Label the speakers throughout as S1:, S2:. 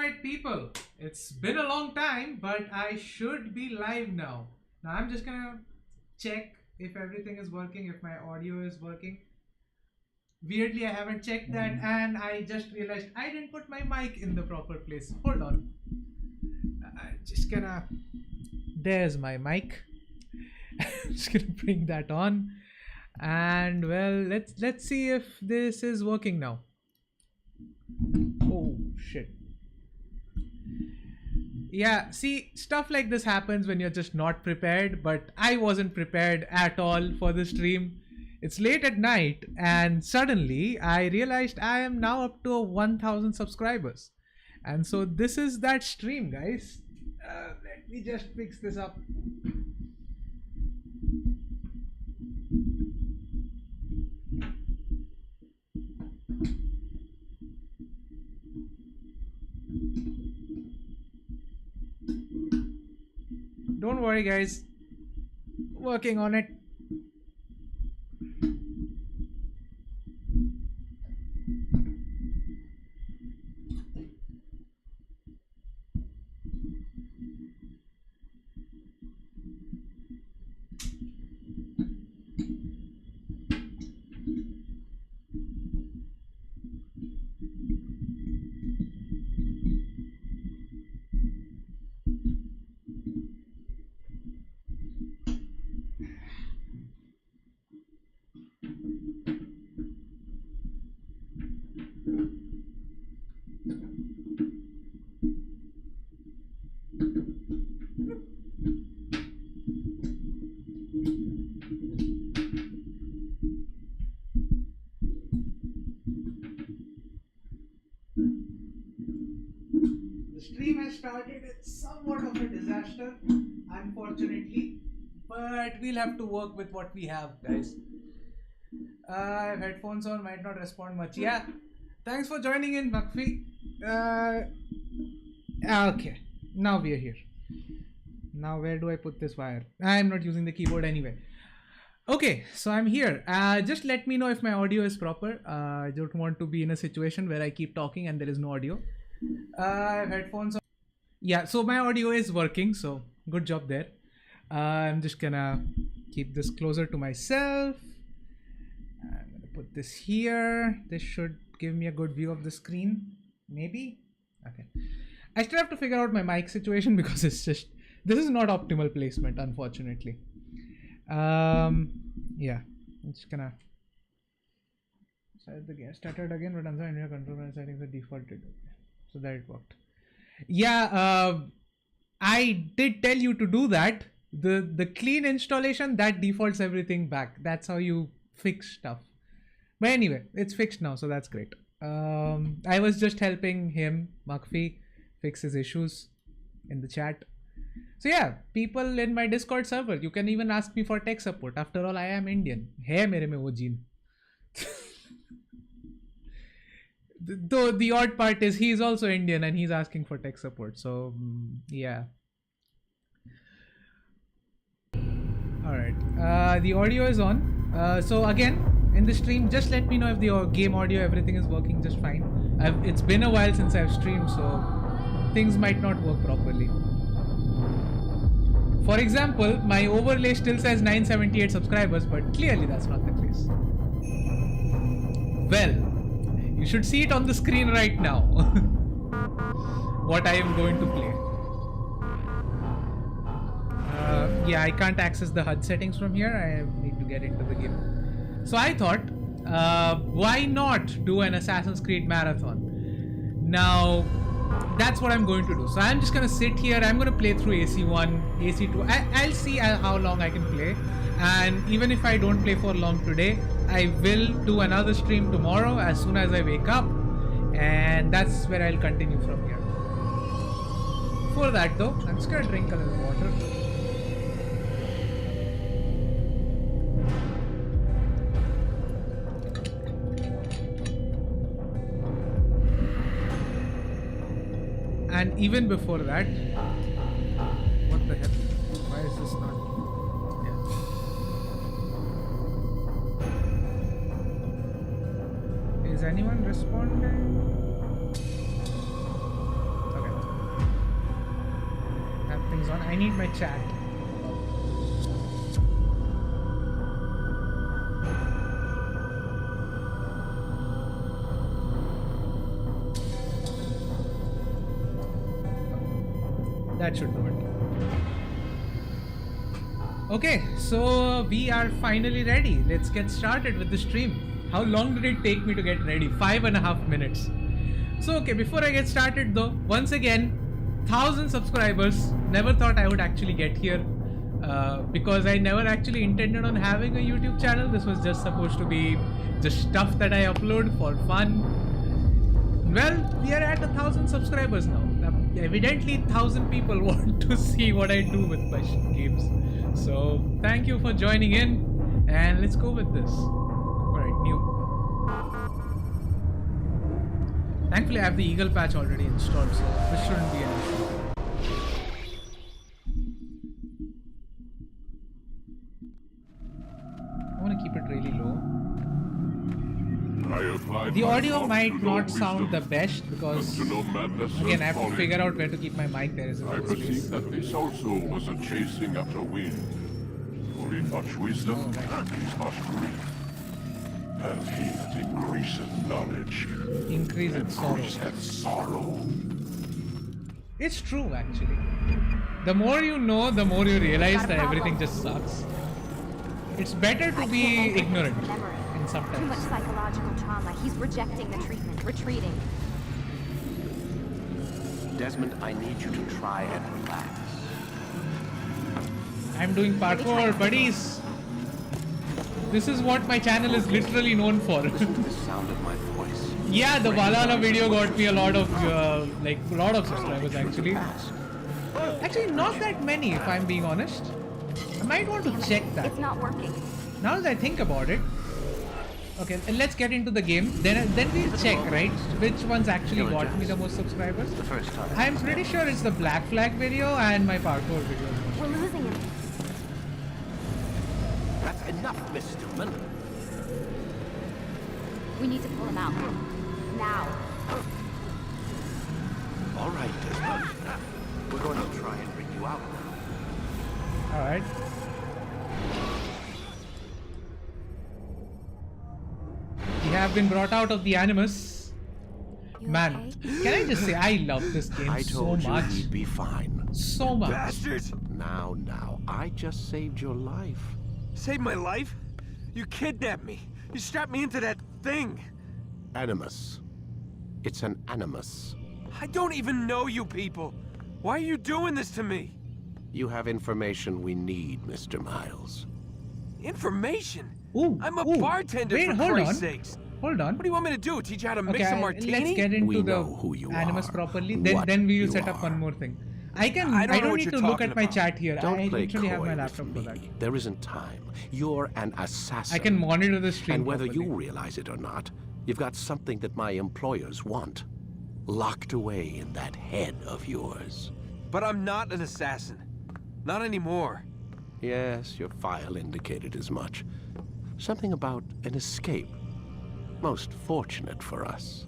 S1: Alright people, it's been a long time, but I should be live now. Now I'm just gonna check if everything is working, if my audio is working. Weirdly, I haven't checked that and I just realized I didn't put my mic in the proper place. Hold on. I'm just gonna... There's my mic. I'm just gonna bring that on. And well, let's see if this is working now. Oh shit. Yeah, see, stuff like this happens when you're just not prepared, but I wasn't prepared at all for the stream. It's late at night and suddenly I realized I am now up to 1,000 subscribers. And so this is that stream, guys. Let me just fix this up. Don't worry, guys. Working on it. Started, it's somewhat of a disaster, unfortunately, but we'll have to work with what we have, guys. I have headphones on, might not respond much. Yeah, thanks for joining in, Makfi. Okay, now we are here. Now where do I put this wire? I'm not using the keyboard anyway. Okay, so I'm here. Just let me know if my audio is proper. I don't want to be in a situation where I keep talking and there is no audio. I have headphones on. Yeah, so my audio is working, so good job there. I'm just gonna keep this closer to myself. I'm gonna put this here. This should give me a good view of the screen, maybe. Okay, I still have to figure out my mic situation because it's just, this is not optimal placement, unfortunately. Yeah, I'm just gonna start the game. Started again, but I'm sorry, control settings are defaulted. So that it worked. Yeah, I did tell you to do that. The clean installation, that defaults everything back. That's how you fix stuff. But anyway, it's fixed now, so that's great. I was just helping him, Makfi, fix his issues in the chat. So yeah, people in my Discord server, you can even ask me for tech support. After all, I am Indian. Hai mere mein wo gene. Though the odd part is he's also Indian and he's asking for tech support. So yeah. All right. The audio is on. So again, in the stream, just let me know if the game audio, everything is working just fine. It's been a while since I've streamed, so things might not work properly. For example, my overlay still says 978 subscribers, but clearly that's not the case. Well, you should see it on the screen right now. What I am going to play. Yeah, I can't access the HUD settings from here. I need to get into the game. So I thought, why not do an Assassin's Creed marathon? Now, that's what I'm going to do. So I'm just going to sit here. I'm going to play through AC1, AC2. I'll see how long I can play. And even if I don't play for long today, I will do another stream tomorrow as soon as I wake up. And that's where I'll continue from here. Before that though, I'm just going to drink a little water. And even before that, what the heck? Why is this not? Yeah. Is anyone responding? Okay. I need my chat. That should do it. Okay, so we are finally ready. Let's get started with the stream. How long did it take me to get ready? 5.5 minutes. So okay, before I get started though, once again, 1,000 subscribers. Never thought I would actually get here because I never actually intended on having a YouTube channel. This was just supposed to be just stuff that I upload for fun. Well, we are at 1,000 subscribers now. Evidently 1,000 people want to see what I do with my games. So thank you for joining in, and let's go with this. Alright, new. Thankfully I have the Eagle patch already installed, so this shouldn't be an issue. I want to keep it really low. The audio might not sound the best because, again, I have to figure out where to keep my mic. There is a
S2: I perceive that this also was a chasing after wind. For in much wisdom, is much grief. And he that increaseth knowledge,
S1: increaseth
S2: sorrow.
S1: It's true, actually. The more you know, the more you realize that everything just sucks. It's better to be ignorant. Sometimes.
S3: Too much psychological trauma. He's rejecting the treatment, retreating.
S4: Desmond, I need you to try and relax.
S1: I'm doing parkour, buddies. This is what my channel is literally known for.
S4: Listen to the sound of my voice.
S1: Yeah, the Valhalla video got me a lot of subscribers actually. Actually, not that many, if I'm being honest. I might want to check that.
S3: It's not working.
S1: Now that I think about it. Okay, let's get into the game. Then we'll check, right? Which ones actually got me the most subscribers?
S4: The first time.
S1: I'm pretty sure it's the Black Flag video and my parkour video.
S3: We're losing him.
S4: That's enough, Miss Stillman.
S3: We need to pull him out. Now.
S4: All right, Desmond. We're going to try and bring you out now.
S1: All right. We have been brought out of the Animus. Man,
S3: Okay?
S1: can I just say I love this game
S4: I
S1: so
S4: told you
S1: much.
S4: he'd be fine.
S1: So much.
S5: Bastards!
S4: Now, I just saved your life.
S5: Saved my life? You kidnapped me. You strapped me into that thing.
S4: Animus. It's an animus.
S5: I don't even know you people. Why are you doing this to me?
S4: You have information we need, Mr. Miles.
S5: Information?
S1: Ooh,
S5: I'm a
S1: ooh.
S5: bartender,
S1: Wait,
S5: for
S1: hold
S5: Christ's
S1: on.
S5: sakes.
S1: Hold on.
S5: What do you want me to do? Teach you how to mix a martini?
S1: Let's get into
S4: We
S1: the
S4: know who you
S1: Animus
S4: are,
S1: properly.
S4: what
S1: Then we will
S4: you
S1: set up
S4: are.
S1: one more thing. I
S5: don't
S1: don't
S5: know what
S1: need
S5: you're
S1: to look
S5: talking
S1: at my
S5: about.
S1: chat here.
S4: Don't
S1: I
S4: play
S1: literally have
S4: coy
S1: my
S4: with
S1: laptop for that.
S4: me. There isn't time. You're an assassin.
S1: I can monitor the stream
S4: And whether
S1: properly.
S4: you realize it or not, you've got something that my employers want. Locked away in that head of yours.
S5: But I'm not an assassin. Not anymore.
S4: Yes, your file indicated as much. Something about an escape. Most fortunate for us.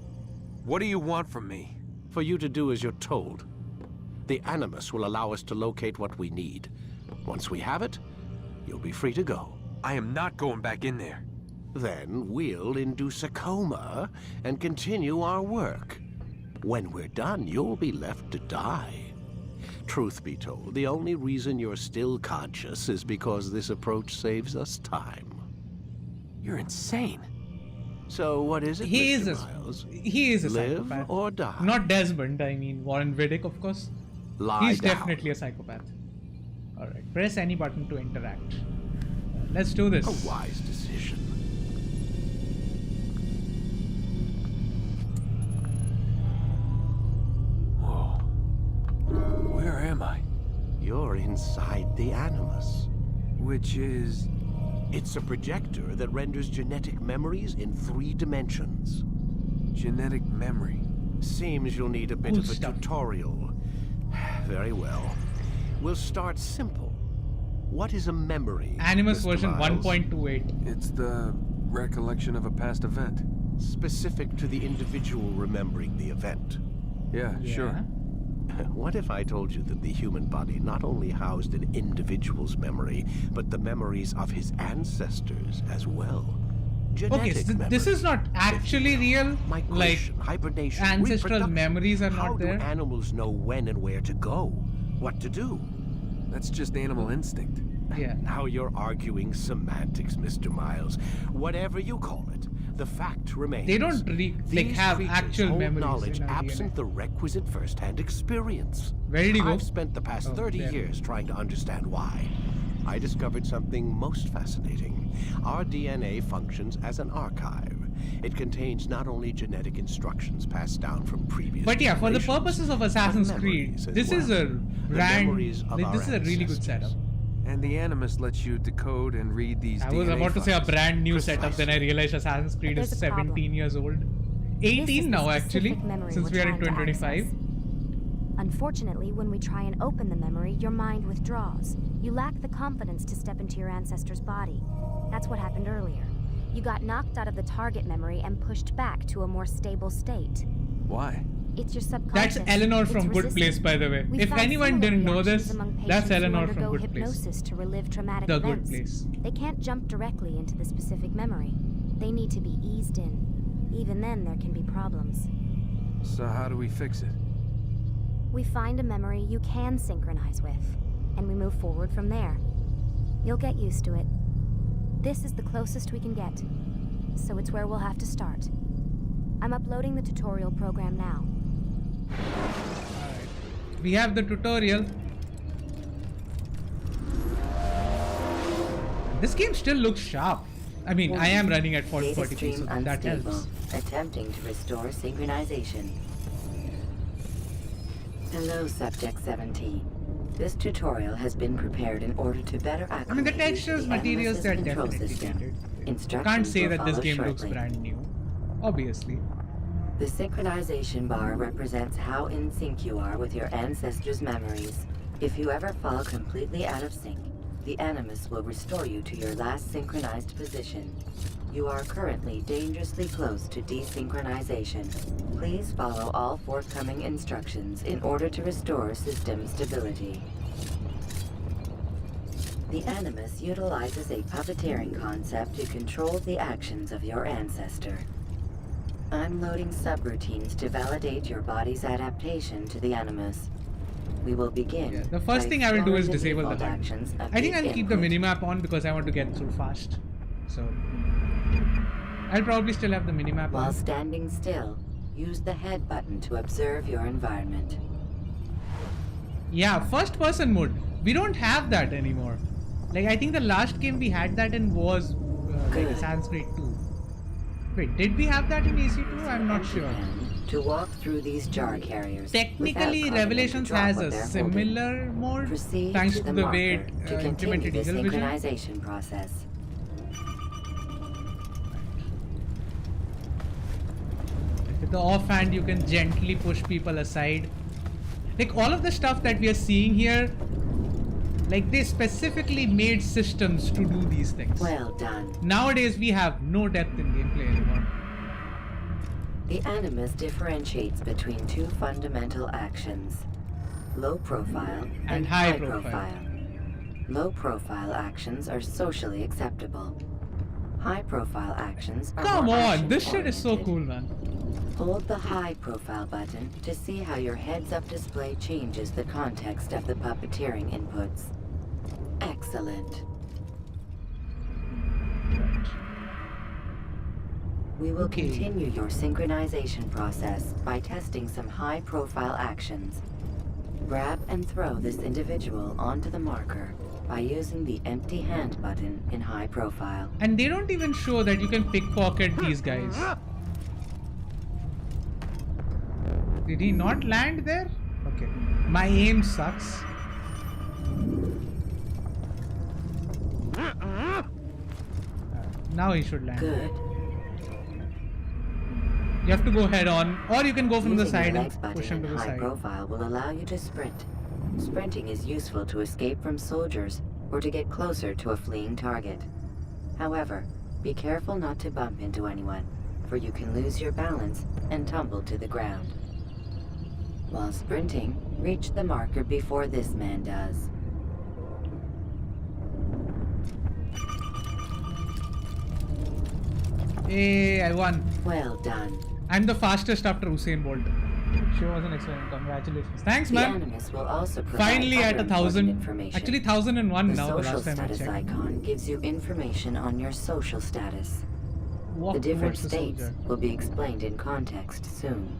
S5: What do you want from me?
S4: For you to do as you're told. The Animus will allow us to locate what we need. Once we have it, you'll be free to go.
S5: I am not going back in there.
S4: Then we'll induce a coma and continue our work. When we're done, you'll be left to die. Truth be told, the only reason you're still conscious is because this approach saves us time.
S5: You're insane.
S4: So what is it,
S1: He
S4: Mr.
S1: is a
S4: Miles?
S1: he is a
S4: Live
S1: psychopath.
S4: or die?
S1: Not Desmond. I mean Warren Vidic, of course.
S4: Lie
S1: He's
S4: down.
S1: definitely a psychopath. All right. Press any button to interact. Let's do this.
S4: A wise decision.
S5: Whoa. Where am I?
S4: You're inside the Animus.
S5: Which is...
S4: It's a projector that renders genetic memories in 3 dimensions.
S5: genetic memory.
S4: Seems you'll need a bit
S1: Cool
S4: of a
S1: stuff.
S4: tutorial. Very well. We'll start simple. What is a memory?
S1: Animus
S4: Mr.
S1: version
S4: Miles?
S1: 1.28.
S5: It's the recollection of a past event.
S4: Specific to the individual remembering the event.
S5: Yeah, sure.
S4: What if I told you that the human body not only housed an individual's memory, but the memories of his ancestors as well?
S1: Okay, so this is not actually real. Like
S4: Migration, hibernation,
S1: ancestral
S4: reproduction.
S1: memories are
S4: How
S1: not there.
S4: do animals know when and where to go? What to do?
S5: That's just animal instinct.
S1: Yeah.
S4: Now you're arguing semantics, Mr. Miles. Whatever you call it, the fact remains.
S1: They don't
S4: these
S1: have
S4: creatures
S1: actual
S4: hold
S1: memories
S4: knowledge
S1: in our
S4: absent
S1: DNA.
S4: the requisite first-hand experience.
S1: Where did he go?
S4: I've spent the past 30
S1: there.
S4: years trying to understand why. I discovered something most fascinating. Our DNA functions as an archive. It contains not only genetic instructions passed down from previous
S1: But yeah, for the
S4: generations,
S1: purposes of
S4: but
S1: Assassin's Creed,
S4: memories as
S1: this is
S4: well.
S1: a
S4: The
S1: brand.
S4: memories of our
S1: This is a really good
S4: ancestors.
S1: setup.
S5: And the Animus lets you decode and read these
S1: I was
S5: DNA
S1: about to say a
S5: files.
S1: brand new setup, then I realized Assassin's Creed is
S3: There's a problem.
S1: 17 years old.
S3: This is
S1: 18
S3: the
S1: now, actually,
S3: specific memory
S1: since
S3: we're
S1: we are in
S3: trying to
S1: 2025.
S3: access. Unfortunately, when we try and open the memory, your mind withdraws. You lack the confidence to step into your ancestor's body. That's what happened earlier. You got knocked out of the target memory and pushed back to a more stable state.
S5: Why?
S3: It's your subconscious.
S1: That's Eleanor
S3: It's
S1: from Good
S3: resistant.
S1: Place, by the way.
S3: We
S1: If
S3: found
S1: anyone
S3: similar
S1: didn't know
S3: reactions
S1: this,
S3: among
S1: that's
S3: patients who
S1: Eleanor from
S3: undergo
S1: Good Place.
S3: hypnosis to relive traumatic
S1: The
S3: events.
S1: Good Place.
S3: They can't jump directly into the specific memory. They need to be eased in. Even then, there can be problems.
S5: So how do we fix it?
S3: We find a memory you can synchronize with, and we move forward from there. You'll get used to it. This is the closest we can get, so it's where we'll have to start. I'm uploading the tutorial program now.
S1: We have the tutorial. This game still looks sharp. I mean, I am running at 40p, so
S6: Stream
S1: that
S6: unstable.
S1: helps.
S6: Attempting to restore synchronization. Hello, Subject 17. This tutorial has been prepared in order to better acclimate
S1: I mean, the
S6: you to
S1: textures,
S6: the
S1: materials,
S6: Animus's
S1: they're
S6: control
S1: definitely
S6: system.
S1: dated.
S6: Instructions
S1: Can't say
S6: will
S1: that this
S6: follow
S1: game looks
S6: shortly.
S1: brand new. Obviously.
S6: The synchronization bar represents how in sync you are with your ancestors' memories. If you ever fall completely out of sync, the Animus will restore you to your last synchronized position. You are currently dangerously close to desynchronization. Please follow all forthcoming instructions in order to restore system stability. The Animus utilizes a puppeteering concept to control the actions of your ancestor. I'm loading subroutines to validate your body's adaptation to the Animus. We will begin.
S1: Yeah, the first
S6: by
S1: thing I will do is
S6: exploring
S1: disable the
S6: default
S1: HUD.
S6: actions of
S1: I think
S6: the
S1: I'll keep the
S6: input.
S1: minimap on because I want to get through fast. So I'll probably still have the minimap
S6: While
S1: on.
S6: standing still, use the head button to observe your environment.
S1: Yeah, first person mode. We don't have that anymore. Like, I think the last game we had that in was like Assassin's Creed 2. Wait, did we have that in AC2? I'm not sure.
S6: And to walk through these jar carriers.
S1: Technically,
S6: without causing them to
S1: Revelations
S6: drop
S1: has
S6: what
S1: a
S6: they're holding.
S1: similar mode
S6: Proceed
S1: thanks
S6: to
S1: to
S6: the
S1: the way
S6: marker
S1: it
S6: to continue
S1: implemented
S6: the
S1: Eagle Vision.
S6: synchronization process.
S1: With the offhand, you can gently push people aside. Like, all of the stuff that we are seeing here, like, they specifically made systems to do these things.
S6: Well done.
S1: Nowadays, we have no depth in gameplay anymore.
S6: The Animus differentiates between two fundamental actions. Low profile and
S1: high
S6: high
S1: profile.
S6: profile. Low profile actions are socially acceptable. High profile actions are
S1: Come
S6: more
S1: on, this shit is so
S6: action-oriented.
S1: cool, man.
S6: Hold the high profile button to see how your heads-up display changes the context of the puppeteering inputs. Excellent. We will
S1: Okay.
S6: continue your synchronization process by testing some high-profile actions. Grab and throw this individual onto the marker by using the empty hand button in high profile.
S1: And they don't even show that you can pickpocket these guys. Did he not land there? Okay. My aim sucks. Now he should land.
S6: Good.
S1: You have to go head on, or you can go from the
S6: Using
S1: side
S6: the legs
S1: and
S6: button
S1: push him
S6: in
S1: to the
S6: high
S1: side.
S6: profile will allow you to sprint. Sprinting is useful to escape from soldiers or to get closer to a fleeing target. However, be careful not to bump into anyone, for you can lose your balance and tumble to the ground. While sprinting, reach the marker before this man does.
S1: Hey, I won.
S6: Well done.
S1: I'm the fastest after Usain Bolt. She was an excellent. Congratulations. Thanks,
S6: The
S1: man.
S6: Animus will also provide
S1: Finally at
S6: other
S1: 1,000.
S6: important information.
S1: Actually, 1,001
S6: The
S1: now. The
S6: social
S1: last time I
S6: status
S1: checked.
S6: icon gives you information on your social status.
S1: Walk
S6: The different
S1: towards the
S6: states
S1: soldier.
S6: will be explained in context soon.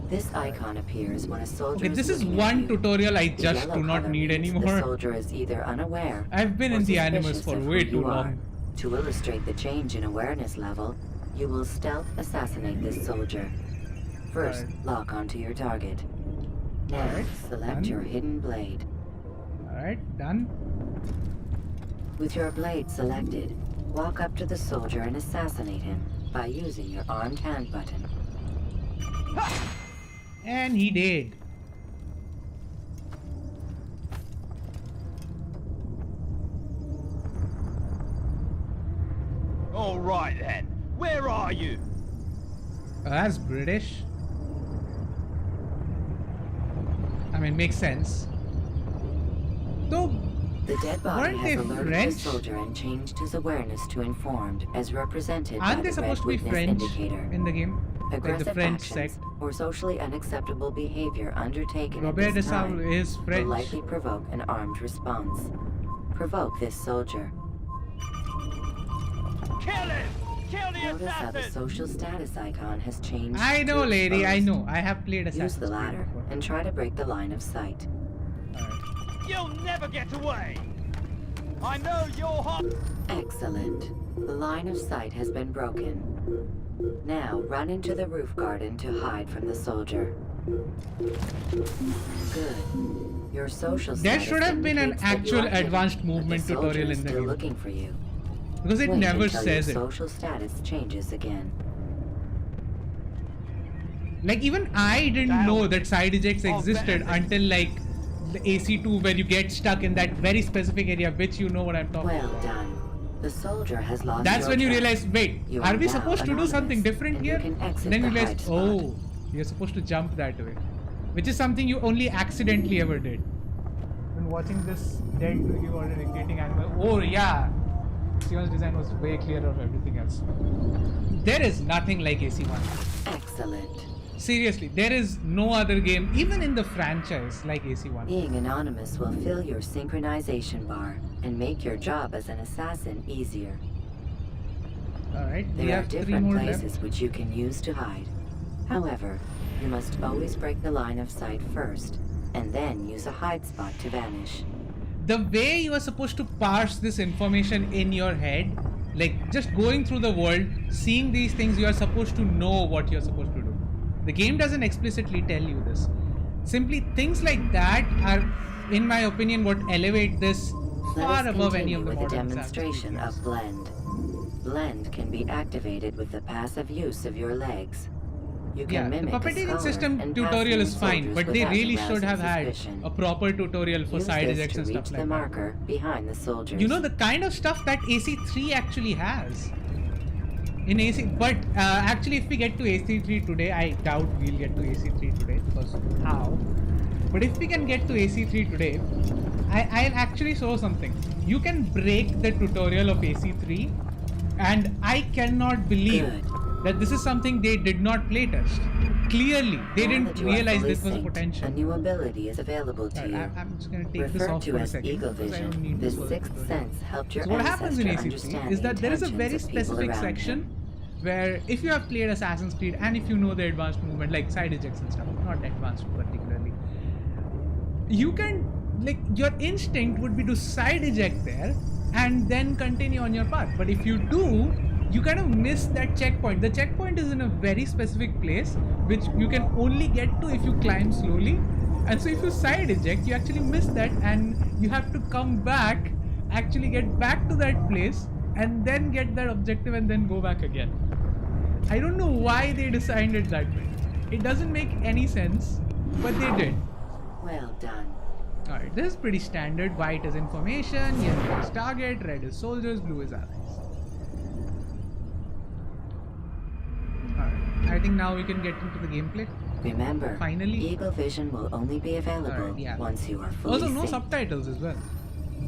S6: This icon appears when a soldier
S1: Okay, this is
S6: looking at
S1: one
S6: you.
S1: tutorial I
S6: The
S1: just
S6: yellow
S1: do not
S6: color
S1: need
S6: means
S1: anymore.
S6: The soldier is either unaware
S1: I've been
S6: or
S1: in the Animus
S6: suspicious
S1: for
S6: of
S1: way
S6: who
S1: too
S6: you are.
S1: long.
S6: To illustrate the change in awareness level, you will stealth assassinate this soldier. First,
S1: Alright.
S6: lock onto your target. Now,
S1: Alright,
S6: select
S1: done.
S6: your hidden blade.
S1: Alright, done.
S6: With your blade selected, walk up to the soldier and assassinate him by using your armed hand button.
S1: And he did.
S5: All right then. Where are you?
S1: That's British. I mean, makes sense. Though,
S6: The dead body
S1: Weren't they
S6: has alerted
S1: French?
S6: the soldier and changed his awareness to informed, as represented by
S1: aren't they
S6: the
S1: supposed
S6: red
S1: to be
S6: witness
S1: French
S6: indicator.
S1: in the game? Like the
S6: Aggressive
S1: French
S6: actions
S1: sect.
S6: or socially unacceptable behavior undertaken
S1: Robert
S6: at
S1: de
S6: this time
S1: Salle is
S6: will
S1: French.
S6: likely provoke an armed response. Provoke this soldier.
S5: Kill him! Kill the
S6: Notice how the
S5: assassin!
S6: social status icon has changed.
S1: I know,
S6: to
S1: lady, I
S6: exposed.
S1: know. I have played
S6: Use
S1: Assassin's
S6: the
S1: Creed
S6: ladder
S1: before.
S6: and try to break the line of sight.
S1: Alright.
S5: You'll never get away! I know you're hot!
S6: Excellent. The line of sight has been broken. Now run into the roof garden to hide from the soldier. Good. Your social
S1: There
S6: status
S1: should have been an
S6: indicates that you
S1: actual
S6: are hidden,
S1: advanced
S6: but
S1: movement
S6: the soldier
S1: tutorial
S6: is
S1: in the
S6: still
S1: game.
S6: looking for you.
S1: Because it
S6: Wait
S1: never
S6: until
S1: says
S6: your
S1: it.
S6: social status changes again.
S1: Like, even I didn't
S5: Down.
S1: know that side ejects
S5: Oh,
S1: existed
S5: benefit.
S1: until like the AC2 where you get stuck in that very specific area, which you know what I'm talking
S6: Well
S1: about.
S6: done. The soldier has lost
S1: That's
S6: your
S1: when you
S6: track.
S1: realize, wait,
S6: You
S1: are
S6: are
S1: we
S6: now
S1: supposed to do
S6: anonymous,
S1: something different
S6: and you
S1: here?
S6: can exit
S1: Then you
S6: the
S1: realize,
S6: hide spot.
S1: oh, you're supposed to jump that way. Which is something you only accidentally ever did. When watching this dead to you or dictating animal, oh yeah, Sion's design was way clearer of everything else. There is nothing like AC1.
S6: Excellent.
S1: Seriously, there is no other game, even in the franchise, like AC1.
S6: Being anonymous will fill your synchronization bar and make your job as an assassin easier.
S1: Alright, we
S6: There are
S1: have 3
S6: different
S1: more
S6: places
S1: left.
S6: which you can use to hide. However, you must always break the line of sight first, and then use a hide spot to vanish.
S1: The way you are supposed to parse this information in your head, like just going through the world, seeing these things, you are supposed to know what you're supposed to do. The game doesn't explicitly tell you this. Simply things like that are, in my opinion, what elevate this
S6: Let
S1: far
S6: us
S1: above any
S6: continue
S1: of the
S6: with a
S1: modern
S6: demonstration
S1: Assassin's
S6: of
S1: Creed
S6: blend. Blend can be activated with the passive use of your legs. You can
S1: games. Yeah, the
S6: mimic a
S1: puppeteering
S6: scholar
S1: system
S6: and
S1: tutorial
S6: pass
S1: is
S6: through
S1: fine,
S6: soldiers
S1: but they
S6: without
S1: really should
S6: arousing
S1: have had
S6: suspicion.
S1: a proper tutorial for
S6: Use
S1: side
S6: this
S1: ejects
S6: to
S1: and
S6: reach
S1: stuff
S6: the
S1: like that.
S6: marker behind the soldiers.
S1: You know the kind of stuff that AC3 actually has in AC, but actually if we get to AC3 today, I doubt we'll get to AC3 today because how? But if we can get to AC3 today, I'll actually show something. You can break the tutorial of AC3, and I cannot believe
S6: Good.
S1: that this is something they did not playtest. Clearly, they
S6: Now
S1: didn't
S6: that you are
S1: realize
S6: fully
S1: this was a
S6: synced,
S1: potential.
S6: A new ability is available to
S1: Alright,
S6: you.
S1: I'm just gonna take this
S6: Referred
S1: off
S6: to
S1: for a
S6: as
S1: second
S6: Eagle
S1: because I don't
S6: Vision,
S1: need
S6: the
S1: this for the
S6: sixth
S1: tutorial.
S6: sense helped your
S1: So what happens in
S6: ancestor
S1: AC3
S6: understand
S1: is that
S6: the
S1: there is a very
S6: intentions of people
S1: specific
S6: around
S1: section
S6: him.
S1: where if you have played Assassin's Creed and if you know the advanced movement like side ejects and stuff, not advanced particularly, you can, like, your instinct would be to side eject there and then continue on your path. But if you do, you kind of miss that checkpoint. The checkpoint is in a very specific place which you can only get to if you climb slowly. And so if you side eject, you actually miss that and you have to come back, actually get back to that place and then get that objective and then go back again. I don't know why they designed it that way. It doesn't make any sense, but they did.
S6: Well done.
S1: Alright, this is pretty standard. White is information, yellow is target, red is soldiers, blue is allies. Alright, I think now we can get into the gameplay.
S6: Remember,
S1: Finally.
S6: Eagle Vision will only be available
S1: Alright, yeah.
S6: once you are fully
S1: Also, no
S6: synced.
S1: subtitles as well.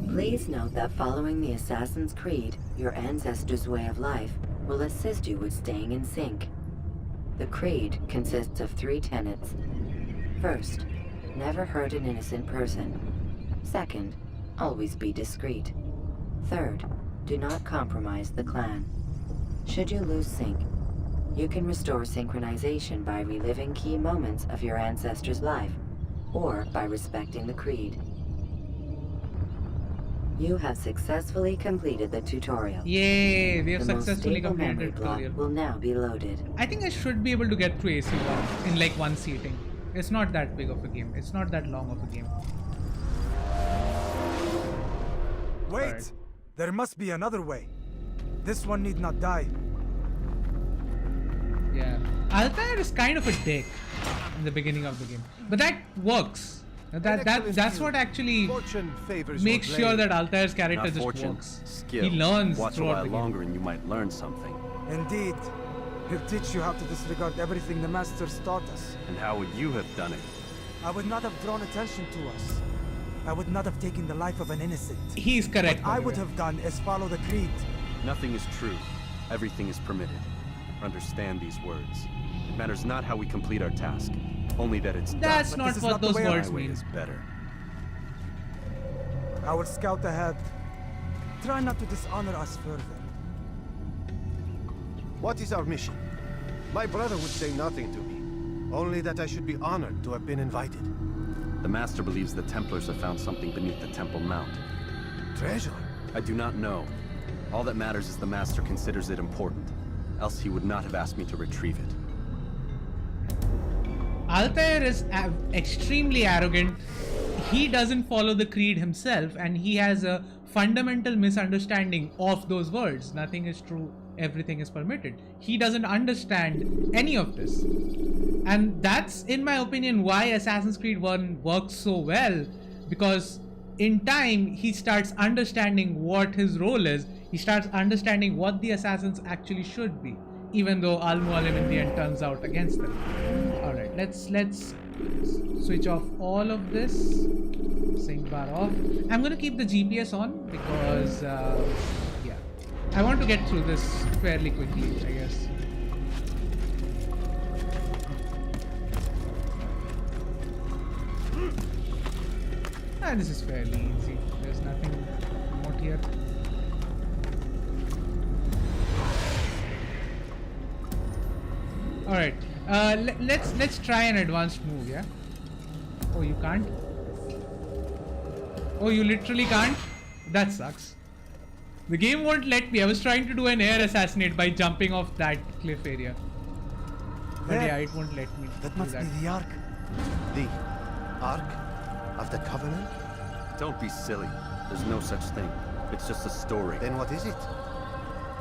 S6: Please note that following the Assassin's Creed, your ancestors' way of life will assist you with staying in sync. The Creed consists of 3 tenets. First, never hurt an innocent person. Second, always be discreet. Third, do not compromise the clan. Should you lose sync, you can restore synchronization by reliving key moments of your ancestor's life, or by respecting the Creed. You have successfully completed the tutorial.
S1: Yay, we have
S6: The most
S1: successfully
S6: stable memory
S1: completed
S6: block
S1: tutorial.
S6: will now be loaded.
S1: I think I should be able to get through AC1 in like one seating. It's not that big of a game. It's not that long of a game.
S7: Wait!
S1: Alright.
S7: There must be another way. This one need not die.
S1: Yeah. Altair is kind of a dick in the beginning of the game. But that works. That's what actually
S8: Fortune favors
S1: makes
S8: your
S1: sure
S8: blade.
S1: that Altair's character
S8: Not
S1: just
S8: fortune,
S1: works.
S8: skill.
S1: He learns
S8: Watch a
S1: throughout
S8: while
S1: the game.
S8: longer and you might learn something.
S7: Indeed. He'll teach you how to disregard everything the Masters taught us.
S8: And how would you have done it?
S7: I would not have drawn attention to us. I would not have taken the life of an innocent.
S1: He's correct.
S7: What
S1: by
S7: I
S1: the
S7: would
S1: way.
S7: have done is follow the Creed.
S8: Nothing is true. Everything is permitted. Understand these words. It matters not how we complete our task, only that it's
S1: That's
S7: But
S1: not
S7: this is
S1: what
S7: not the
S1: those
S7: way I
S1: words
S8: done. My way
S1: mean.
S8: is better.
S7: I will scout ahead. Try not to dishonor us further.
S9: What is our mission? My brother would say nothing to me. Only that I should be honored to have been invited.
S8: The Master believes the Templars have found something beneath the Temple Mount.
S9: Treasure?
S8: I do not know. All that matters is the Master considers it important. Else he would not have asked me to retrieve it.
S1: Altair is extremely arrogant. He doesn't follow the creed himself, and he has a fundamental misunderstanding of those words. Nothing is true, everything is permitted. He doesn't understand any of this. And that's, in my opinion, why Assassin's Creed 1 works so well, because in time he starts understanding what his role is. He starts understanding what the assassins actually should be, even though Al-Mualim in the end turns out against them. Alright, let's switch off all of this. Sync bar off. I'm gonna keep the GPS on because yeah, I want to get through this fairly quickly, I guess. This is fairly easy. There's nothing more here. Alright, let's try an advanced move, yeah? Oh, you can't? Oh, you literally can't? That sucks. The game won't let me. I was trying to do an air assassinate by jumping off that cliff area. But
S7: There.
S1: yeah, it won't let me
S7: That
S1: do
S7: must
S1: that.
S7: be the Ark.
S9: The Ark of the Covenant?
S8: Don't be silly. There's no such thing. It's just a story.
S9: Then what is it?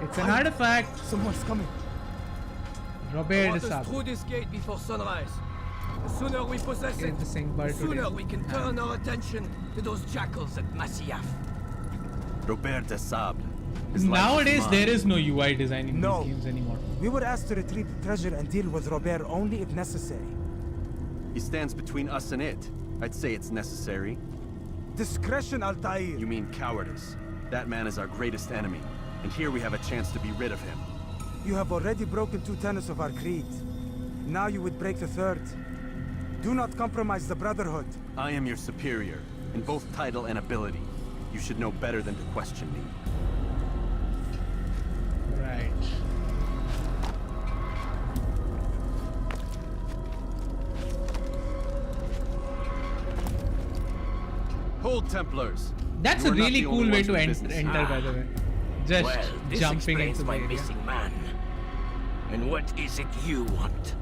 S1: It's an artifact.
S7: Someone's coming.
S1: Robert
S10: Want
S1: is
S10: us
S1: up.
S10: through this gate before sunrise. The sooner we possess
S1: Get
S10: it,
S1: the sync bar
S10: the
S1: today.
S10: sooner we can turn our attention to those jackals at Masyaf.
S8: Robert de Sable. His life
S1: Nowadays,
S8: mine.
S1: there is no UI design in
S7: No.
S1: these games anymore.
S7: We were asked to retrieve the treasure and deal with Robert only if necessary.
S8: He stands between us and it. I'd say it's necessary.
S7: Discretion, Altair.
S8: You mean cowardice. That man is our greatest enemy. And here we have a chance to be rid of him.
S7: You have already broken 2 tenets of our creed. Now you would break the 3rd. Do not compromise the Brotherhood.
S8: I am your superior, in both title and ability. You should know better than to question me.
S1: Right.
S8: Hold, Templars!
S1: That's
S8: You
S1: a
S8: are not
S1: really
S8: the
S1: cool
S8: only
S1: way
S8: ones
S1: to
S8: with business.
S1: enter, by the way. Just
S11: Well, this
S1: jumping
S11: explains
S1: into the
S11: my
S1: area.
S11: missing man. And what is it you want?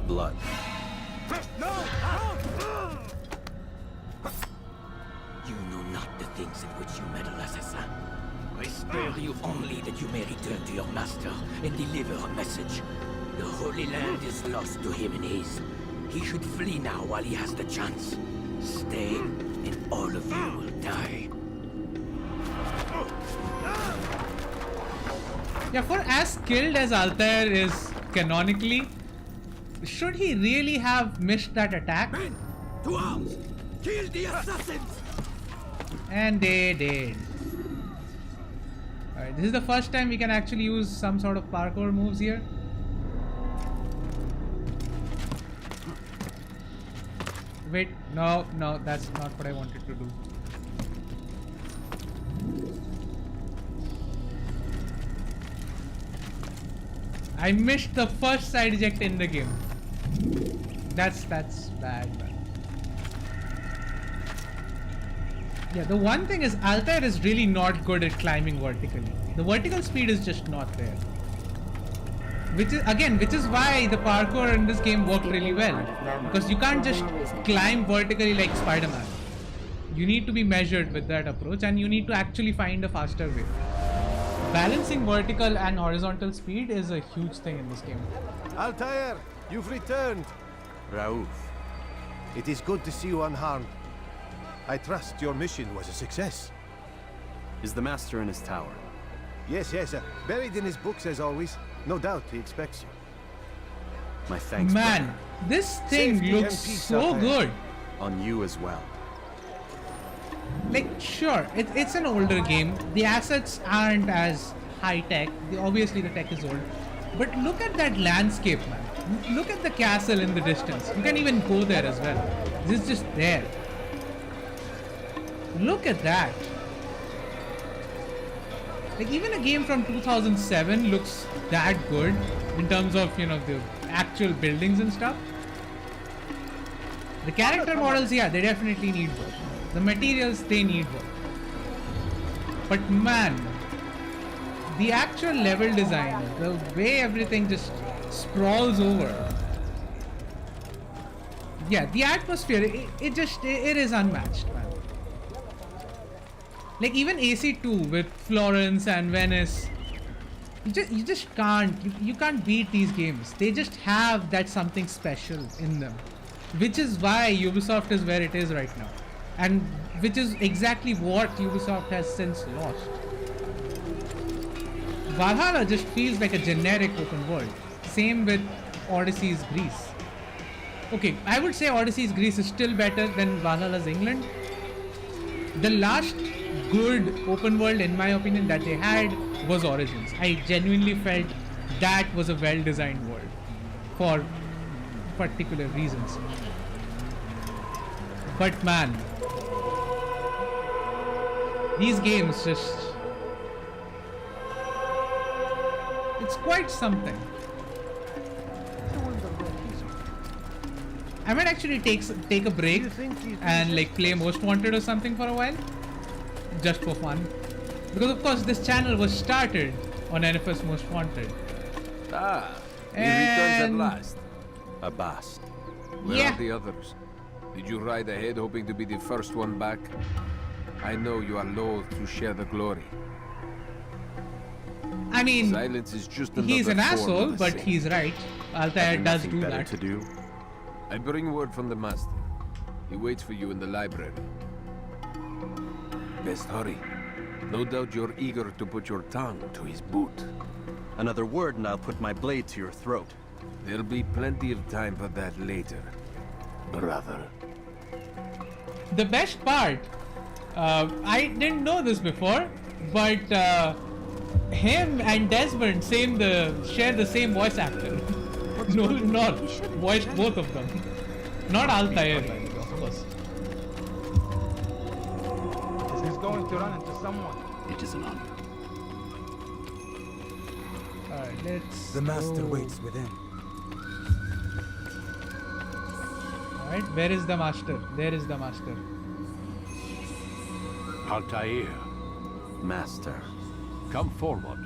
S8: Blood.
S11: You know not the things in which you meddle, assassin. I spare you only that you may return to your master and deliver a message. The Holy Land is lost to him and his. He should flee now while he has the chance. Stay, and all of you will die.
S1: Yeah, for as skilled as Altair is canonically, should he really have missed that attack?
S10: Men, to arms! Kill the assassins!
S1: And they did. Alright, this is the first time we can actually use some sort of parkour moves here. Wait, no, that's not what I wanted to do. I missed the first side eject in the game. That's bad. Yeah, the one thing is Altair is really not good at climbing vertically. The vertical speed is just not there. Which is why the parkour in this game worked really well. Because you can't just climb vertically like Spider-Man. You need to be measured with that approach and you need to actually find a faster way. Balancing vertical and horizontal speed is a huge thing in this game.
S9: Altair, you've returned.
S8: Raouf.
S9: It is good to see you unharmed. I trust your mission was a success.
S8: Is the Master in his tower?
S9: Yes, buried in his books as always. No doubt he expects you.
S8: My thanks,
S1: Man,
S8: brother.
S1: this thing
S9: Safety
S1: looks
S9: and peace,
S1: so
S9: Altair.
S1: good.
S8: On you as well.
S1: Like, sure, it's an older game. The assets aren't as high-tech. Obviously, the tech is old. But look at that landscape, man. Look at the castle in the distance. You can even go there as well. This is just there. Look at that. Like, even a game from 2007 looks that good in terms of, you know, the actual buildings and stuff. The character models, yeah, they definitely need work. The materials, they need work. But man, the actual level design, the way everything just sprawls over. Yeah, the atmosphere, it is unmatched, man. Like even AC2 with Florence and Venice, you just can't, you can't beat these games. They just have that something special in them. Which is why Ubisoft is where it is right now. And which is exactly what Ubisoft has since lost. Valhalla just feels like a generic open world. Same with Odyssey's Greece. Okay, I would say Odyssey's Greece is still better than Valhalla's England. The last good open world, in my opinion, that they had was Origins. I genuinely felt that was a well-designed world for particular reasons. But man, these games just... it's quite something. I might actually take a break and like play Most Wanted or something for a while. Just for fun. Because of course this channel was started on NFS Most Wanted.
S12: Ah, he returns at last.
S8: Abbas.
S12: Where are the others? Did you ride ahead hoping to be the first one back? I know you are loath to share the glory.
S1: I mean,
S12: silence is just
S1: he's an
S12: another form
S1: asshole,
S12: of the
S1: but
S12: same.
S1: he's right. Altair does do
S8: better
S1: that.
S8: to do.
S12: I bring word from the master. He waits for you in the library. Best hurry. No doubt you're eager to put your tongue to his boot.
S8: Another word and I'll put my blade to your throat.
S12: There'll be plenty of time for that later, brother.
S1: The best part, I didn't know this before, but him and Desmond share the same voice actor. Noel North voiced both of them. Not Altair, of course.
S7: He's going to run into someone.
S8: It is an honor.
S1: Alright, let's
S7: The master
S1: go.
S7: waits within.
S1: Alright, where is the master? There is the master.
S2: Altair,
S8: Master.
S2: come forward.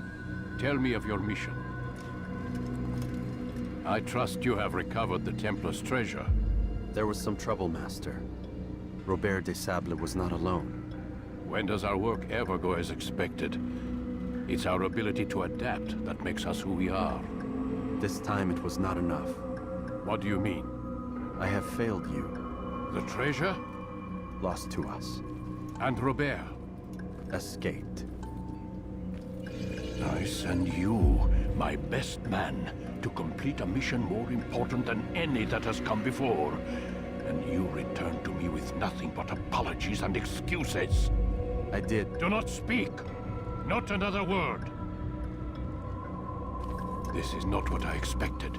S2: Tell me of your mission. I trust you have recovered the Templar's treasure.
S8: There was some trouble, Master. Robert de Sable was not alone.
S2: When does our work ever go as expected? It's our ability to adapt that makes us who we are.
S8: This time it was not enough.
S2: What do you mean?
S8: I have failed you.
S2: The treasure?
S8: Lost to us.
S2: And Robert?
S8: Escaped.
S2: I send you, my best man, to complete a mission more important than any that has come before. And you return to me with nothing but apologies and excuses.
S8: I did.
S2: Do not speak. Not another word. This is not what I expected.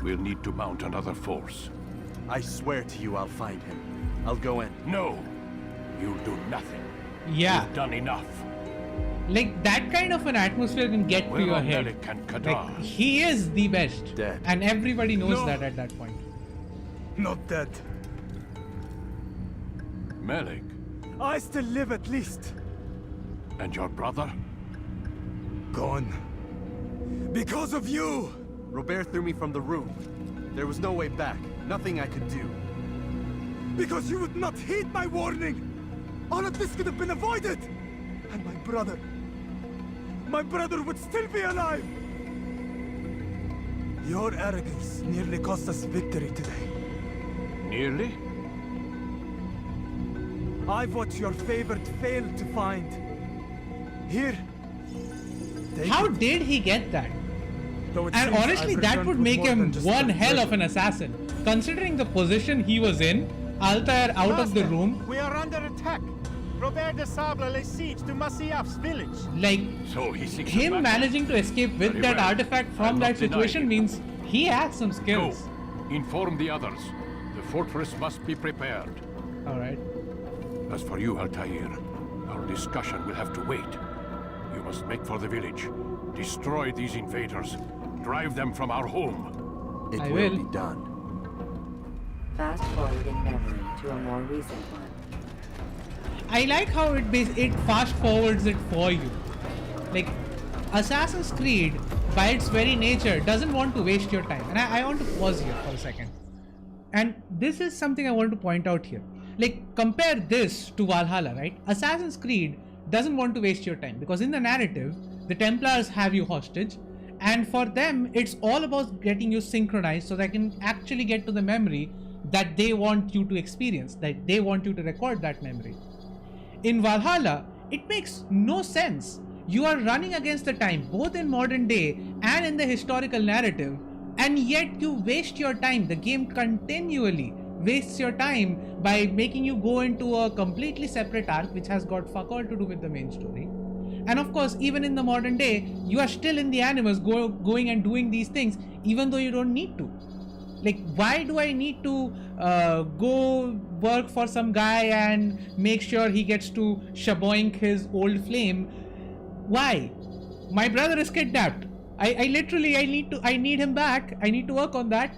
S2: We'll need to mount another force.
S8: I swear to you I'll find him. I'll go in.
S2: No. You'll do nothing.
S1: Yeah.
S2: You've done enough.
S1: Like, that kind of an atmosphere can get to your head.
S2: Melik and
S1: Like,
S2: Kadar?
S1: he is the best.
S8: Dead.
S1: And everybody knows that at that point.
S7: Not dead.
S2: Melik?
S7: I still live at least.
S2: And your brother?
S7: Gone. Because of you!
S8: Robert threw me from the room. There was no way back. Nothing I could do.
S7: Because you would not heed my warning! All of this could have been avoided! And my brother would still be alive! Your arrogance nearly cost us victory today.
S2: Nearly?
S7: I've watched your favorite fail to find. Here.
S1: How did he get that? And honestly, that would make him one hell of an assassin. Considering the position he was in, Altair out of the room.
S5: We are under attack. Robert de Sable lays siege to Masyaf's village.
S1: Like,
S2: so
S1: him managing to escape with
S2: Very
S1: that
S2: well.
S1: artifact from that situation means he has some skills.
S2: Go. Inform the others. The fortress must be prepared.
S1: Alright.
S2: As for you, Altair, our discussion will have to wait. You must make for the village. Destroy these invaders. Drive them from our home.
S8: It will be done.
S6: Fast forward in memory to a more recent one.
S1: I like how it fast forwards it for you. Like, Assassin's Creed, by its very nature, doesn't want to waste your time. And I want to pause here for a second. And this is something I want to point out here. Like, compare this to Valhalla, right? Assassin's Creed doesn't want to waste your time because in the narrative, the Templars have you hostage, and for them, it's all about getting you synchronized so they can actually get to the memory that they want you to experience, that they want you to record that memory. In Valhalla, it makes no sense. You are running against the time, both in modern day and in the historical narrative, and yet you waste your time. The game continually wastes your time by making you go into a completely separate arc which has got fuck all to do with the main story. And of course, even in the modern day, you are still in the Animus going and doing these things even though you don't need to. Like, why do I need to go work for some guy and make sure he gets to shaboink his old flame? Why? My brother is kidnapped. I need him back. I need to work on that.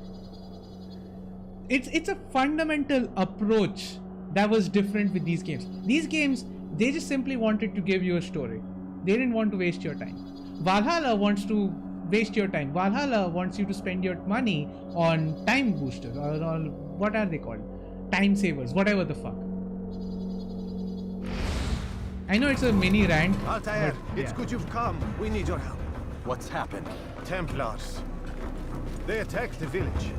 S1: It's a fundamental approach that was different with these games. These games, they just simply wanted to give you a story. They didn't want to waste your time. Valhalla wants to waste your time. Valhalla wants you to spend your money on time boosters or what are they called? Time savers, whatever the fuck. I know it's a mini rant.
S9: Altair, it's good you've come. We need your help.
S8: What's happened?
S9: Templars. They attacked the village.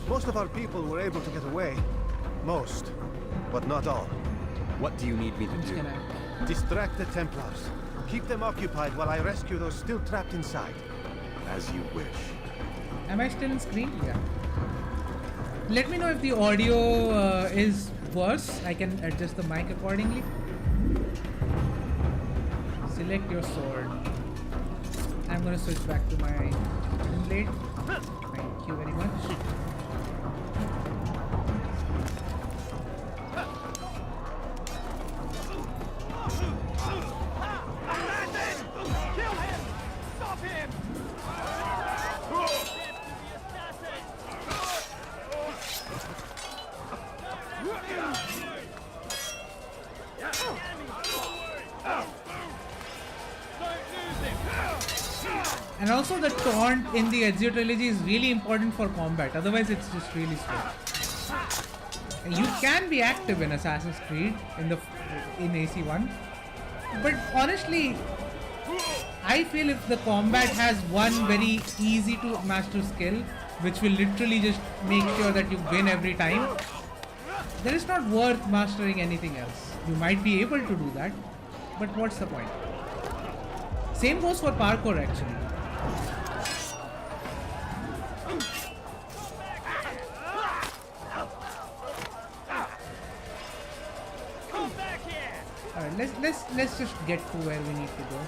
S9: Most of our people were able to get away. Most, but not all.
S8: What do you need me to do?
S9: Distract the Templars. Keep them occupied while I rescue those still trapped inside.
S8: As you wish.
S1: Am I still in screen? Yeah. Let me know if the audio is worse. I can adjust the mic accordingly. Select your sword. I'm gonna switch back to my wooden blade. Thank you very much. And also the taunt in the Ezio trilogy is really important for combat, otherwise it's just really slow. And you can be active in Assassin's Creed in AC1, but honestly, I feel if the combat has one very easy to master skill, which will literally just make sure that you win every time, then it's not worth mastering anything else. You might be able to do that, but what's the point? Same goes for parkour actually. Alright, let's just get to where we need to go.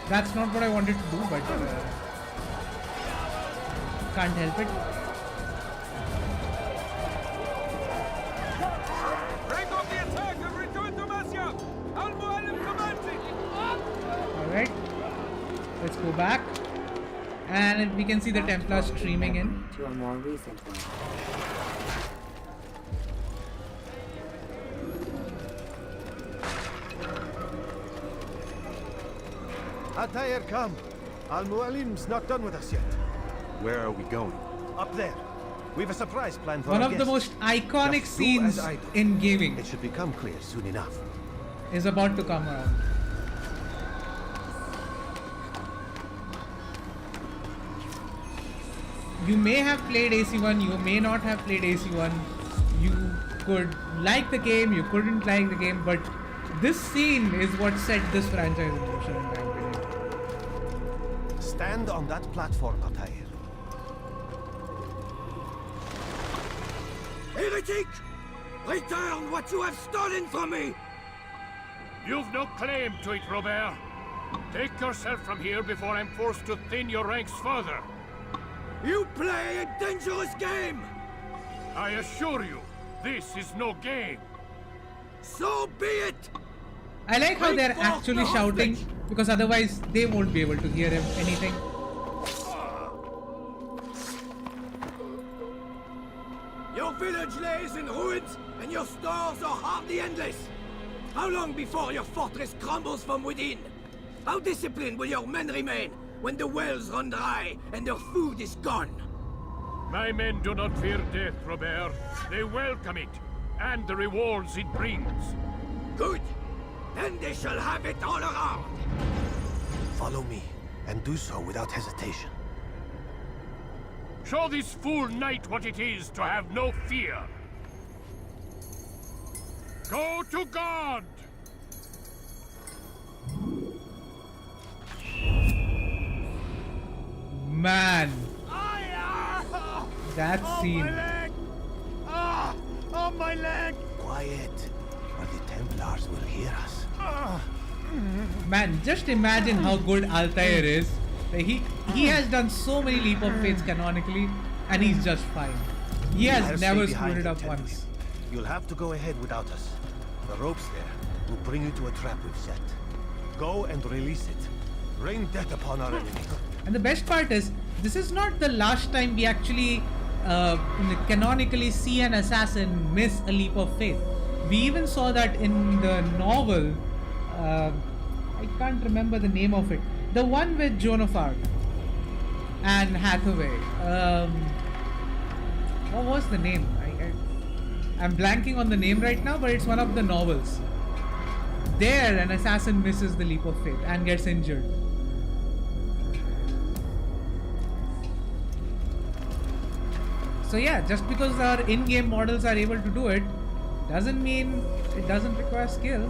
S1: That's not what I wanted to do, but can't help it.
S5: Break off the attack and return to Masya! Al-Mu'allim commands it!
S1: Alright. Let's go back. And we can see the Templar streaming in.
S6: To a more recent one.
S9: Altair, come. Al-Mu'allim's not done with us yet.
S8: Where are we going?
S9: Up there. We've a surprise plan for
S1: One
S9: our
S1: of the
S9: guests.
S1: most iconic
S9: Just do
S1: scenes
S9: as I do.
S1: in gaming
S9: It should become clear soon enough.
S1: is about to come around. You may have played AC1, you may not have played AC1. You could like the game, you couldn't like the game, but this scene is what set this franchise in motion in my opinion.
S9: Stand on that platform, Altair.
S10: Heretic! Return what you have stolen from me!
S2: You've no claim to it, Robert. Take yourself from here before I'm forced to thin your ranks further.
S10: You play a dangerous game!
S2: I assure you, this is no game.
S10: So be it!
S1: I like how they're
S10: Bring forth
S1: actually
S10: the
S1: shouting,
S10: hostage!
S1: because otherwise they won't be able to hear him anything.
S10: Your village lays in ruins, and your stores are hardly endless. How long before your fortress crumbles from within? How disciplined will your men remain when the wells run dry and their food is gone?
S2: My men do not fear death, Robert. They welcome it, and the rewards it brings.
S10: Good. Then they shall have it all around.
S9: Follow me, and do so without hesitation.
S2: Show this fool knight what it is to have no fear. Go to God!
S1: Man, that scene.
S9: My leg! Oh, my leg! Quiet, or the Templars will hear us.
S1: Man, just imagine how good Altair is. Like, he has done so many leap of faiths canonically, and he's just fine. He
S9: I'll
S1: has
S9: stay
S1: never
S9: behind
S1: screwed it
S9: and
S1: up
S9: tend to
S1: once.
S9: you. You'll have to go ahead without us. The ropes there will bring you to a trap we've set. Go and release it. Rain death upon our enemies.
S1: And the best part is, this is not the last time we actually canonically see an assassin miss a leap of faith. We even saw that in the novel. I can't remember the name of it. The one with Joan of Arc and Hathaway. What was the name? I'm blanking on the name right now, but it's one of the novels. There, an assassin misses the leap of faith and gets injured. So yeah, just because our in-game models are able to do it, doesn't mean it doesn't require skill.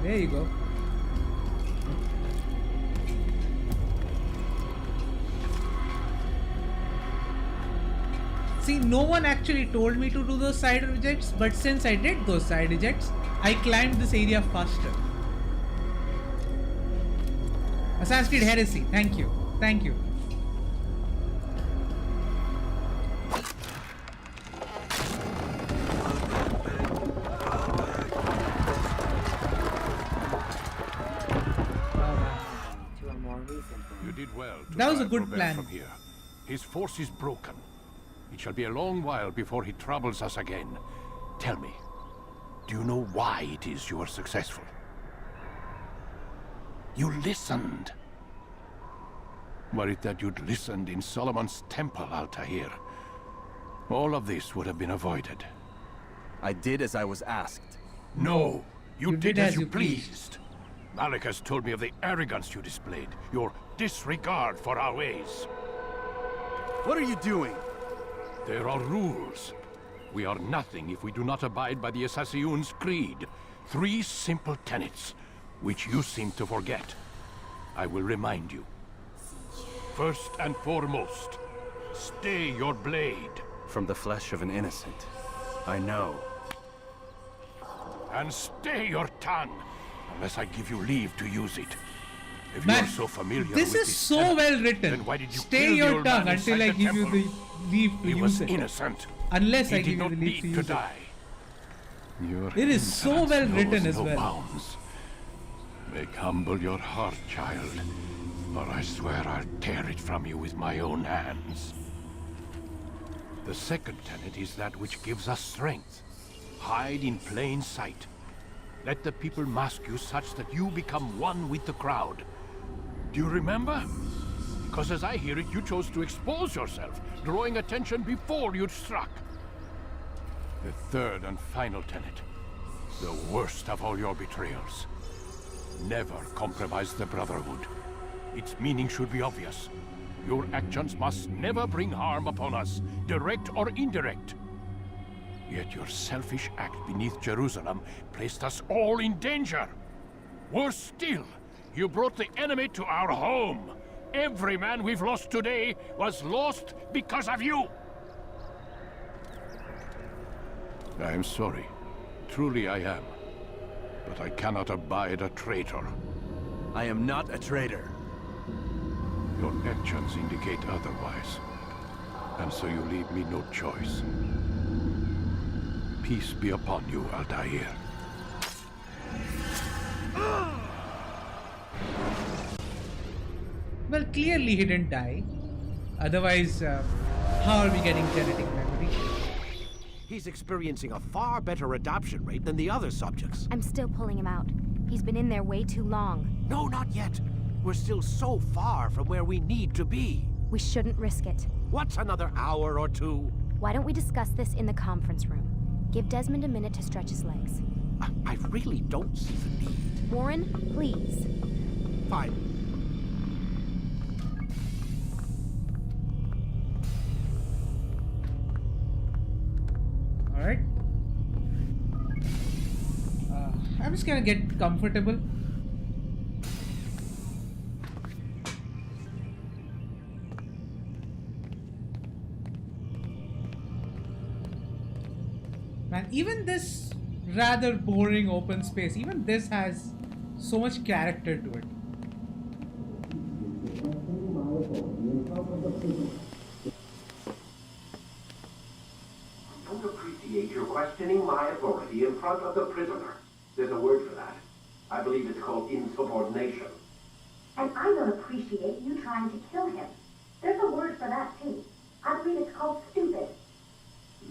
S1: There you go. See, no one actually told me to do those side ejects, but since I did those side ejects, I climbed this area faster. Assassin's Creed Heresy, thank you. Thank you.
S2: You did well to
S1: That was a
S2: drive
S1: good
S2: Robert
S1: plan.
S2: from here. His force is broken. It shall be a long while before he troubles us again. Tell me, do you know why it is you are successful? You listened. Were it that you'd listened in Solomon's temple, Altair, all of this would have been avoided.
S8: I did as I was asked.
S2: No, you did as you pleased. Malik has told me of the arrogance you displayed, your disregard for our ways.
S8: What are you doing?
S2: There are rules. We are nothing if we do not abide by the Assassin's creed. 3 simple tenets, which you seem to forget. I will remind you. First and foremost, Stay your blade.
S8: From the flesh of an innocent. I know.
S2: And stay your tongue, unless I give you leave to use it. If
S1: Man,
S2: you're so familiar
S1: this
S2: with
S1: is
S2: this
S1: so
S2: tenet,
S1: well written.
S2: then why did you
S1: Stay
S2: kill
S1: your
S2: the old
S1: tongue
S2: man
S1: until
S2: inside
S1: I
S2: the
S1: give you
S2: temple?
S1: the leave to
S2: He
S1: use
S2: was
S1: it.
S2: innocent.
S1: Unless
S2: He
S1: I
S2: did
S1: give you
S2: not
S1: the leave to
S2: need
S1: use
S2: to
S1: it.
S2: die. Your
S1: It is so
S2: insolence
S1: well
S2: knows
S1: written as
S2: no
S1: well.
S2: bounds. Make humble your heart, child, or I swear I'll tear it from you with my own hands. The second tenet is that which gives us strength. Hide in plain sight. Let the people mask you such that you become one with the crowd. Do you remember? Because as I hear it, you chose to expose yourself, drawing attention before you'd struck. The third and final tenet. The worst of all your betrayals. Never compromise the Brotherhood. Its meaning should be obvious. Your actions must never bring harm upon us, direct or indirect. Yet your selfish act beneath Jerusalem placed us all in danger. Worse still, you brought the enemy to our home. Every man we've lost today was lost because of you. I am sorry. Truly I am. But I cannot abide a traitor.
S8: I am not a traitor.
S2: Your actions indicate otherwise. And so you leave me no choice. Peace be upon you, Altair.
S1: Well, clearly he didn't die. Otherwise, how are we getting genetic memory?
S4: He's experiencing a far better adoption rate than the other subjects.
S3: I'm still pulling him out. He's been in there way too long.
S4: No, not yet. We're still so far from where we need to be.
S3: We shouldn't risk it.
S4: What's another hour or two?
S3: Why don't we discuss this in the conference room? Give Desmond a minute to stretch his legs.
S4: I really don't see the need.
S3: Warren, please.
S4: Fine.
S1: Alright. I'm just gonna get comfortable. Man, even this rather boring open space, even this has so much character to it.
S13: I don't appreciate your questioning my authority in front of the prisoner. There's a word for that. I believe it's called insubordination.
S14: And I don't appreciate you trying to kill him. There's a word for that, too. I believe it's called stupid.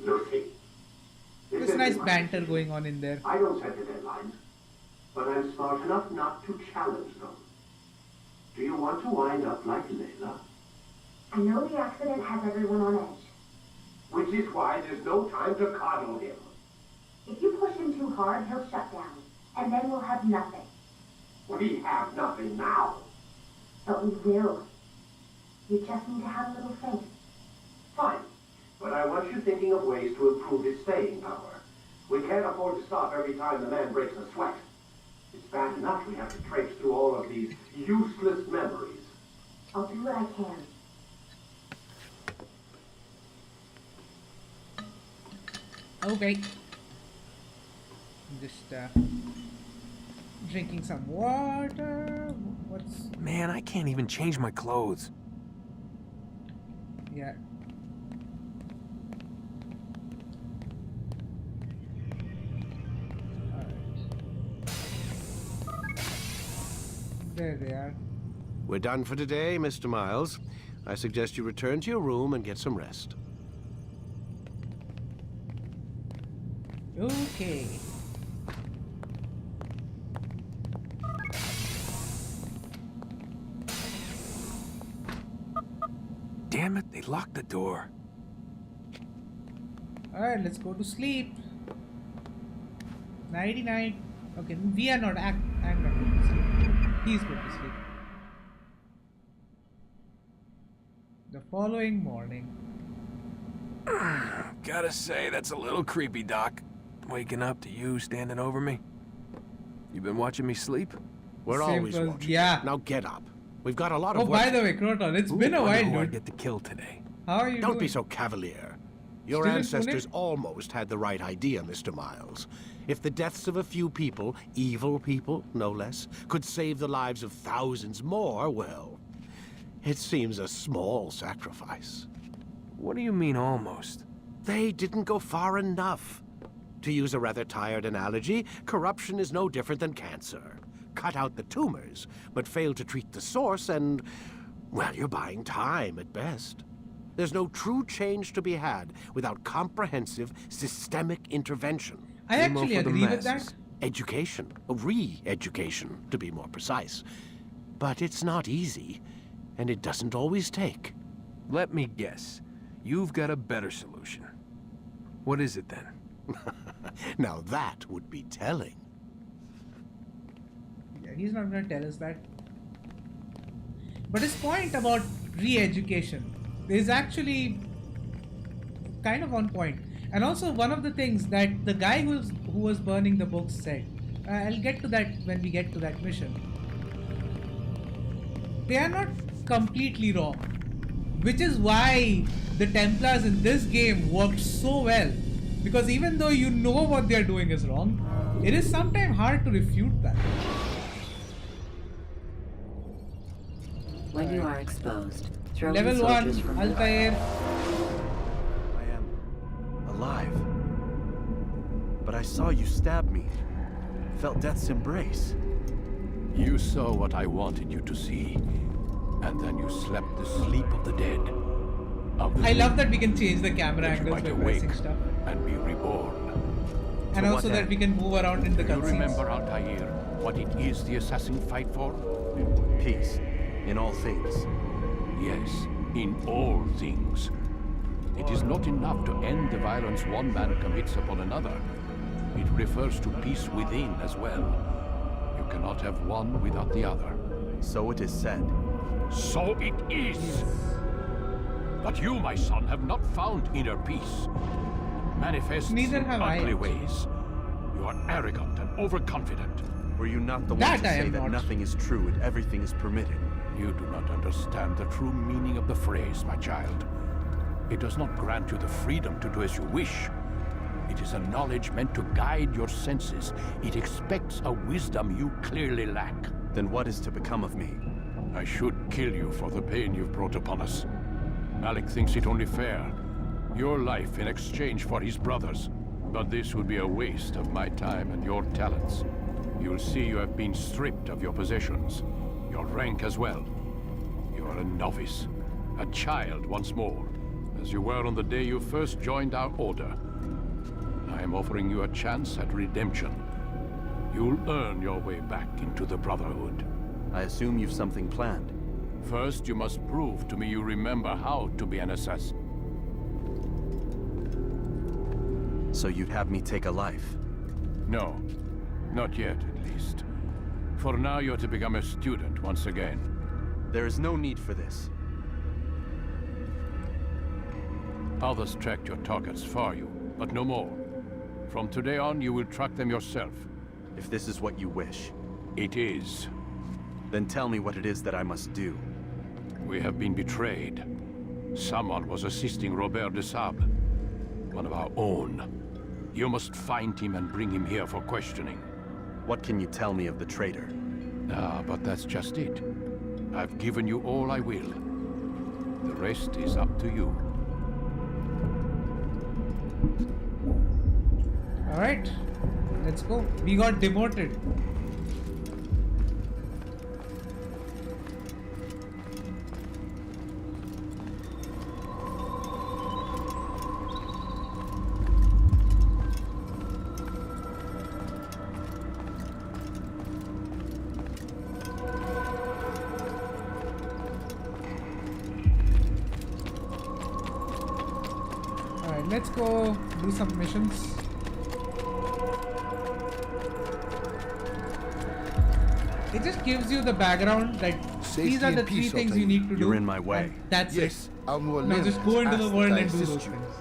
S13: Lucy.
S1: There's nice banter going on in there.
S13: I don't set the deadlines, but I'm smart enough not to challenge them. Do you want to wind up like Layla?
S14: I know the accident has everyone on edge.
S13: Which is why there's no time to coddle him.
S14: If you push him too hard, he'll shut down, and then we'll have nothing.
S13: We have nothing now.
S14: But we will. You just need to have a little faith.
S13: Fine. But I want you thinking of ways to improve his staying power. We can't afford to stop every time the man breaks a sweat. It's bad enough we have to traipse through all of these useless memories.
S14: I'll do what I can.
S1: Okay. Just drinking some water. What's...
S5: Man, I can't even change my clothes.
S1: Yeah. There they are.
S4: We're done for today, Mr. Miles. I suggest you return to your room and get some rest.
S1: Okay.
S5: Damn it, they locked the door.
S1: Alright, let's go to sleep. 99. Okay, we are not. I'm not going to sleep. He's going to sleep. The following morning.
S5: Gotta say, that's a little creepy, Doc. Waking up to you standing over me. You been watching me sleep?
S4: We're always watching.
S1: Yeah.
S4: Now get up. We've got a lot of
S1: work. Oh, by the way, Croton, it's been a while, dude.
S5: I get to kill today.
S1: How are you
S4: Don't
S1: doing?
S4: be so cavalier. Your
S1: Still in
S4: ancestors
S1: Pune?
S4: almost had the right idea, Mr. Miles. If the deaths of a few people, evil people, no less, could save the lives of thousands more, well, it seems a small sacrifice.
S5: What do you mean, almost?
S4: They didn't go far enough. To use a rather tired analogy, corruption is no different than cancer. Cut out the tumors, but fail to treat the source and, well, you're buying time at best. There's no true change to be had without comprehensive, systemic intervention.
S1: I actually agree with that.
S4: Education, re-education, to be more precise. But it's not easy, and it doesn't always take.
S5: Let me guess. You've got a better solution. What is it then?
S4: Now that would be telling.
S1: Yeah, he's not going to tell us that. But his point about re-education is actually kind of on point. And also one of the things that the guy who was burning the books said, I'll get to that when we get to that mission. They are not completely wrong, which is why the Templars in this game worked so well, because even though you know what they are doing is wrong, it is sometimes hard to refute that.
S6: When you are exposed, throw
S1: Level
S6: in
S1: 1,
S6: soldiers from
S1: Altair.
S8: I am alive. But I saw you stab me. Felt death's embrace.
S2: You saw what I wanted you to see, and then you slept the sleep of the dead.
S1: I love that we can change the camera angles by pressing stuff.
S2: And be reborn.
S1: And also that we can move around in the
S2: Do you
S1: cutscenes.
S2: remember, Altair, what it is the assassin fight for?
S8: Peace. In all things.
S2: Yes, in all things. It is not enough to end the violence one man commits upon another. It refers to peace within as well. You cannot have one without the other.
S8: So it is said.
S2: So it is! But you, my son, have not found inner peace. Manifests
S1: Neither
S2: in
S1: have I.
S2: ugly ways. You are arrogant and overconfident.
S8: Were you not the
S1: That
S8: one to
S1: I
S8: say
S1: am
S8: that
S1: not.
S8: nothing is true and everything is permitted?
S2: You do not understand the true meaning of the phrase, my child. It does not grant you the freedom to do as you wish. It is a knowledge meant to guide your senses. It expects a wisdom you clearly lack.
S8: Then what is to become of me?
S2: I should kill you for the pain you've brought upon us. Malik thinks it only fair. Your life in exchange for his brother's. But this would be a waste of my time and your talents. You'll see you have been stripped of your possessions. Your rank as well. You are a novice. A child once more. As you were on the day you first joined our order. I am offering you a chance at redemption. You'll earn your way back into the Brotherhood.
S8: I assume you've something planned.
S2: First, you must prove to me you remember how to be an assassin.
S8: So you'd have me take a life?
S2: No. Not yet, at least. For now, you're to become a student once again.
S8: There is no need for this.
S2: Others tracked your targets for you, but no more. From today on, you will track them yourself.
S8: If this is what you wish.
S2: It is.
S8: Then tell me what it is that I must do.
S2: We have been betrayed. Someone was assisting Robert de Sable, one of our own. You must find him and bring him here for questioning.
S8: What can you tell me of the traitor?
S2: Ah, but that's just it. I've given you all I will. The rest is up to you.
S1: Alright, let's go. We got demoted. Alright, let's go do some missions. It just gives you the background that these are the three things you need to do.
S8: You're in my way.
S1: And that's
S9: Yes,
S1: it.
S9: I'll know a
S1: Now
S9: limb
S1: just go into the
S9: ask
S1: world
S9: that I
S1: and do
S9: assist
S1: those
S9: you.
S1: things.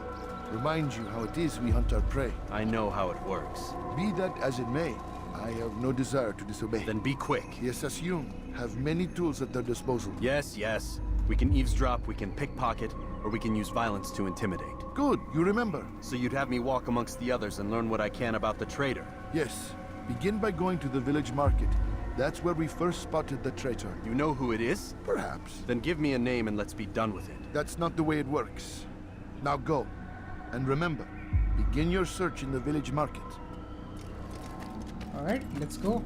S9: Remind you how it is we hunt our prey.
S8: I know how it works.
S9: Be that as it may, I have no desire to disobey.
S8: Then be quick.
S9: The Assassin have many tools at their disposal.
S8: Yes, yes. We can eavesdrop, we can pickpocket, or we can use violence to intimidate.
S15: Good, you remember.
S8: So you'd have me walk amongst the others and learn what I can about the traitor?
S15: Yes. Begin by going to the village market. That's where we first spotted the traitor.
S8: You know who it is?
S15: Perhaps.
S8: Then give me a name and let's be done with it.
S15: That's not the way it works. Now go. And remember, begin your search in the village market.
S1: Alright, let's go.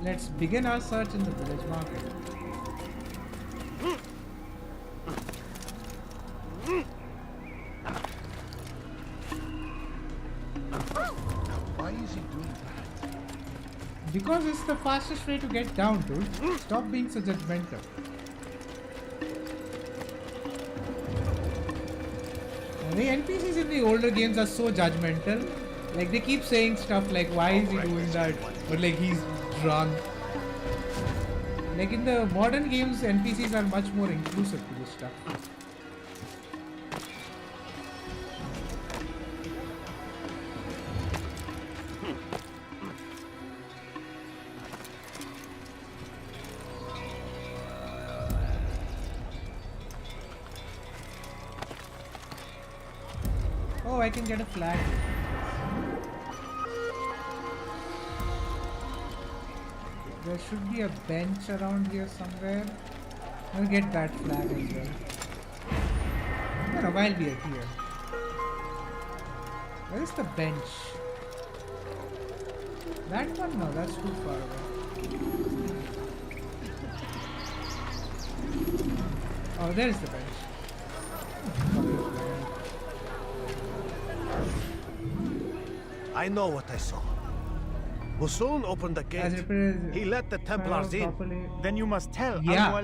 S1: Let's begin our search in the village market.
S15: Why is he doing that?
S1: Because it's the fastest way to get down, dude. Stop being so judgmental. The NPCs in the older games are so judgmental. Like, they keep saying stuff like, why is he doing that? Or like, he's drunk. Like, in the modern games, NPCs are much more inclusive to this stuff. Oh, I can get a flag. There should be a bench around here somewhere. I'll get that flag as well. No, while we are here. Where is the bench? That one? No, that's too far away. Oh, there is the bench.
S9: I know what I saw. Musun opened the gate. He let the Templars in.
S7: Then you must tell
S1: Yeah.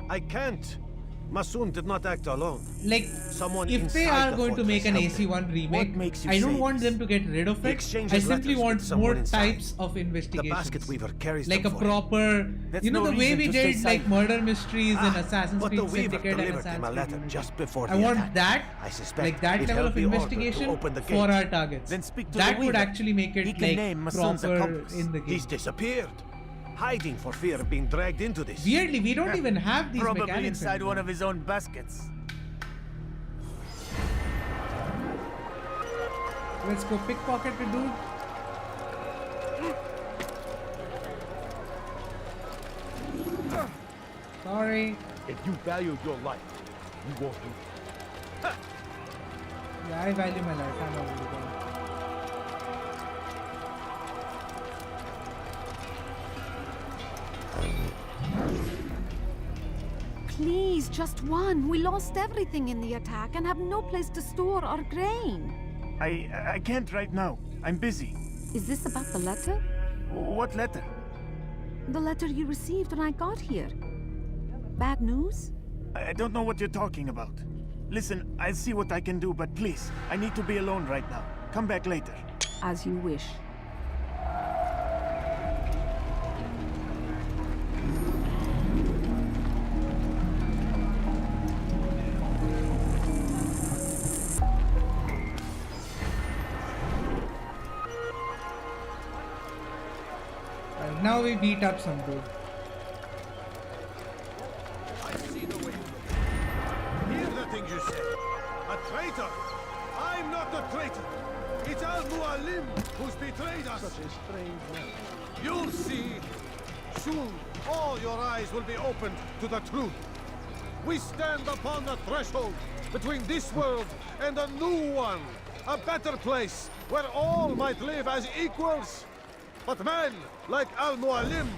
S9: I can't. Masun did not act alone.
S1: Like,
S9: Someone
S1: if they
S9: inside
S1: are
S9: the
S1: going to make an
S9: fortress helped
S1: AC1 remake,
S9: What makes you
S1: I don't
S9: say
S1: want
S9: this?
S1: them to get rid of
S9: He
S1: it.
S9: exchanges
S1: I simply
S9: letters with
S1: want
S9: someone
S1: more
S9: inside.
S1: types of
S9: The
S1: investigations.
S9: basket weaver carries
S1: Like a
S9: them for him.
S1: proper,
S9: That's
S1: you know,
S9: no
S1: the way
S9: reason
S1: we
S9: to stay
S1: did like
S9: silent.
S1: murder mysteries in Assassin's
S9: But
S1: Creed
S9: the weaver
S1: Syndicate and
S9: delivered him
S1: Assassin's
S9: a
S1: Creed
S9: letter
S1: Unity.
S9: just before
S1: I
S9: the
S1: want
S9: attack.
S1: that,
S9: I suspect
S1: like that
S9: it
S1: level
S9: held
S1: of
S9: the order to
S1: investigation
S9: open the
S1: for
S9: gate.
S1: our targets.
S9: Then speak to
S1: That
S9: the
S1: would
S9: weaver.
S1: actually make
S9: He
S1: it
S9: can
S1: like
S9: name Masun's
S1: proper
S9: accomplice.
S1: in the game.
S9: He's disappeared, hiding for fear of being dragged into this.
S1: Weirdly, we don't even have these
S7: Probably
S1: mechanics
S7: inside
S1: anymore.
S7: one of his own baskets.
S1: Let's go pickpocket the dude. Sorry.
S9: If you value your life, you won't do.
S1: Yeah, I value my life. I'm already gone.
S16: Please, just one. We lost everything in the attack and have no place to store our grain.
S7: I can't right now. I'm busy.
S16: Is this about the letter?
S7: What letter?
S16: The letter you received when I got here. Bad news?
S7: I don't know what you're talking about. Listen, I'll see what I can do, but please, I need to be alone right now. Come back later.
S16: As you wish.
S1: Now we beat up some dude.
S9: Hear the things you say. A traitor? I'm not a traitor. It's Al-Mualim who's betrayed us. Such a strange man. You'll see. Soon, all your eyes will be opened to the truth. We stand upon the threshold between this world and a new one. A better place where all might live as equals. But men like Al-Mualim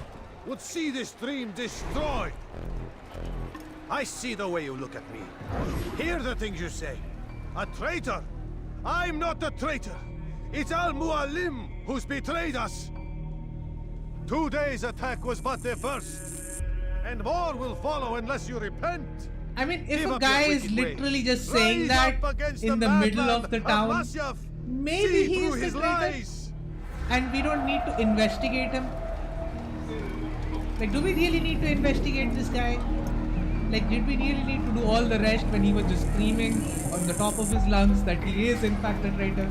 S9: would see this dream destroyed. I see the way you look at me. Hear the things you say. A traitor? I'm not a traitor. It's Al-Mualim who's betrayed us. Today's attack was but the first. And more will follow unless you repent.
S1: I mean, if
S9: Give
S1: a
S9: up
S1: guy
S9: your
S1: is
S9: wicked ways.
S1: literally just saying
S9: Rise
S1: that
S9: up against
S1: in the middle
S9: madman
S1: of the town,
S9: Masyaf.
S1: maybe
S9: See
S1: he
S9: through
S1: is
S9: his
S1: the traitor.
S9: lies.
S1: And we don't need to investigate him. Like, do we really need to investigate this guy? Like, did we really need to do all the rest when he was just screaming on the top of his lungs that he is in fact a traitor?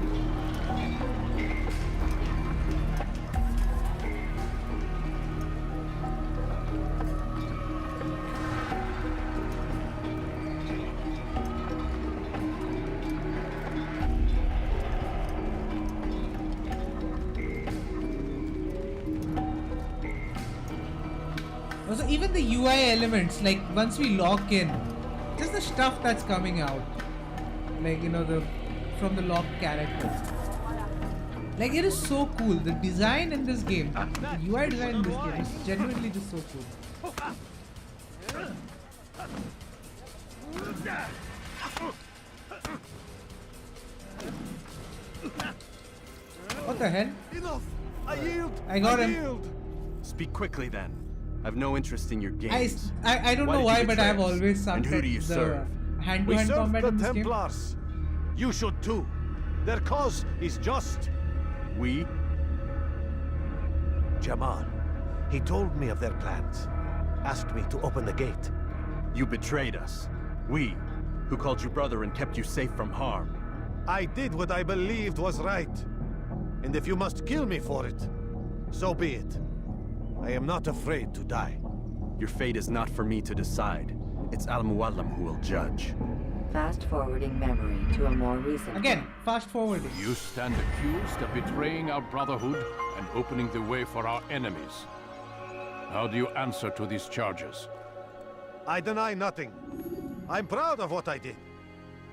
S1: even the UI elements, like once we lock in, just the stuff that's coming out, like you know, from the locked characters. Like it is so cool. The design in this game, the UI design in this game is genuinely just so cool. What the hell?
S9: Enough! I yield!
S1: I got him.
S9: Yield.
S8: Speak quickly then. I've no interest in your games.
S1: I don't know why, but I have always sucked
S8: and who do you serve?
S1: Hand-to-hand combat in this game.
S9: Templars. You should too. Their cause is just.
S8: We?
S9: Jamal. He told me of their plans. Asked me to open the gate.
S8: You betrayed us. We, who called you brother and kept you safe from harm.
S9: I did what I believed was right. And if you must kill me for it, so be it. I am not afraid to die.
S8: Your fate is not for me to decide. It's Al-Muallim who will judge.
S6: Fast-forwarding memory to a more recent...
S1: Again, fast-forwarding.
S2: You stand accused of betraying our Brotherhood and opening the way for our enemies. How do you answer to these charges?
S9: I deny nothing. I'm proud of what I did.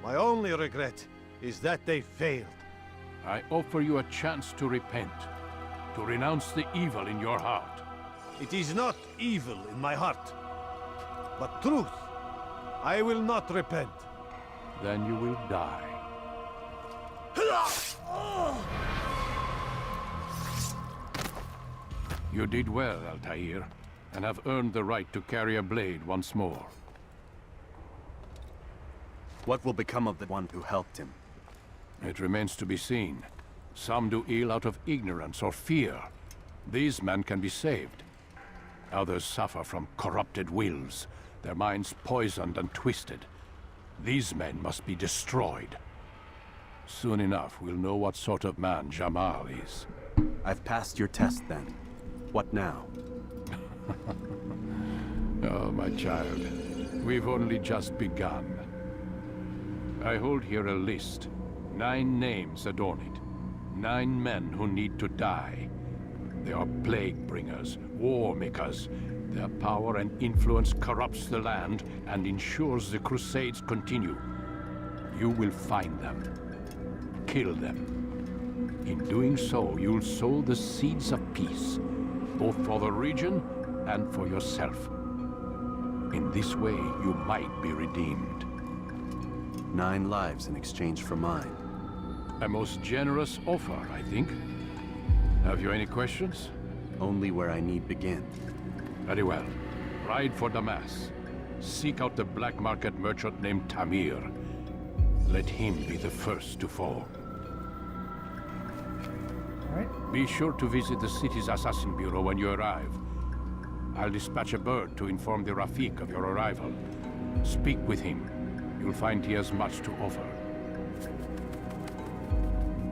S9: My only regret is that they failed.
S2: I offer you a chance to repent, to renounce the evil in your heart.
S9: It is not evil in my heart, but truth. I will not repent.
S2: Then you will die. You did well, Altair, and have earned the right to carry a blade once more.
S8: What will become of the one who helped him?
S2: It remains to be seen. Some do ill out of ignorance or fear. These men can be saved. Others suffer from corrupted wills, their minds poisoned and twisted. These men must be destroyed. Soon enough, we'll know what sort of man Jamal is.
S8: I've passed your test then. What now?
S2: Oh, my child. We've only just begun. I hold here a list. 9 names adorn it. 9 men who need to die. They are plague bringers, war makers. Their power and influence corrupts the land and ensures the crusades continue. You will find them. Kill them. In doing so, you'll sow the seeds of peace, both for the region and for yourself. In this way, you might be redeemed.
S8: 9 lives in exchange for mine.
S2: A most generous offer, I think. Have you any questions?
S8: Only where I need begin.
S2: Very well. Ride for Damas. Seek out the black market merchant named Tamir. Let him be the first to fall.
S1: All right.
S2: Be sure to visit the city's assassin bureau when you arrive. I'll dispatch a bird to inform the Rafik of your arrival. Speak with him. You'll find he has much to offer.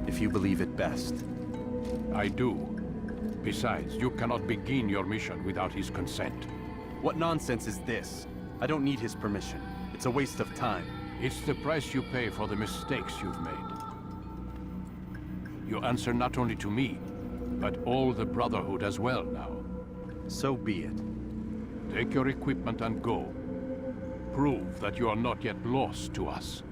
S8: If you believe it best.
S2: I do. Besides, you cannot begin your mission without his consent.
S8: What nonsense is this? I don't need his permission. It's a waste of time.
S2: It's the price you pay for the mistakes you've made. You answer not only to me, but all the Brotherhood as well now.
S8: So be it.
S2: Take your equipment and go. Prove that you are not yet lost to us.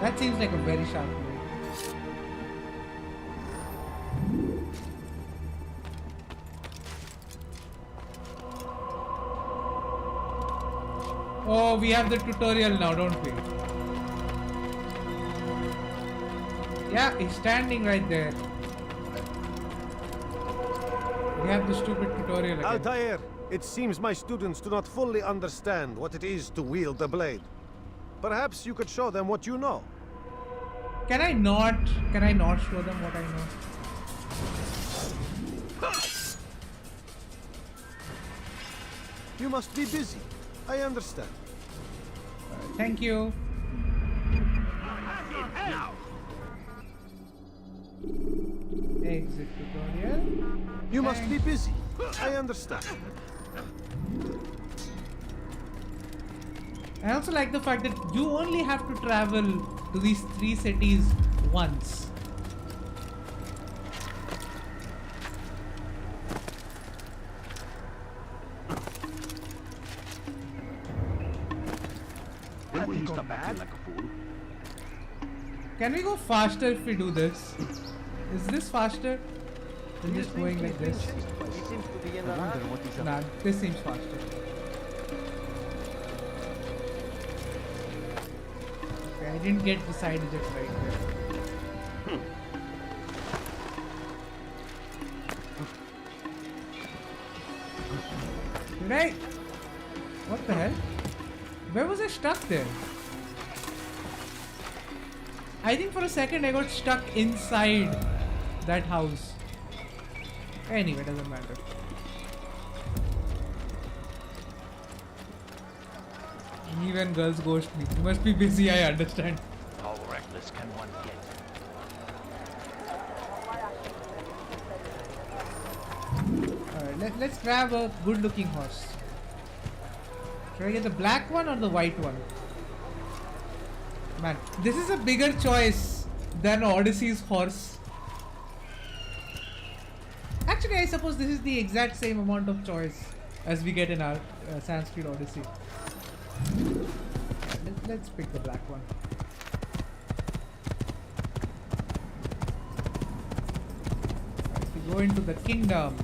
S1: That seems like a very sharp way. Oh, we have the tutorial now, don't we? Yeah, he's standing right there. We have the stupid tutorial again.
S9: Altair, it seems my students do not fully understand what it is to wield the blade. Perhaps you could show them what you know.
S1: Can I not show them what I know?
S9: You must be busy. I understand.
S1: Thank you. Exit tutorial.
S9: You must be busy. I understand.
S1: I also like the fact that you only have to travel to these 3 cities once.
S2: When will you stop acting like a fool?
S1: Can we go faster if we do this? Is this faster than just going like this? Nah, this seems faster. Okay, I didn't get the side eject right there. Did I? What the hell? Where was I stuck there? I think for a second I got stuck inside that house. Anyway, doesn't matter. Even girls ghost me. You must be busy, I understand.
S11: How reckless can one get?
S1: Alright, let's grab a good looking horse. Should I get the black one or the white one? Man, this is a bigger choice than Odyssey's horse. Actually, I suppose this is the exact same amount of choice as we get in our Sanskrit Odyssey. Let's pick the black one. Right, we go into the kingdom.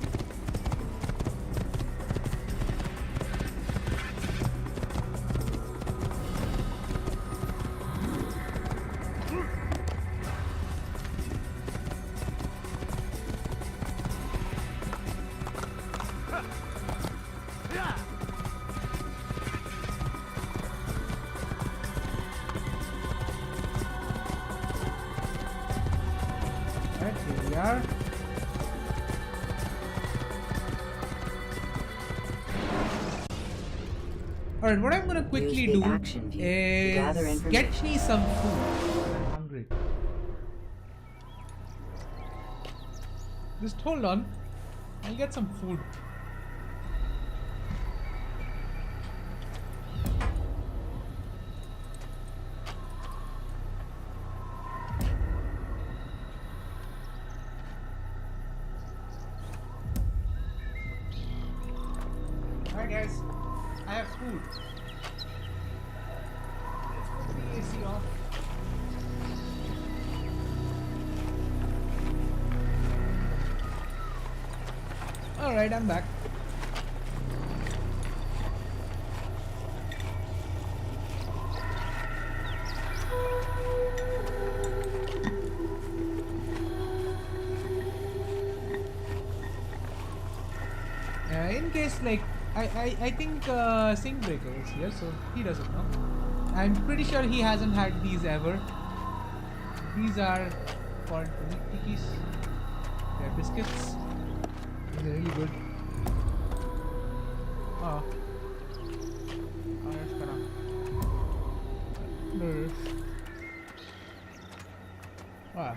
S1: Alright, what I'm gonna quickly do is get me some food. I'm hungry. Just hold on. I'll get some food. Alright guys, I have food. Let's put the AC off. Alright, I'm back. In case like I think Singbreaker is here, so he doesn't know. I'm pretty sure he hasn't had these ever. These are called cookies. They're biscuits. They're really good. Oh. Oh, that's gonna. No. Ah.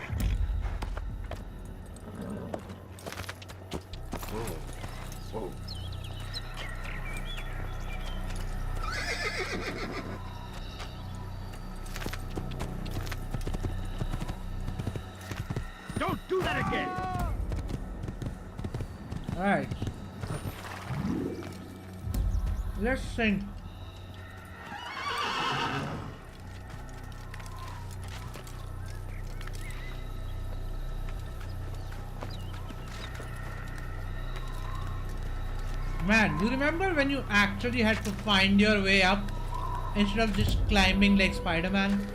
S2: Whoa.
S9: Don't do that again!
S1: Alright. Let's sing. Man, you remember when you actually had to find your way up instead of just climbing like Spider-Man?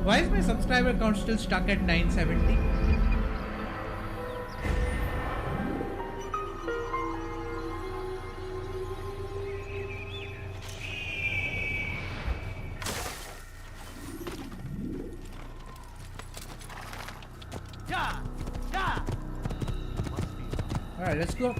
S1: Why is my subscriber count still stuck at 970? Alright, let's go.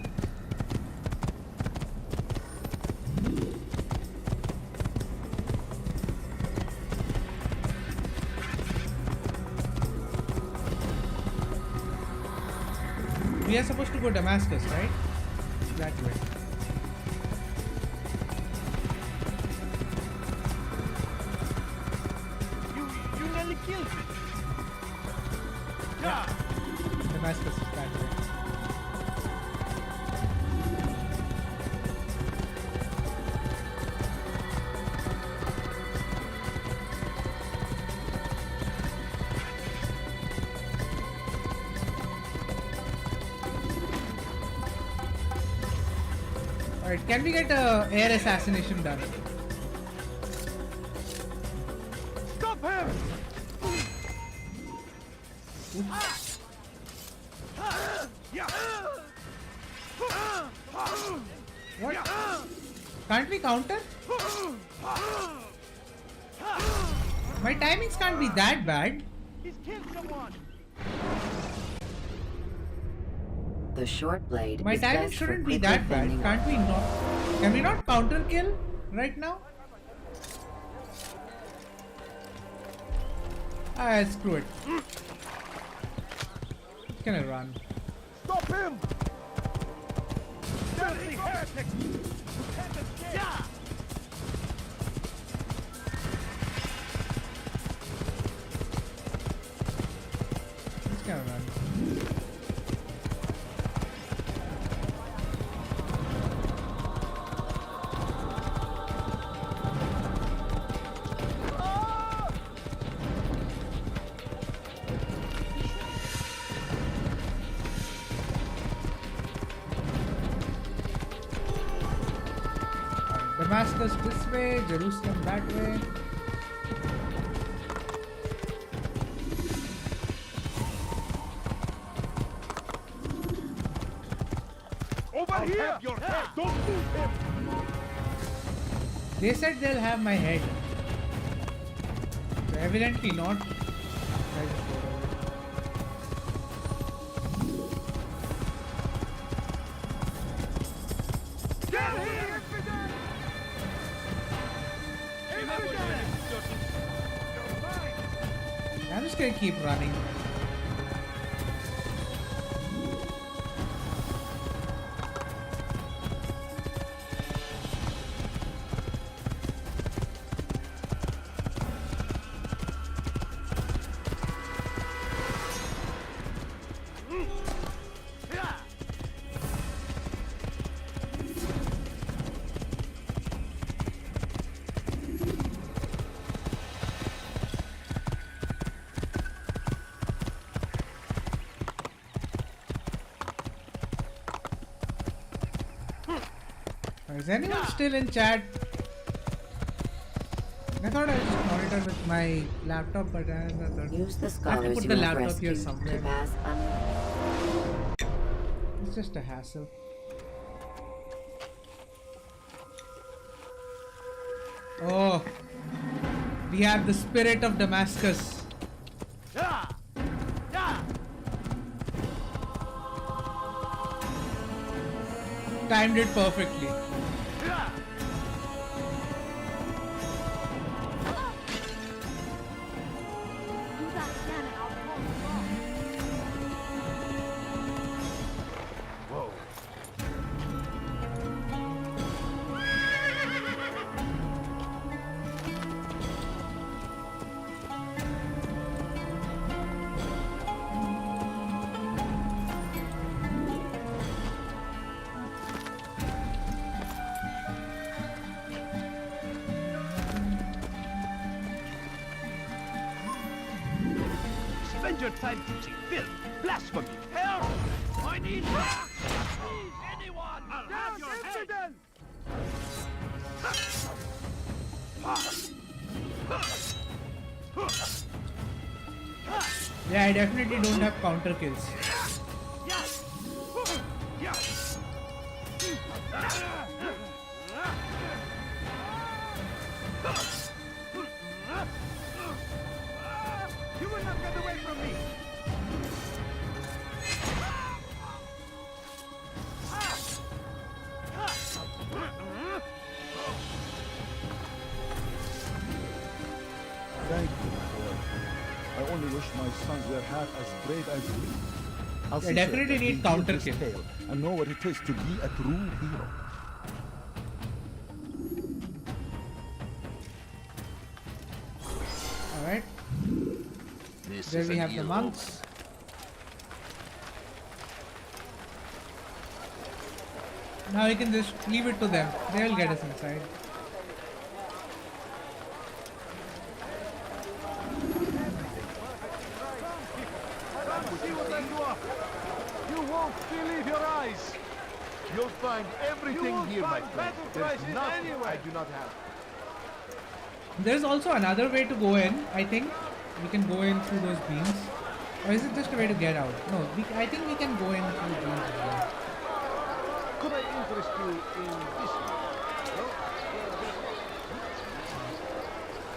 S1: We are supposed to go Damascus, right? That way.
S9: You nearly killed me.
S1: Yeah. Damascus is that way. Alright, can we get a air assassination done?
S9: Stop him!
S1: What? Can't we counter? My timings can't be that bad.
S9: He's killed someone.
S6: The short blade
S1: My
S6: is
S1: timing
S6: best
S1: shouldn't
S6: for
S1: be
S6: quickly
S1: that bad.
S6: bending
S1: Can't we not? Can we not counter kill right now? Ah, screw it. Just gonna run.
S9: Stop him! Filthy heretic! You can't escape!
S1: Just gonna run. Damascus this way, Jerusalem that way.
S9: Over here! Have your head! Don't move him!
S1: They said they'll have my head. So evidently not. I'm just gonna keep running. Is anyone still in chat? I thought I would just monitor with my laptop, but I thought
S6: Use the
S1: I have to
S6: scholars
S1: put
S6: you
S1: the
S6: have
S1: laptop here
S6: rescued
S1: somewhere.
S6: to pass
S1: It's just a hassle. Oh, we have the spirit of Damascus. Timed it perfectly.
S9: Spend your time teaching filth, blasphemy, hell! I need help! Please, anyone! I'll have your head!
S1: Yeah, I definitely don't have counter kills.
S9: You will not get away from me!
S7: my sons were half as brave as we. I'll
S1: They
S7: see
S1: definitely
S7: that we
S1: need
S7: hear
S1: counter
S7: this
S1: kill.
S7: tale and know what it is to be a true hero.
S1: Alright. There we have the monks. Now we can just leave it to them. They'll get us inside.
S9: See what I do up. You won't believe your eyes.
S15: You'll find everything
S9: won't
S15: here, my
S9: find
S15: friend.
S9: better
S15: There's
S9: prices
S15: nothing
S9: anywhere.
S15: I do not have.
S1: There's also another way to go in, I think. We can go in through those beams. Or is it just a way to get out? No, I think we can go in through the beams as well.
S9: Could I interest you in this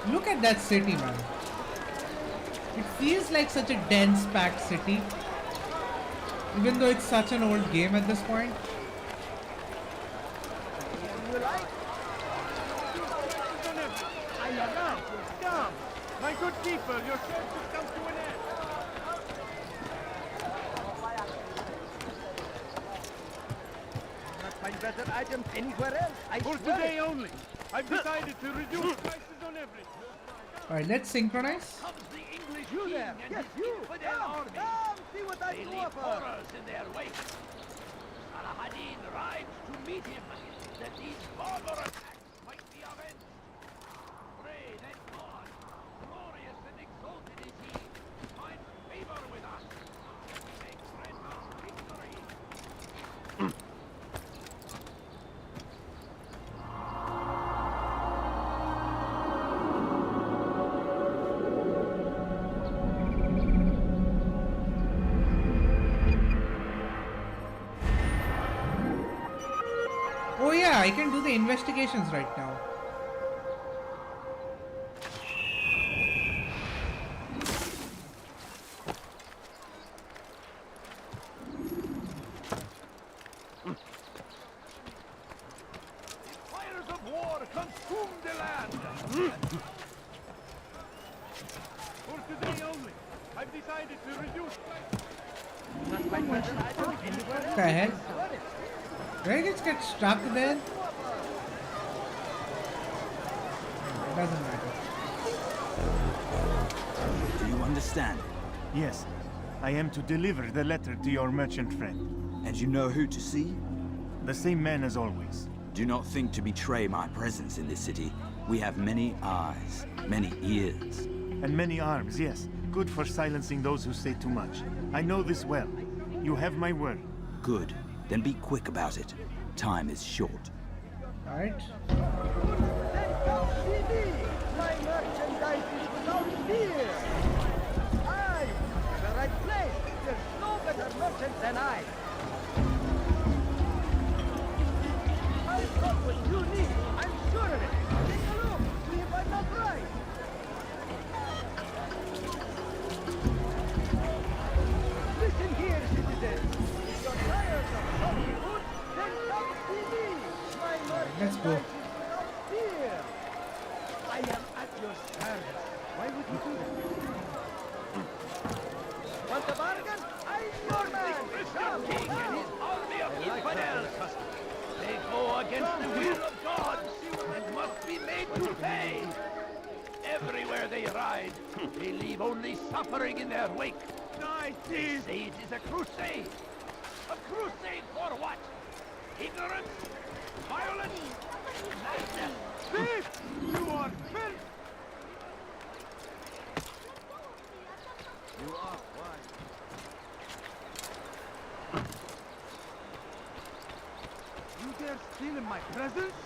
S9: one?
S1: Look at that city, man. It feels like such a dense, packed city. Even though it's such an old game at this point.
S9: You like? I am not. Come. My good people, your search has come to an end. Not find better items anywhere else. For today only. I've decided to reduce prices on everything.
S1: Alright, let's synchronize.
S9: You there? Yes, you. Come, see what I do offer.
S11: Horrors in their wake. Saladin rides to meet him, that these barbar attacks might be avenged. Pray that God, glorious and exalted is he, find favor with us. Make grant us victory.
S1: Oh yeah, I can do the investigations right now.
S9: Fires of war consume the land. For today only, I've decided to reduce prices. Not find better items anywhere else.
S1: What the hell? Did I just get stuck there? It doesn't matter.
S17: Do you understand?
S18: Yes. I am to deliver the letter to your merchant friend.
S17: And you know who to see?
S18: The same man as always.
S17: Do not think to betray my presence in this city. We have many eyes, many ears.
S18: And many arms, yes. Good for silencing those who say too much. I know this well. You have my word.
S17: Good. Then be quick about it. Time is short.
S1: Alright.
S9: My merchandise is without fear. I'm in the right place. There's no better merchant than I. I've got what you need. I'm sure of it. Take a look. See if I'm not right. Listen here, citizens. If you're tired of shopping food, then come see me. My
S1: Let's go.
S9: merchandise is without fear. I am at your service. Why would you do that? Want a bargain? I'm your man.
S11: The Christian king and his army of infidels. They go against the will of God and must be made to pay. Everywhere they ride, they leave only suffering in their wake. This age is a crusade. A crusade for what? Ignorance? Violence? Madness?
S9: Thief! You are filth! You are wise. You dare steal in my presence?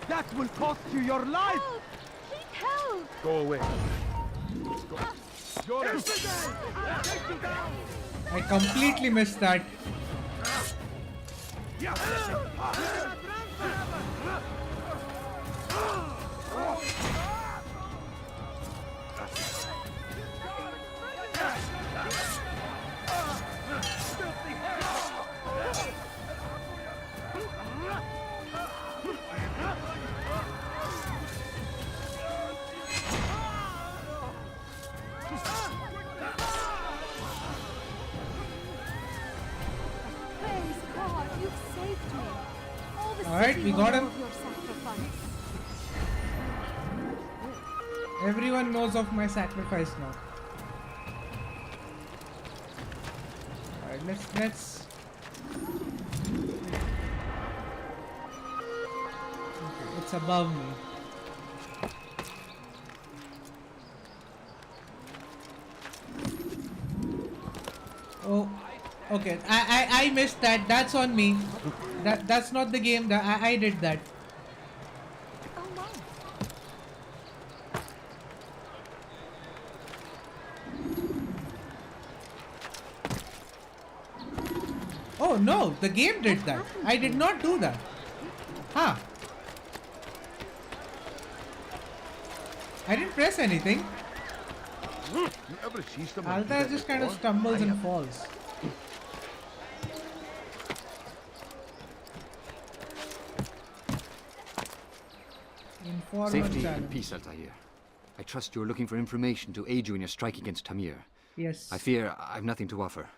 S9: That will cost you your life!
S16: Help! Please help!
S9: Go away. Go. You're a take you down!
S1: I completely missed that.
S16: You've saved me. All the
S1: All right,
S16: city
S1: we
S16: will
S1: got
S16: know
S1: him.
S16: of your sacrifice.
S1: Everyone knows of my sacrifice now. Alright, let's okay, it's above me. Oh, okay. I missed that. That's on me. That's not the game. I did that. Oh no, the game did that. I did not do that. Huh. I didn't press anything. Altair just kind of stumbles and falls.
S19: Safety and peace, Altair. I trust you're looking for information to aid you in your strike against Tamir.
S1: Yes.
S19: I fear I've nothing to offer.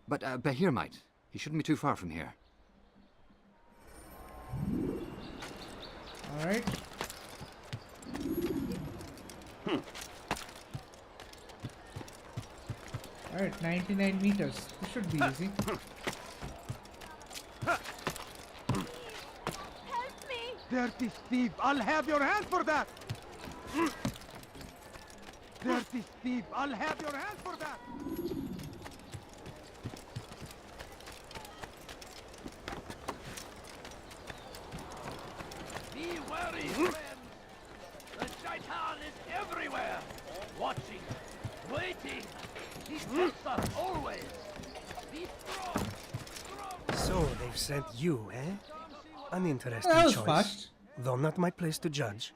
S19: But Bahir might. He shouldn't be too far from here.
S1: Alright. Alright, 99 meters. This should be easy.
S9: Dirty thief, I'll have your hand for that! Dirty thief, I'll have your hand for that!
S10: Be wary, friends! The Shaitan is everywhere! Watching, waiting! He sets us always! Be strong!
S20: So they've sent you, eh? An interesting
S1: That was
S20: choice.
S1: fast.
S20: Though not my place to judge.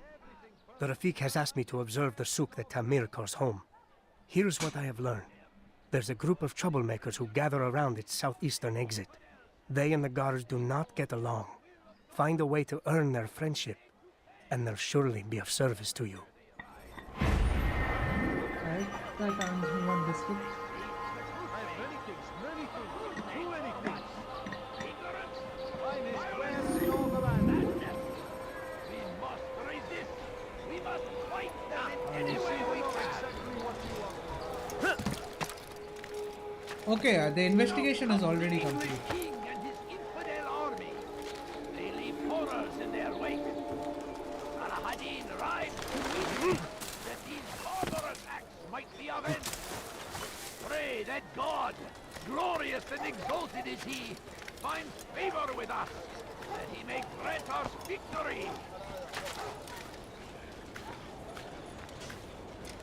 S20: The Rafik has asked me to observe the souk that Tamir calls home. Here's what I have learned. There's a group of troublemakers who gather around its southeastern exit. They and the guards do not get along. Find a way to earn their friendship, and they'll surely be of service to you.
S1: Alright, that earns me one biscuit. Okay, the investigation is already complete.
S10: King and his infidel army. They leave horrors in their wake. Al-Hadin rides to witness that these barbarous acts might be avenged. Pray that God, glorious and exalted is he, finds favor with us, that he may grant us victory.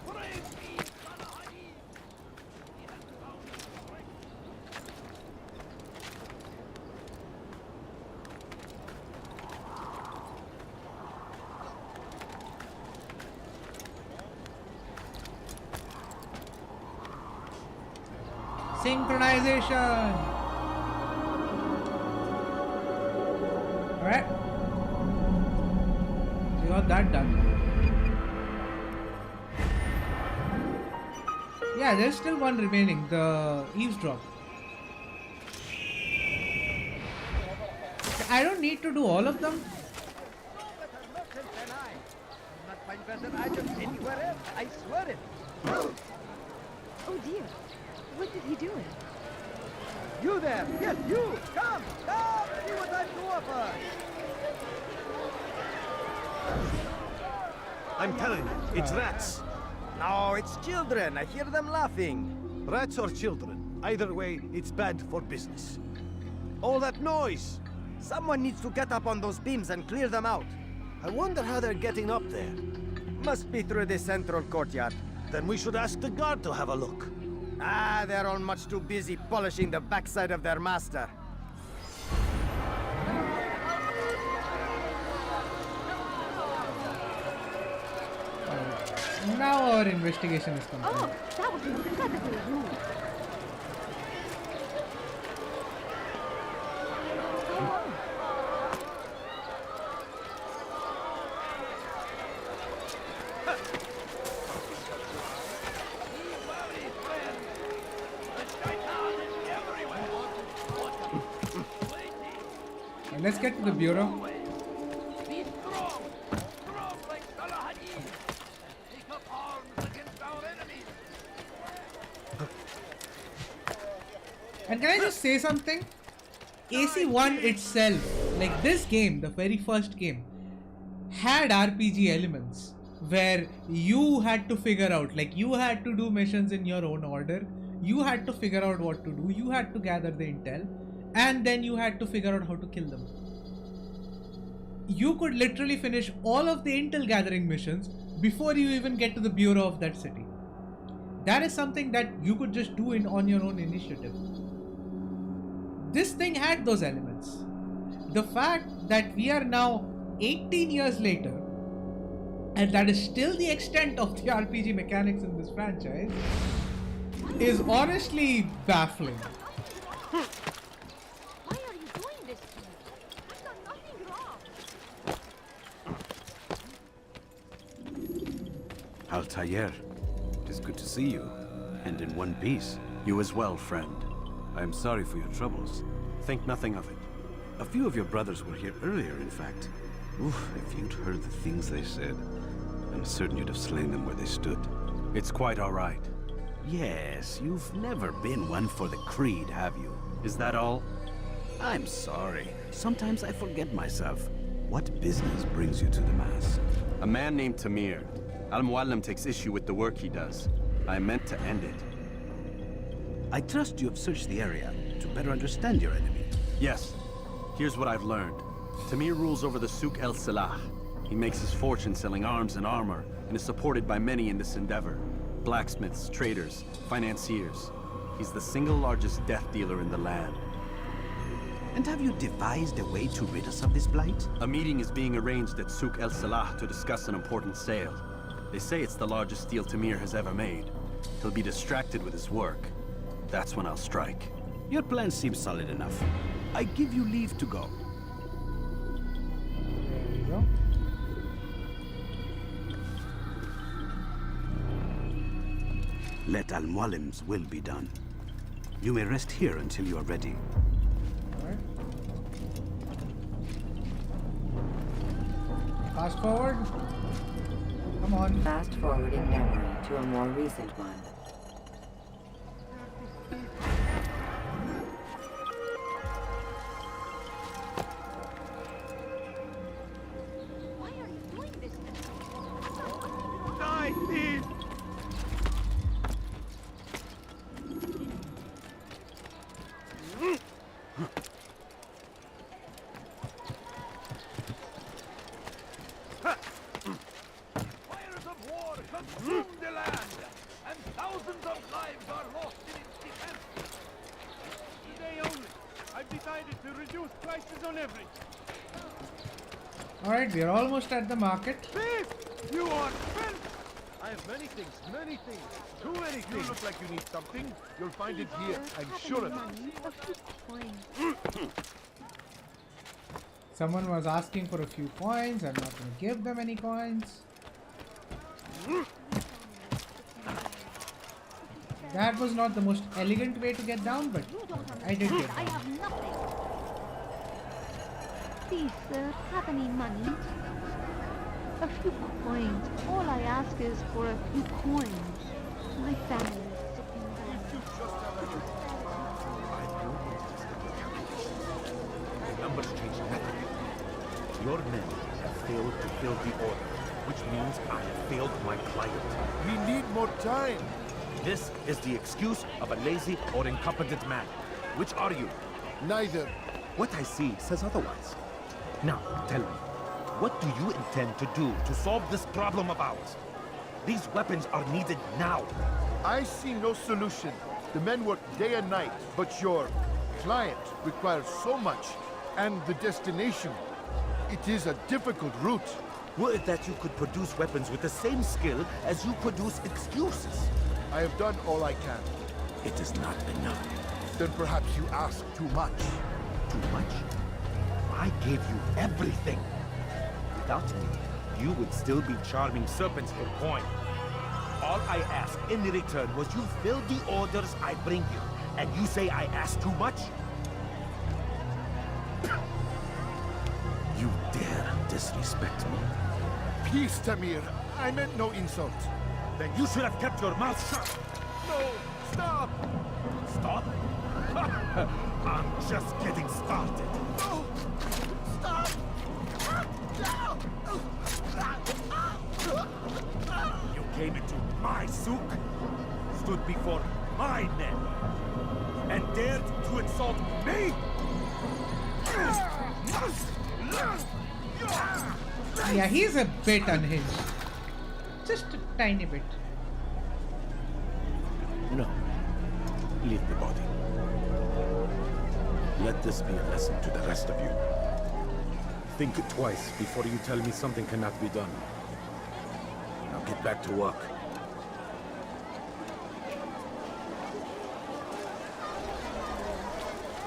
S10: Praise be Al-Hadin. He has found strength.
S1: Synchronization! Alright. We got that done. Yeah, there's still one remaining, the eavesdrop. I don't need to do all of them.
S21: Not find better items anywhere else, I swear it.
S16: Oh dear. What did he do?
S21: You there! Yes, you! Come! Come! See what I have to offer!
S9: I'm telling you, it's rats.
S21: No, it's children. I hear them laughing.
S9: Rats or children. Either way, it's bad for business. All that noise!
S21: Someone needs to get up on those beams and clear them out.
S9: I wonder how they're getting up there.
S21: Must be through the central courtyard.
S9: Then we should ask the guard to have a look.
S21: Ah, they're all much too busy polishing the backside of their master.
S1: Now our investigation is complete.
S16: Oh, that was incredibly rude.
S1: Let's get to the bureau. And can I just say something? AC1 itself, like this game, the very first game, had RPG elements where you had to figure out, like you had to do missions in your own order, you had to figure out what to do, you had to gather the intel, and then you had to figure out how to kill them. You could literally finish all of the intel gathering missions before you even get to the bureau of that city. That is something that you could just do on your own initiative. This thing had those elements. The fact that we are now 18 years later and that is still the extent of the RPG mechanics in this franchise is honestly baffling.
S16: Why are you doing this to me? I've done nothing wrong.
S8: Altair, it is good to see you, and in one piece. You as well, friend. I am sorry for your troubles. Think nothing of it. A few of your brothers were here earlier, in fact. Oof, if you'd heard the things they said, I'm certain you'd have slain them where they stood. It's quite all right. Yes, you've never been one for the creed, have you? Is that all? I'm sorry. Sometimes I forget myself. What business brings you to the Mass? A man named Tamir. Al-Muallim takes issue with the work he does. I meant to end it. I trust you have searched the area to better understand your enemy. Yes. Here's what I've learned. Tamir rules over the Souk el-Salah. He makes his fortune selling arms and armor, and is supported by many in this endeavor. Blacksmiths, traders, financiers. He's the single largest death dealer in the land. And have you devised a way to rid us of this blight? A meeting is being arranged at Souk el-Salah to discuss an important sale. They say it's the largest deal Tamir has ever made. He'll be distracted with his work. That's when I'll strike. Your plan seems solid enough. I give you leave to go.
S1: There you go.
S8: Let Al-Muallim's will be done. You may rest here until you are ready.
S1: Alright. Fast forward. Come on.
S6: Fast forwarding memory to a more recent one.
S1: Alright, we are almost at the market.
S9: Thief! You are filth! I have many things, too many things. You look like you need something. You'll find it here, I'm sure of it.
S1: Someone was asking for a few coins. I'm not going to give them any coins. That was not the most elegant way to get down, but I did get down.
S16: I have nothing. Please, sir, have any money? A few coins. All I ask is for a few coins. My family is sitting there.
S12: The numbers change nothing. Your men have failed to fill the order, which means I have failed my client.
S9: We need more time.
S12: This is the excuse of a lazy or incompetent man. Which are you?
S9: Neither.
S12: What I see says otherwise. Now, tell me, what do you intend to do to solve this problem of ours? These weapons are needed now.
S9: I see no solution. The men work day and night, but your client requires so much, and the destination. It is a difficult route.
S12: Were it that you could produce weapons with the same skill as you produce excuses?
S9: I have done all I can.
S12: It is not enough.
S9: Then perhaps you ask too much.
S12: Too much? I gave you everything. Without me, you would still be charming serpents for coin. All I ask in return was you fill the orders I bring you. And you say I ask too much?
S15: Peace, Tamir. I meant no insult.
S12: Then you should have kept your mouth shut.
S15: No, stop!
S12: Stop? I'm just getting started.
S15: No! Stop!
S12: You came into my souk, stood before my men, and dared to insult me?
S1: Yeah, he's a bit unhinged. Just a tiny bit.
S12: No. Leave the body. Let this be a lesson to the rest of you. Think twice before you tell me something cannot be done. Now get back to work.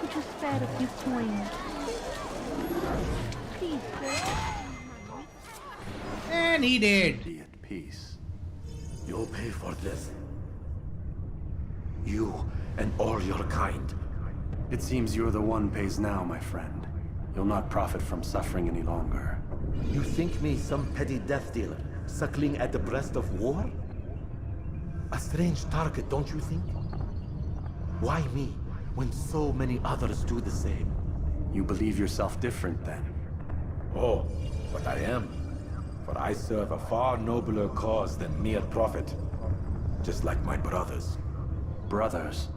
S16: Could you spare a few coins? Please, sir.
S1: And he did.
S12: Be at peace. You'll pay for this. You and all your kind.
S8: It seems you're the one pays now, my friend. You'll not profit from suffering any longer.
S12: You think me some petty death dealer, suckling at the breast of war? A strange target, don't you think? Why me, when so many others do the same?
S8: You believe yourself different, then?
S12: Oh, but I am. For I serve a far nobler cause than mere profit. Just like my brothers.
S8: Brothers?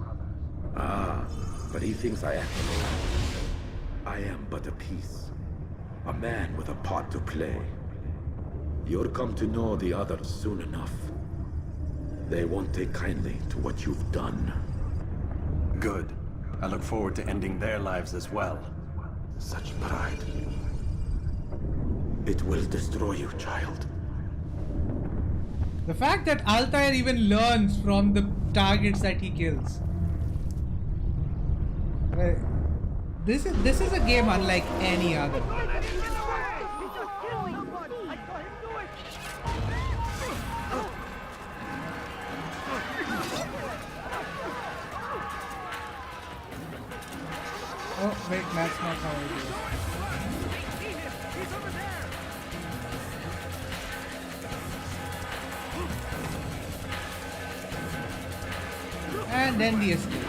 S12: Ah, but he thinks I act alone. I am but a piece. A man with a part to play. You'll come to know the others soon enough. They won't take kindly to what you've done.
S8: Good. I look forward to ending their lives as well.
S12: Such pride. It will destroy you, child.
S1: The fact that Altair even learns from the targets that he kills. This is a game unlike any other. Oh wait, that's not how I do it. And then the escape.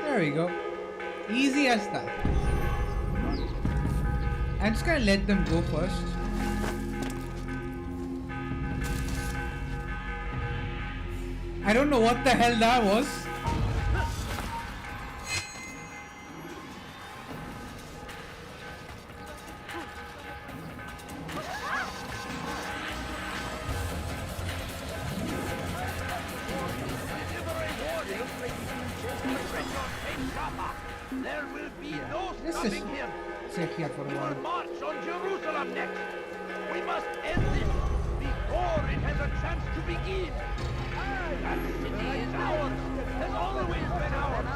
S1: There we go. Easy as that. I'm just gonna let them go first. I don't know what the hell that was.
S9: There will be no
S1: Let's
S9: stopping
S1: just
S9: him.
S1: sit here for a
S9: We will
S1: while.
S9: march on Jerusalem next. We must end this before it has a chance to begin. That city is ours, has always been ours.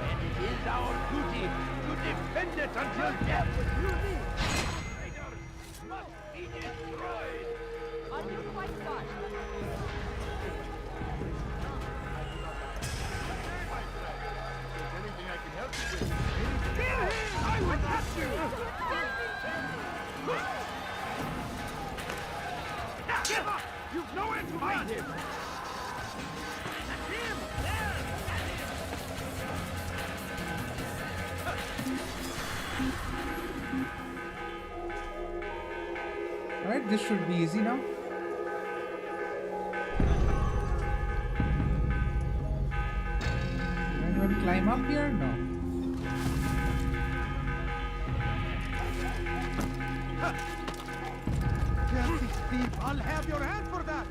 S9: And it is our duty to defend it until death. Traitors must be destroyed. Until quite fine. I would have you! You've nowhere to find him! That's him! There!
S1: Alright, this should be easy now. Anyone climb up here? No.
S9: I'll have your hand for that!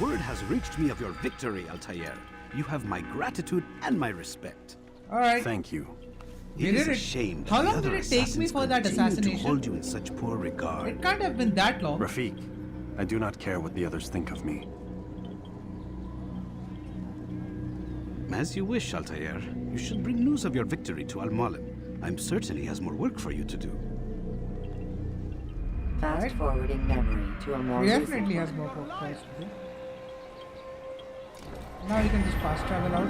S8: Word has reached me of your victory, Altair. You have my gratitude and my respect.
S1: Alright.
S8: Thank you.
S1: We
S8: It is
S1: did
S8: a
S1: it.
S8: shame that
S1: How
S8: the
S1: long
S8: other
S1: did it take me
S8: assassins
S1: for that
S8: continue
S1: assassination?
S8: to hold you in such poor regard.
S1: It can't have been that long.
S8: Rafiq, I do not care what the others think of me.
S12: As you wish, Altair. You should bring news of your victory to Al-Mualim. I'm certain he has more work for you to do.
S6: Fast forwarding memory to a more
S1: He
S6: recent
S1: definitely has more podcasts to do. Now you can just fast travel out.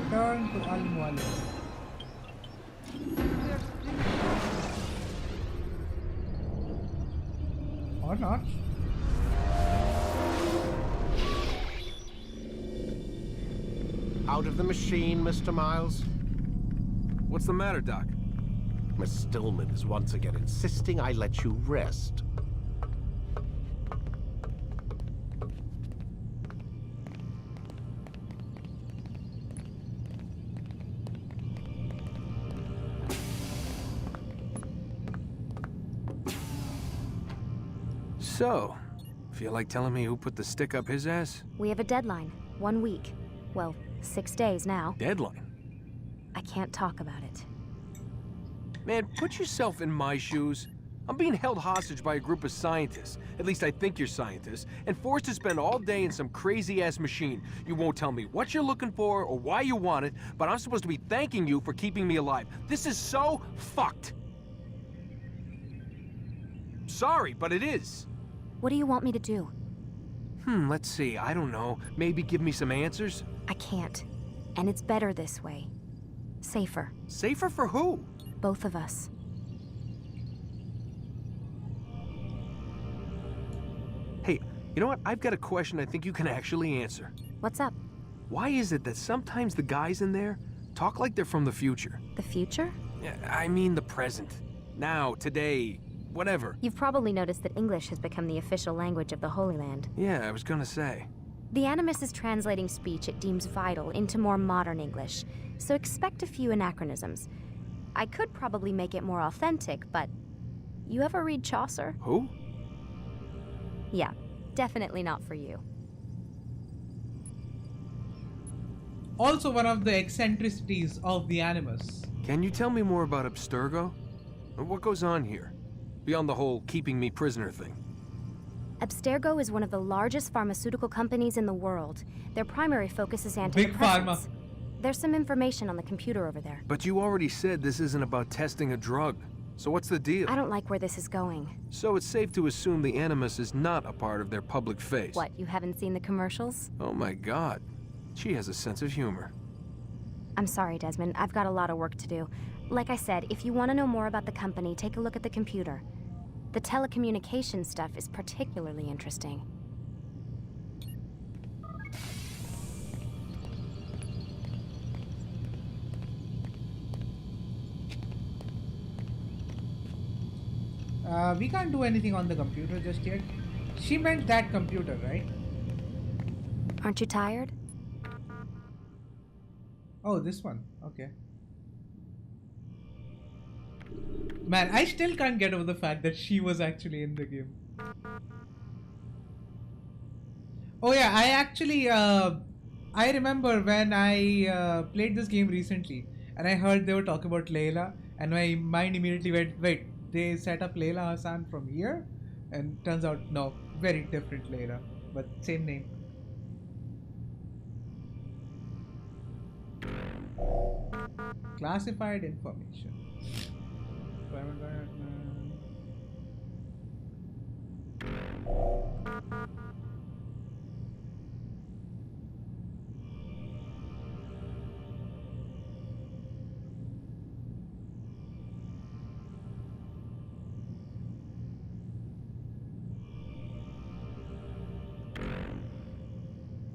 S1: Return to Al-Mualim. Or not.
S4: Out of the machine, Mr. Miles.
S5: What's the matter, Doc?
S4: Miss Stillman is once again insisting I let you rest.
S5: So, feel like telling me who put the stick up his ass?
S3: We have a deadline. 1 week. Well, 6 days now.
S5: Deadline?
S3: I can't talk about it.
S5: Man, put yourself in my shoes. I'm being held hostage by a group of scientists, at least I think you're scientists, and forced to spend all day in some crazy-ass machine. You won't tell me what you're looking for or why you want it, but I'm supposed to be thanking you for keeping me alive. This is so fucked. Sorry, but it is.
S3: What do you want me to do?
S5: Let's see, I don't know. Maybe give me some answers?
S3: I can't. And it's better this way. Safer.
S5: Safer for who?
S3: Both of us.
S5: Hey, you know what? I've got a question I think you can actually answer.
S3: What's up?
S5: Why is it that sometimes the guys in there talk like they're from the future?
S3: The future?
S5: Yeah, I mean the present. Now, today, whatever.
S3: You've probably noticed that English has become the official language of the Holy Land.
S5: Yeah, I was gonna say.
S3: The Animus is translating speech it deems vital into more modern English, so expect a few anachronisms. I could probably make it more authentic, but... You ever read Chaucer?
S5: Who?
S3: Yeah, definitely not for you.
S1: Also one of the eccentricities of the Animus.
S5: Can you tell me more about Abstergo? What goes on here? Beyond the whole keeping me prisoner thing.
S3: Abstergo is one of the largest pharmaceutical companies in the world. Their primary focus is antidepressants.
S1: Big Pharma.
S3: There's some information on the computer over there.
S5: But you already said this isn't about testing a drug. So what's the deal?
S3: I don't like where this is going.
S5: So it's safe to assume the Animus is not a part of their public face.
S3: What, you haven't seen the commercials?
S5: Oh my god. She has a sense of humor.
S3: I'm sorry, Desmond. I've got a lot of work to do. Like I said, if you want to know more about the company, take a look at the computer. The telecommunications stuff is particularly interesting.
S1: We can't do anything on the computer just yet. She meant that computer, right?
S3: Aren't you tired?
S1: Oh, this one. Okay. Man, I still can't get over the fact that she was actually in the game. Oh yeah, I actually, I remember when I played this game recently and I heard they were talking about Layla and my mind immediately went, wait, they set up Layla Hassan from here? And turns out, no, very different Layla, but same name. Classified information.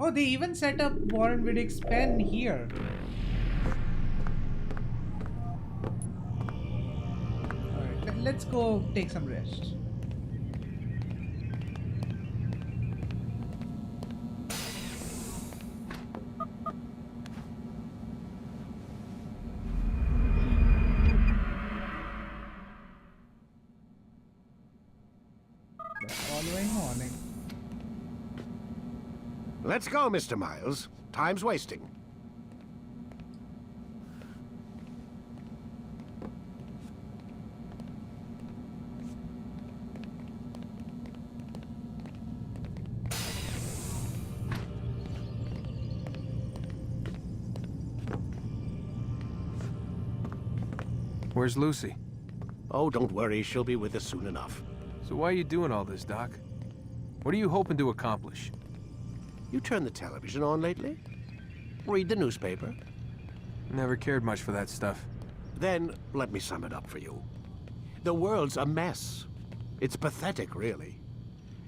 S1: Oh, they even set up Warren Viddick's pen here. Alright, let's go take some rest. The following morning.
S4: Let's go, Mr. Miles. Time's wasting.
S5: Where's Lucy?
S4: Oh, don't worry, she'll be with us soon enough.
S5: So why are you doing all this, Doc? What are you hoping to accomplish?
S4: You turned the television on lately? Read the newspaper?
S5: Never cared much for that stuff.
S4: Then, let me sum it up for you. The world's a mess. It's pathetic, really.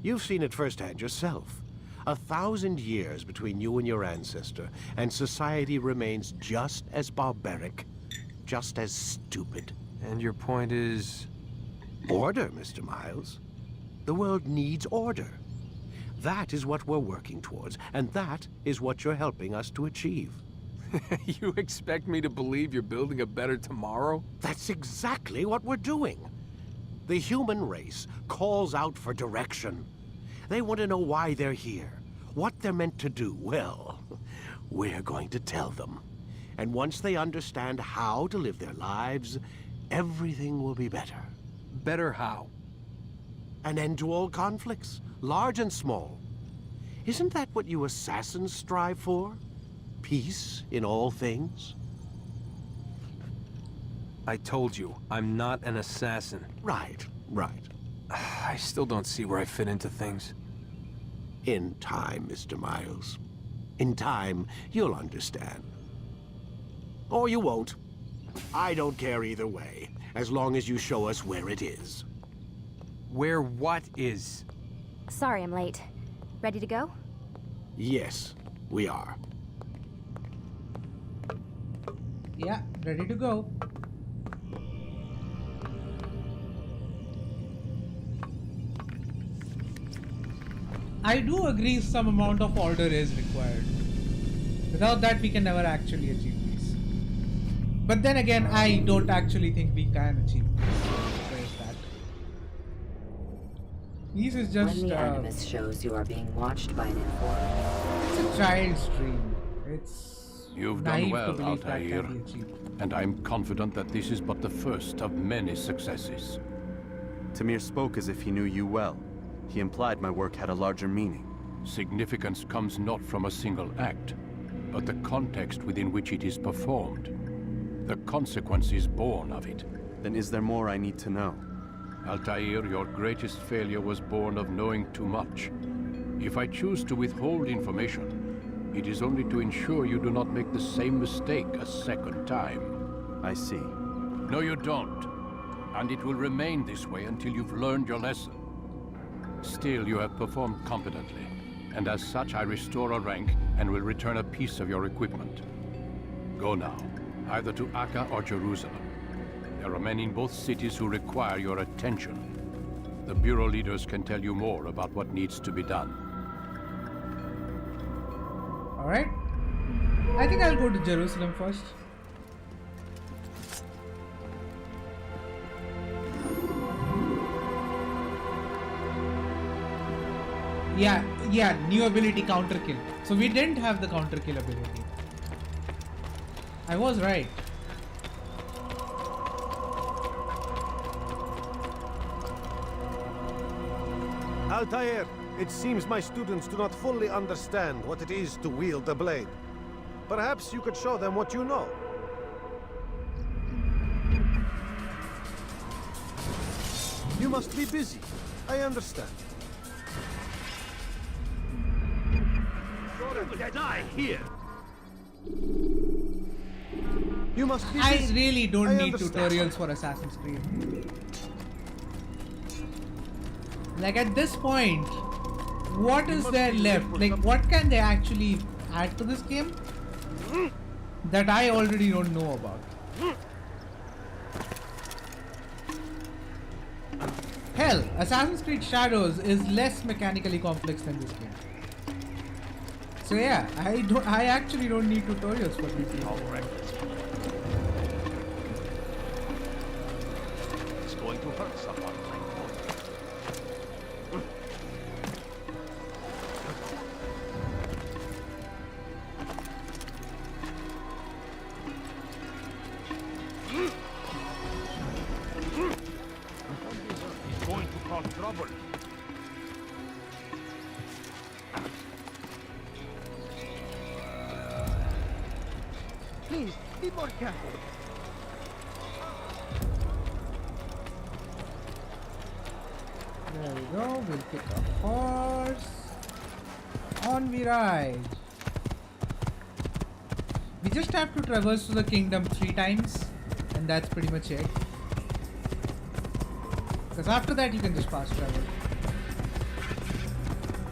S4: You've seen it firsthand yourself. 1,000 years between you and your ancestor, and society remains just as barbaric, just as stupid.
S5: And your point is?
S4: Order, Mr. Miles. The world needs order. That is what we're working towards, and that is what you're helping us to achieve.
S5: You expect me to believe you're building a better tomorrow?
S4: That's exactly what we're doing. The human race calls out for direction. They want to know why they're here, what they're meant to do. Well, we're going to tell them. And once they understand how to live their lives, everything will be better.
S5: Better how?
S4: An end to all conflicts, large and small. Isn't that what you assassins strive for? Peace in all things?
S5: I told you, I'm not an assassin.
S4: Right.
S5: I still don't see where I fit into things.
S4: In time, Mr. Miles. In time, you'll understand. Or you won't. I don't care either way, as long as you show us where it is.
S5: Where what is?
S3: Sorry I'm late. Ready to go?
S4: Yes, we are.
S1: Yeah, ready to go. I do agree some amount of order is required. Without that, we can never actually achieve peace. But then again, I don't actually think we can achieve peace. Where is that? Peace is just...
S6: When the Animus shows you are being watched by an informer.
S1: It's a child's dream. It's...
S2: You've done well, Altair, and I'm confident that this is but the first of many successes.
S8: Tamir spoke as if he knew you well. He implied my work had a larger meaning.
S2: Significance comes not from a single act, but the context within which it is performed. The consequences born of it.
S8: Then is there more I need to know?
S2: Altair, your greatest failure was born of knowing too much. If I choose to withhold information, it is only to ensure you do not make the same mistake a second time.
S8: I see.
S2: No, you don't. And it will remain this way until you've learned your lesson. Still, you have performed competently, and as such I restore a rank and will return a piece of your equipment. Go now, either to Akka or Jerusalem. There are men in both cities who require your attention. The Bureau leaders can tell you more about what needs to be done.
S1: Alright. I think I'll go to Jerusalem first. Yeah, new ability counter kill. So we didn't have the counter kill ability. I was right.
S9: Altair, it seems my students do not fully understand what it is to wield the blade. Perhaps you could show them what you know. You must be busy. I understand.
S12: Die here.
S9: You must be
S1: I
S9: busy.
S1: really don't need
S9: understand.
S1: tutorials for Assassin's Creed. Like at this point, what is there left? Like what can they actually add to this game that I already don't know about? Hell, Assassin's Creed Shadows is less mechanically complex than this game. So yeah, I actually don't need tutorials for this game.
S12: Alright. It's going to hurt someone. He's going to cause trouble.
S21: Please, be more careful.
S1: There we go. We'll pick a horse. On we ride. We just have to traverse to the kingdom 3 times, and that's pretty much it. Because after that you can just fast travel.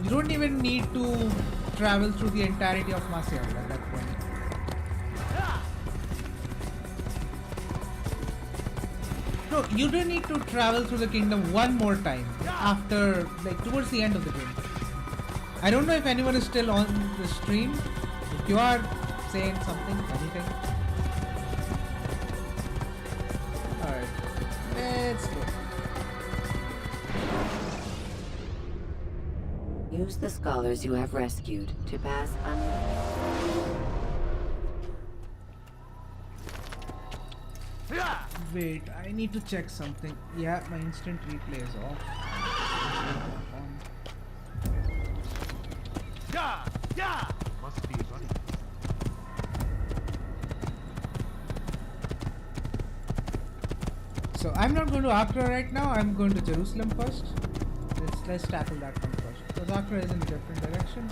S1: You don't even need to travel through the entirety of Marseille at that point. No, you don't need to travel through the kingdom one more time after, like, towards the end of the game. I don't know if anyone is still on the stream. If you are saying something, anything. Alright, let's go.
S6: Use the scholars you have rescued to pass
S1: Wait, I need to check something. Yeah, my instant replay is off.
S12: Yeah! Must be running.
S1: So I'm not going to Accra right now. I'm going to Jerusalem first. Let's tackle that one first. Because Accra is in a different direction.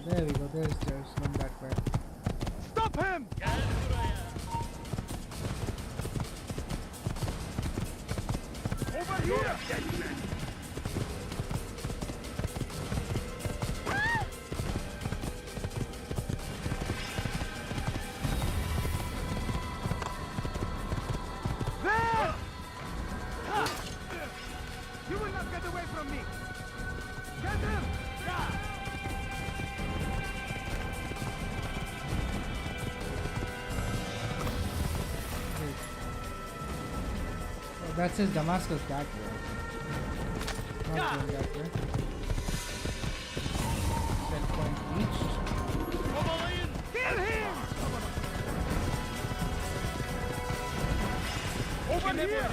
S1: There we go, there's Jerusalem that way.
S12: Stop him! Over here! There! You will not get away from me! Get him!
S1: That says Damascus that way. Not going that way. Set point reached.
S12: Kill him! Over here!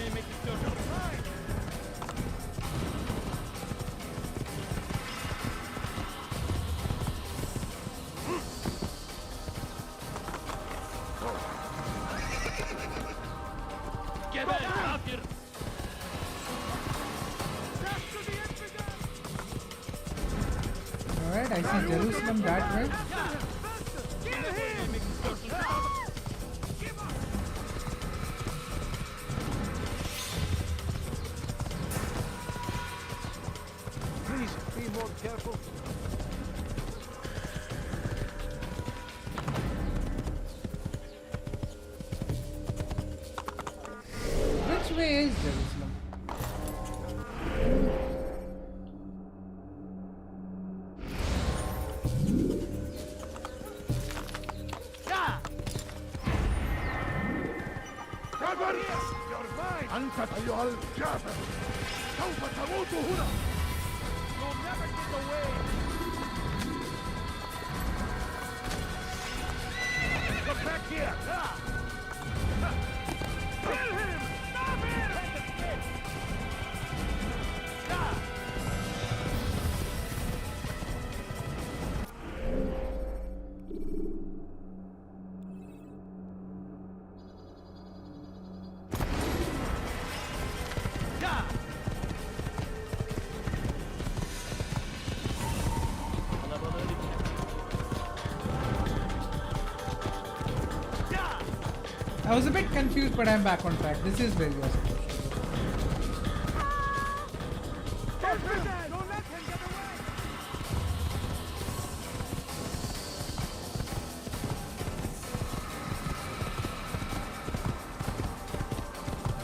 S1: Alright, I see Jerusalem that way.
S12: Please, be more careful.
S1: Which way is Jerusalem?
S12: أنت أيها الكافر سوف تموت هنا. You'll never get away. Come back here. Kill him! Stop him!
S1: I was a bit confused, but I'm back on track. This is where you are supposed to go.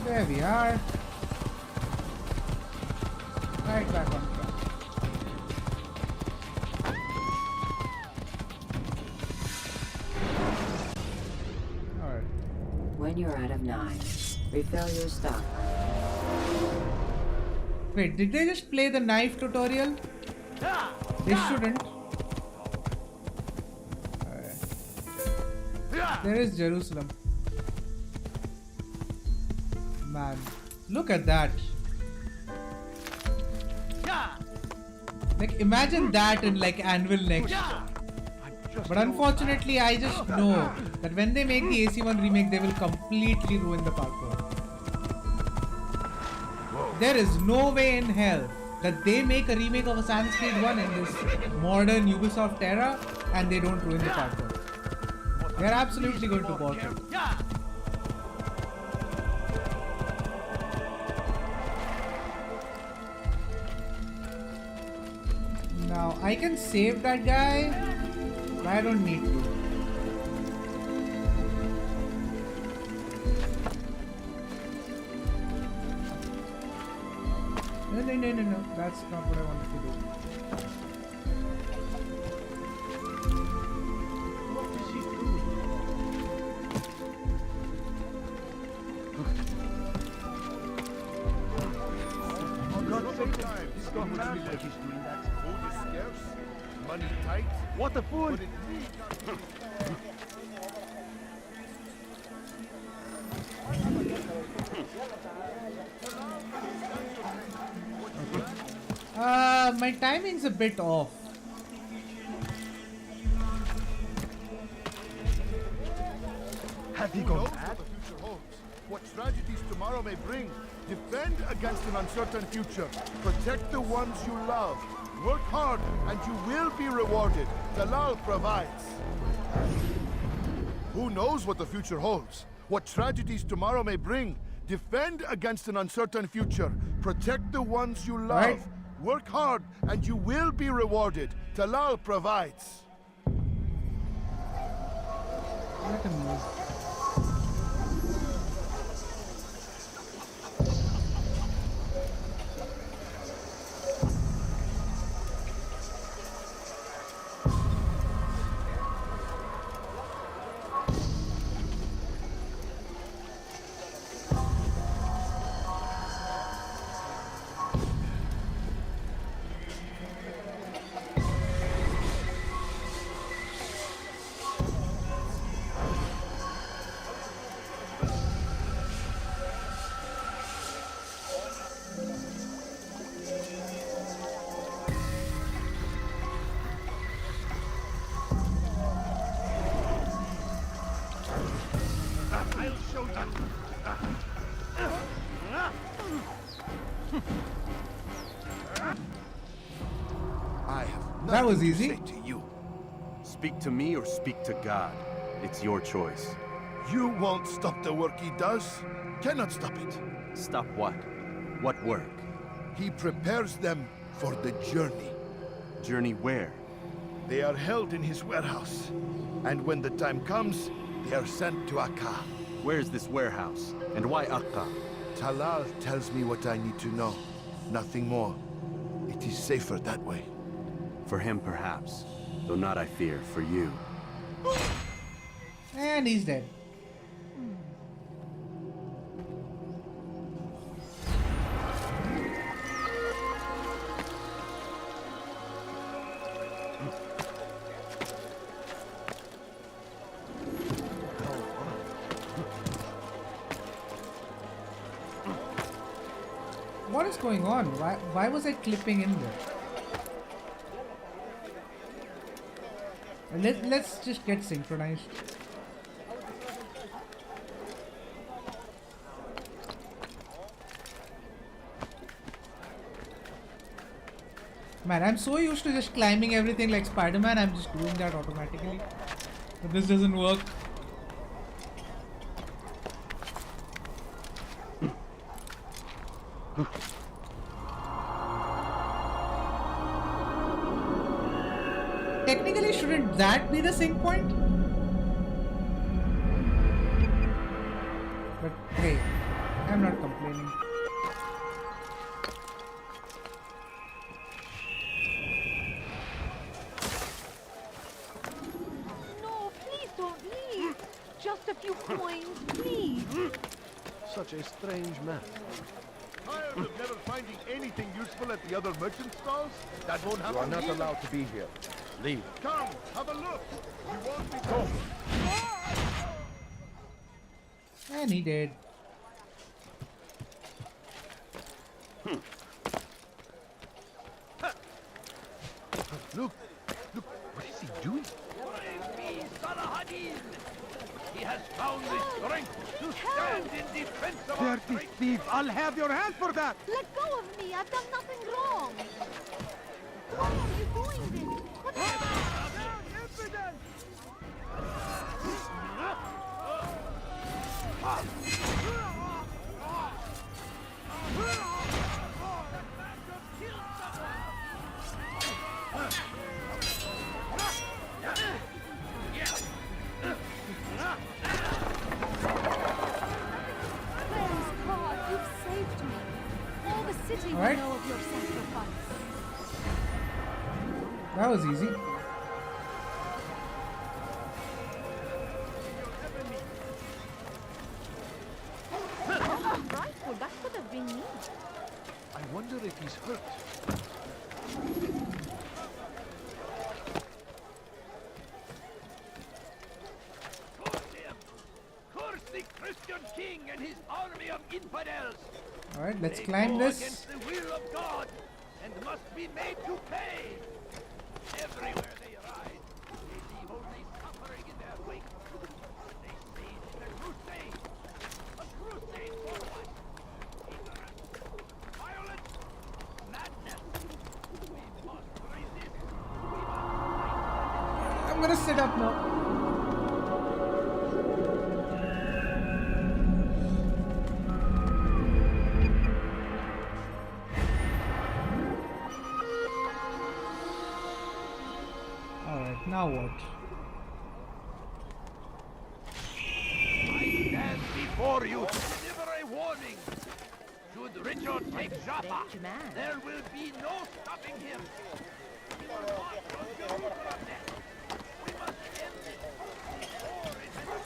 S1: There we are. Right back on track. Alright.
S6: When you're out of knives, refill your stock.
S1: Wait, did they just play the knife tutorial? They shouldn't. Alright. There is Jerusalem. Man, look at that. Like, imagine that in like Anvil next. But unfortunately, I just know that when they make the AC1 remake, they will completely ruin the parkour. There is no way in hell that they make a remake of Assassin's Creed 1 in this modern Ubisoft era and they don't ruin the parkour. They're absolutely going to botch it. Now, I can save that guy, but I don't need to. No. That's not what I wanted to do.
S15: Food is scarce, money tight.
S21: What a fool!
S1: My timing's a bit off.
S15: Have you gone mad? What tragedies tomorrow may bring. Defend against an uncertain future. Protect the ones you love. Work hard and you will be rewarded. Talal provides. Who knows what the future holds? What tragedies tomorrow may bring. Defend against an uncertain future. Protect the ones you love.
S1: Right.
S15: Work hard and you will be rewarded. Talal provides.
S1: Let him move. That was easy.
S12: To you. Speak to me or speak to God. It's your choice.
S15: You won't stop the work he does. Cannot stop it.
S12: Stop what? What work?
S15: He prepares them for the journey.
S12: Journey where?
S15: They are held in his warehouse. And when the time comes, they are sent to Akka.
S12: Where's this warehouse? And why Akka?
S15: Talal tells me what I need to know. Nothing more. It is safer that way.
S12: For him, perhaps. Though not, I fear, for you.
S1: And he's dead. What is going on? Why was I clipping in there? Let's just get synchronized. Man, I'm so used to just climbing everything like Spider-Man, I'm just doing that automatically. But this doesn't work. Technically, shouldn't that be the sync point? But hey, I'm not complaining.
S16: No, please don't leave. Just a few coins, please.
S15: Such a strange man. Tired of never finding anything useful at the other merchant stalls? That won't happen.
S9: You are not allowed to be here. Leave.
S15: Come, have a look. We won't be talking.
S1: And he did.
S15: Look, what is he doing?
S9: He has found the strength to stand in defense of our
S21: Dirty thief! I'll have your hand for that!
S16: Let go of me! I've done nothing wrong! Why are you doing this? What impudence!
S1: All right. That was easy.
S16: Right, well, that could have been me.
S15: I wonder if he's hurt.
S9: Curse the Christian king and his army of infidels!
S1: Alright, let's
S9: They
S1: climb
S9: go
S1: this.
S9: against the will of God and must be made to pay. Everywhere they ride, they leave only suffering in their wake. They stage the crusade. A crusade for what? Ignorance, violence, madness. We must resist. We must
S1: I'm gonna sit up now. Now what?
S9: I stand before you to deliver a warning. Should Richard take Jaffa, there will be no stopping him. We will march on Jerusalem next. We must end it before it has...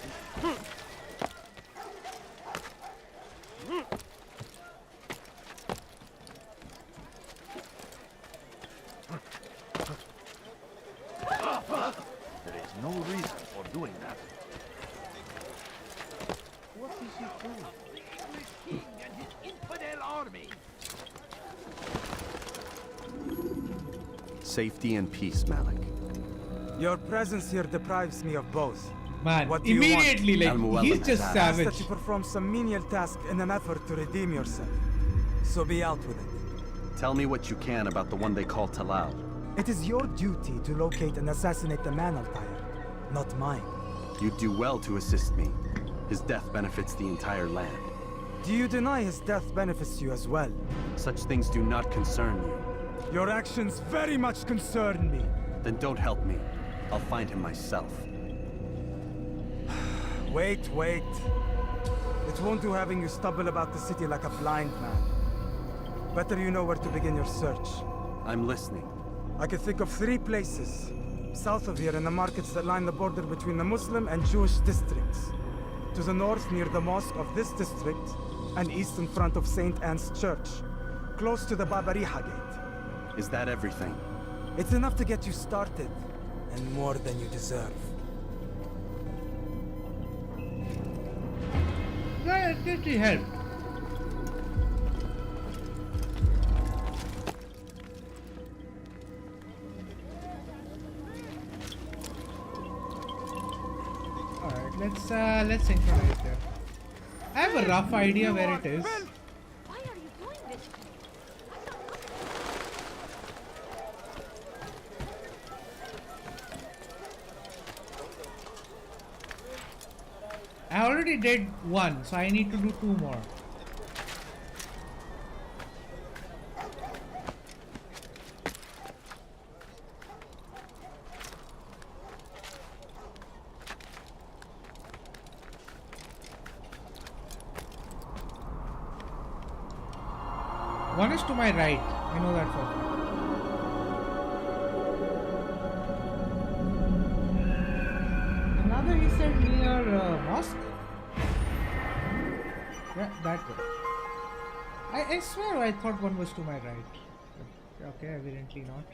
S15: There is no reason for doing that.
S9: What is he doing? The English king and his infidel army.
S8: Safety and peace, Malik.
S13: Your presence here deprives me of both.
S1: Man,
S13: what do you
S1: immediately,
S13: want?
S1: like, he's just
S13: I ask
S1: savage.
S13: that you perform some menial task in an effort to redeem yourself. So be out with it.
S8: Tell me what you can about the one they call Talal.
S13: It is your duty to locate and assassinate the man Altair, not mine.
S8: You'd do well to assist me. His death benefits the entire land.
S13: Do you deny his death benefits you as well?
S8: Such things do not concern you.
S13: Your actions very much concern me.
S8: Then don't help me. I'll find him myself.
S13: Wait. It won't do having you stumble about the city like a blind man. Better you know where to begin your search.
S8: I'm listening.
S13: I can think of 3 places. South of here in the markets that line the border between the Muslim and Jewish districts. To the north near the mosque of this district, and east in front of St. Anne's Church, close to the Babariha Gate.
S8: Is that everything?
S13: It's enough to get you started, and more than you deserve.
S1: Yeah, it really helped. Alright, let's synchronize there. I have a rough idea where it is.
S16: Why are you doing this?
S1: I already did 1, so I need to do 2 more. One is to my right. I know that for a fact. Another he said near mosque. Yeah, that way. I swear I thought one was to my right. Okay, evidently not.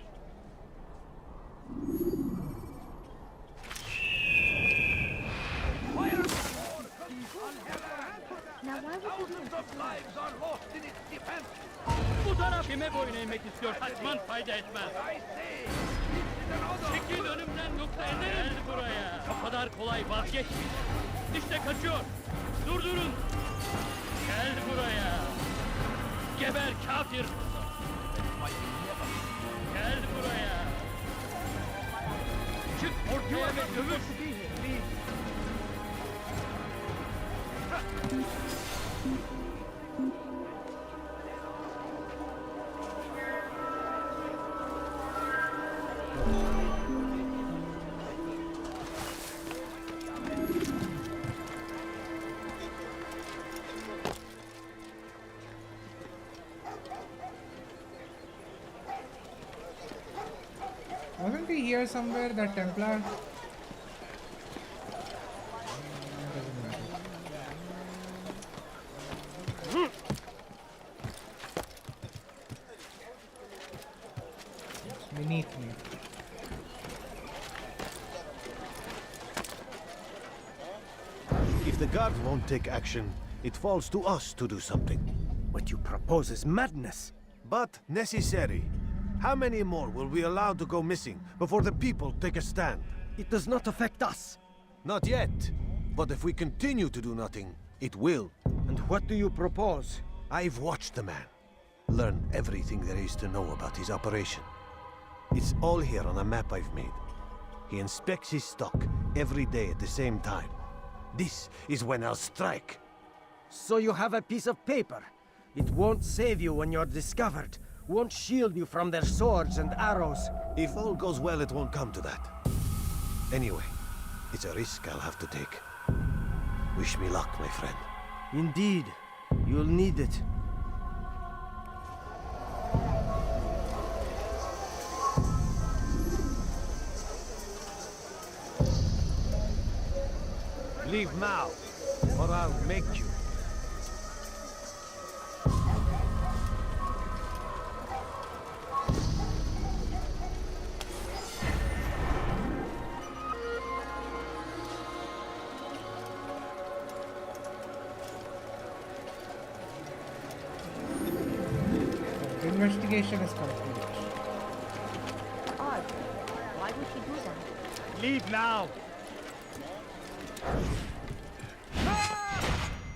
S16: Now why would you do
S9: lives are lost in its defense.
S14: Bu taraf kime boyun eğmek istiyor? Kaçman fayda etmez. Çekil önümden yoksa ederim buraya. O kadar kolay vazgeçmeyin. İşte kaçıyor. Durdurun. Gel buraya. Geber kafir. Gel buraya. Çık ortaya ve dövüş.
S1: Wasn't he here somewhere, that Templar? It's beneath me.
S22: If the guard won't take action, it falls to us to do something.
S12: What you propose is madness.
S22: But necessary. How many more will we allow to go missing before the people take a stand?
S12: It does not affect us.
S22: Not yet. But if we continue to do nothing, it will.
S12: And what do you propose?
S22: I've watched the man. Learn everything there is to know about his operation. It's all here on a map I've made. He inspects his stock every day at the same time. This is when I'll strike.
S12: So you have a piece of paper. It won't save you when you're discovered. Won't shield you from their swords and arrows.
S22: If all goes well, it won't come to that. Anyway, it's a risk I'll have to take. Wish me luck, my friend.
S12: Indeed. You'll need it.
S22: Leave now, or I'll make you.
S1: Investigation is complete.
S16: Odd. Why would she do that?
S12: Leave now!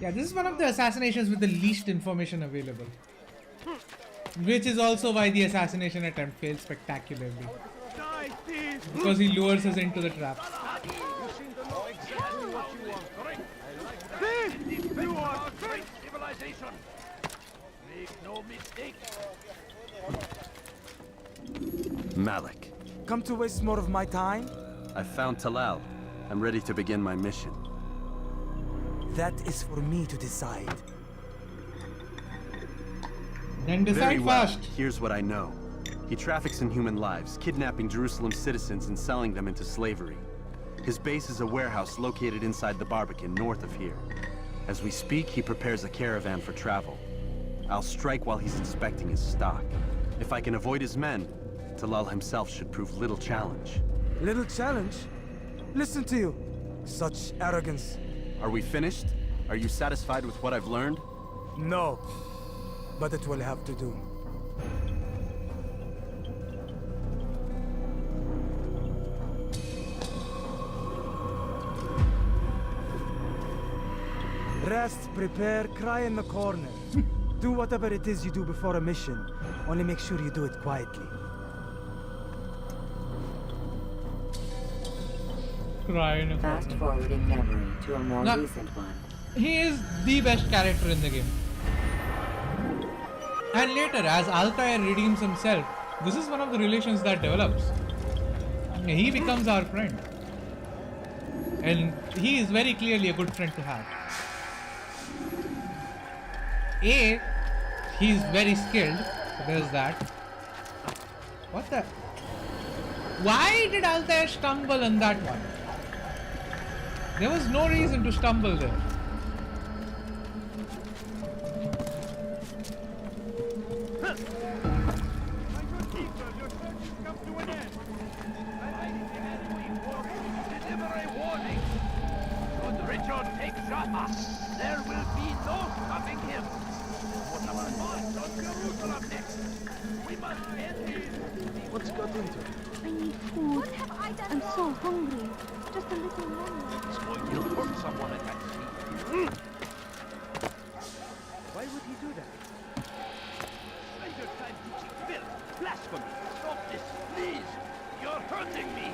S1: Yeah, this is one of the assassinations with the least information available. Which is also why the assassination attempt failed spectacularly. Because he lures us into the trap.
S9: You are great civilization. Make no mistake.
S23: Malik.
S13: Come to waste more of my time?
S23: I've found Talal. I'm ready to begin my mission.
S13: That is for me to decide.
S1: Then decide
S23: Very well.
S1: fast.
S23: Here's what I know. He traffics in human lives, kidnapping Jerusalem citizens and selling them into slavery. His base is a warehouse located inside the Barbican, north of here. As we speak, he prepares a caravan for travel. I'll strike while he's inspecting his stock. If I can avoid his men, Talal himself should prove little challenge.
S13: Little challenge? Listen to you. Such arrogance.
S23: Are we finished? Are you satisfied with what I've learned?
S13: No. But it will have to do. Rest, prepare, cry in the corner. Do whatever it is you do before a mission. Only make sure you do it quietly.
S6: Fast forwarding memory to a more
S1: No.
S6: recent one.
S1: He is the best character in the game. And later, as Altair redeems himself, this is one of the relations that develops. He becomes our friend. And he is very clearly a good friend to have. A, he's very skilled. So there's that. What the? Why did Altair stumble on that one? There was no reason to stumble there.
S10: There will be no stopping him. What our march on Jerusalem next? We must end this.
S21: What's got into it?
S16: I need food. What have I done? I'm so hungry. Just a little longer.
S10: You hurt someone at that scene.
S21: Why would he do that?
S10: Spend your time teaching filth, blasphemy. Stop this, please. You're hurting me.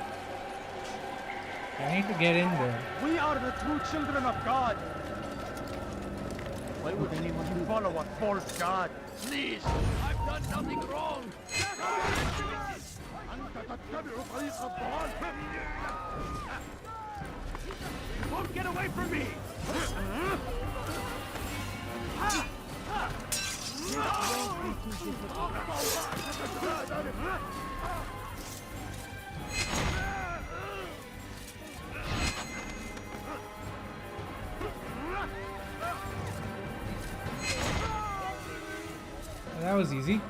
S1: I need to get in there.
S21: We are the true children of God. Why would anyone follow a false god?
S10: Please, I've done nothing wrong.
S21: You won't get away from me!
S1: That was easy.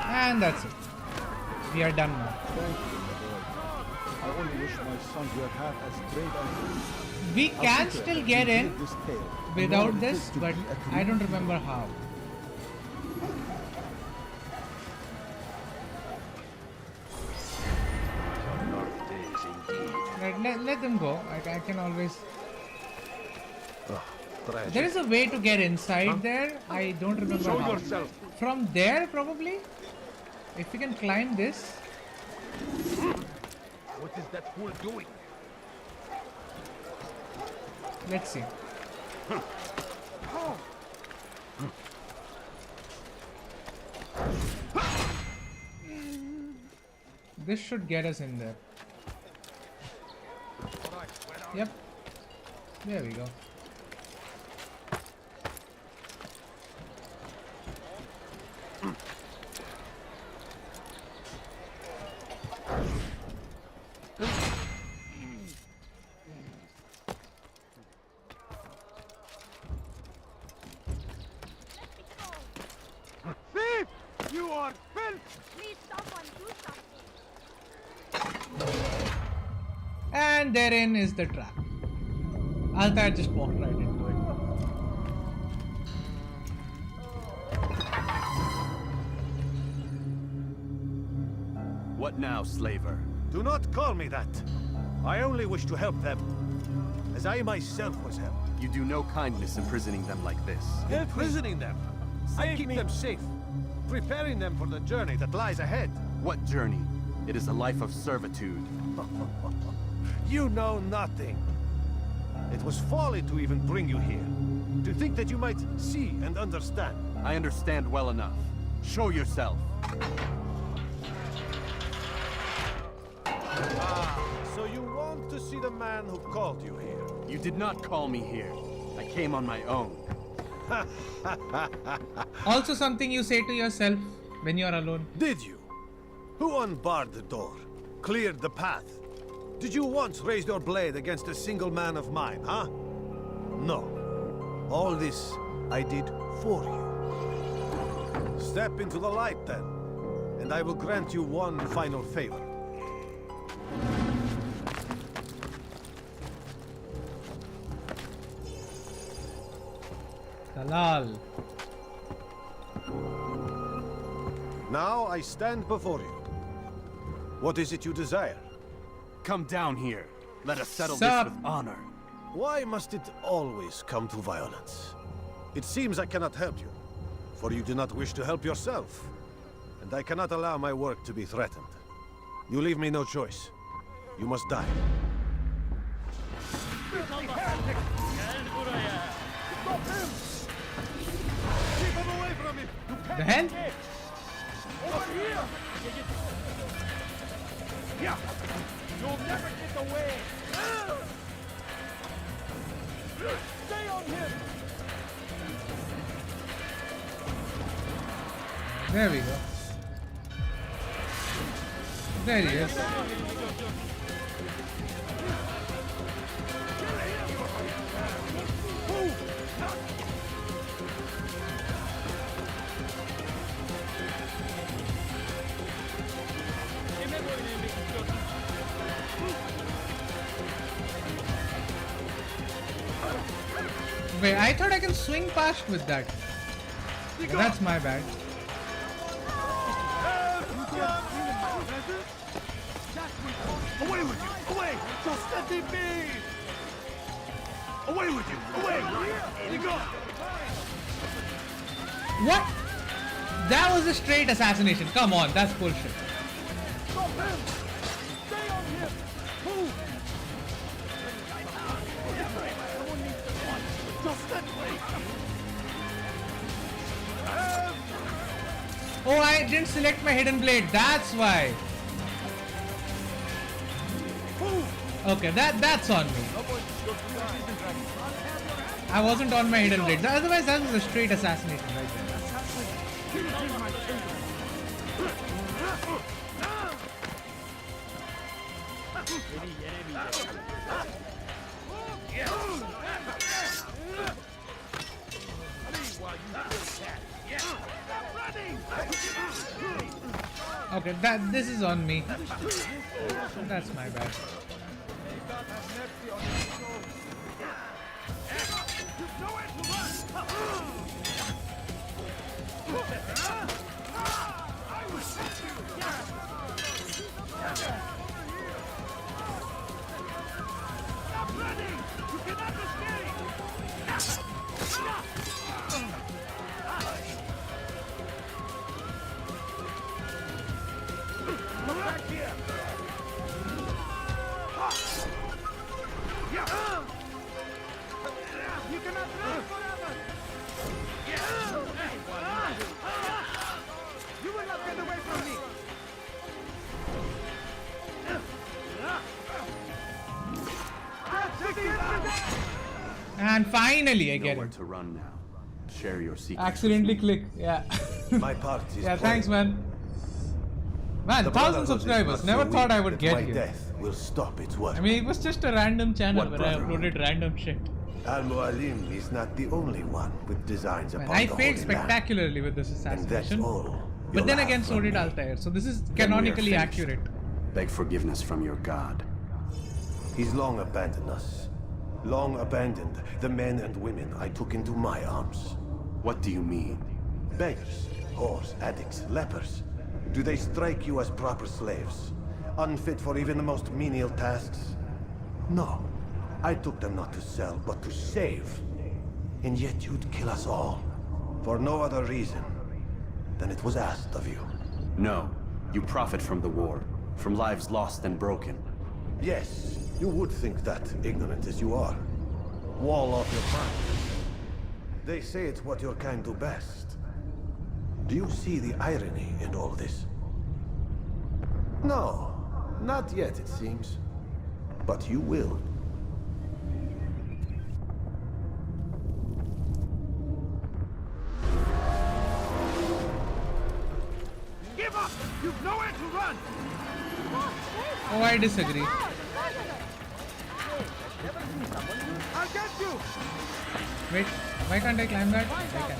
S1: And that's it. We are done now.
S15: I only wish my sons were half as brave as
S1: We can still get in without this, but I don't remember how. Let them go. I can always... There is a way to get inside there. I don't remember
S10: Show
S1: how.
S10: yourself.
S1: From there, probably? If we can climb this.
S10: What is that fool doing?
S1: Let's see. This should get us in there. Yep. There we go.
S21: Thief! You are filth!
S16: Please, someone do something.
S1: And therein is the trap. Altair just walked right into it.
S23: What now, slaver?
S22: Do not call me that. I only wish to help them, as I myself was helped.
S23: You do no kindness imprisoning them like this.
S22: Imprisoning them? I keep them safe, preparing them for the journey that lies ahead.
S23: What journey? It is a life of servitude.
S22: You know nothing. It was folly to even bring you here. To think that you might see and understand.
S23: I understand well enough. Show yourself.
S22: So you want to see the man who called you here?
S23: You did not call me here. I came on my own.
S1: Also something you say to yourself when you are alone.
S22: Did you? Who unbarred the door? Cleared the path? Did you once raise your blade against a single man of mine, huh? No. All this I did for you. Step into the light then, and I will grant you one final favor.
S1: Dalal.
S22: Now I stand before you. What is it you desire?
S23: Come down here. Let us settle
S1: Sup?
S23: this with honor.
S22: Why must it always come to violence? It seems I cannot help you, for you do not wish to help yourself. And I cannot allow my work to be threatened. You leave me no choice. You must die.
S14: Gel buraya.
S15: Stop him! Keep him away from me! You can't
S1: The hell?
S15: escape. Over here! Yeah! You'll never get away!
S9: Stay on him!
S1: There we go. There he is. Wait, I thought I can swing past with that. Okay, that's my bad.
S9: Away with you! Away! Just let me be! Away with you! Away! You go!
S1: What? That was a straight assassination. Come on, that's bullshit.
S9: Stop him! Stay on him! Move! Just let me!
S1: Oh, I didn't select my hidden blade. That's why. Okay, that's on me. I wasn't on my hidden blade. Otherwise, that was a straight assassination right there. Okay, this is on me. That's my bad. And finally, I get
S23: Nowhere
S1: it.
S23: to run now. Share your secrets.
S1: Accidentally click. Yeah.
S22: My part is
S1: yeah, thanks, man. Man, 1,000 subscribers. Never thought I would get
S22: my
S1: here.
S22: death will stop its work.
S1: I mean, it was just a random channel
S22: What
S1: where I
S22: Brotherhood?
S1: uploaded random shit.
S22: Al-Mualim is not the only one with designs
S1: Man,
S22: upon
S1: I
S22: the
S1: failed
S22: Holy Land.
S1: spectacularly with this
S22: And that's
S1: assassination.
S22: all
S1: But
S22: you'll
S1: then
S22: have
S1: again, so
S22: from
S1: did
S22: me.
S1: Altair. So this is
S23: Then we are
S1: canonically
S23: finished.
S1: accurate.
S23: Beg forgiveness from your god.
S22: He's long abandoned us. Long abandoned the men and women I took into my arms.
S23: What do you mean?
S22: Beggars, whores, addicts, lepers. Do they strike you as proper slaves? Unfit for even the most menial tasks? No. I took them not to sell, but to save. And yet you'd kill us all. For no other reason than it was asked of you.
S23: No. You profit from the war. From lives lost and broken.
S22: Yes, you would think that, ignorant as you are. Wall off your mind. They say it's what your kind do best. Do you see the irony in all this? No, not yet, it seems. But you will.
S9: Give up! You've nowhere to run!
S1: Oh, I disagree.
S9: I'll get you!
S1: Wait, why can't I climb that? I can.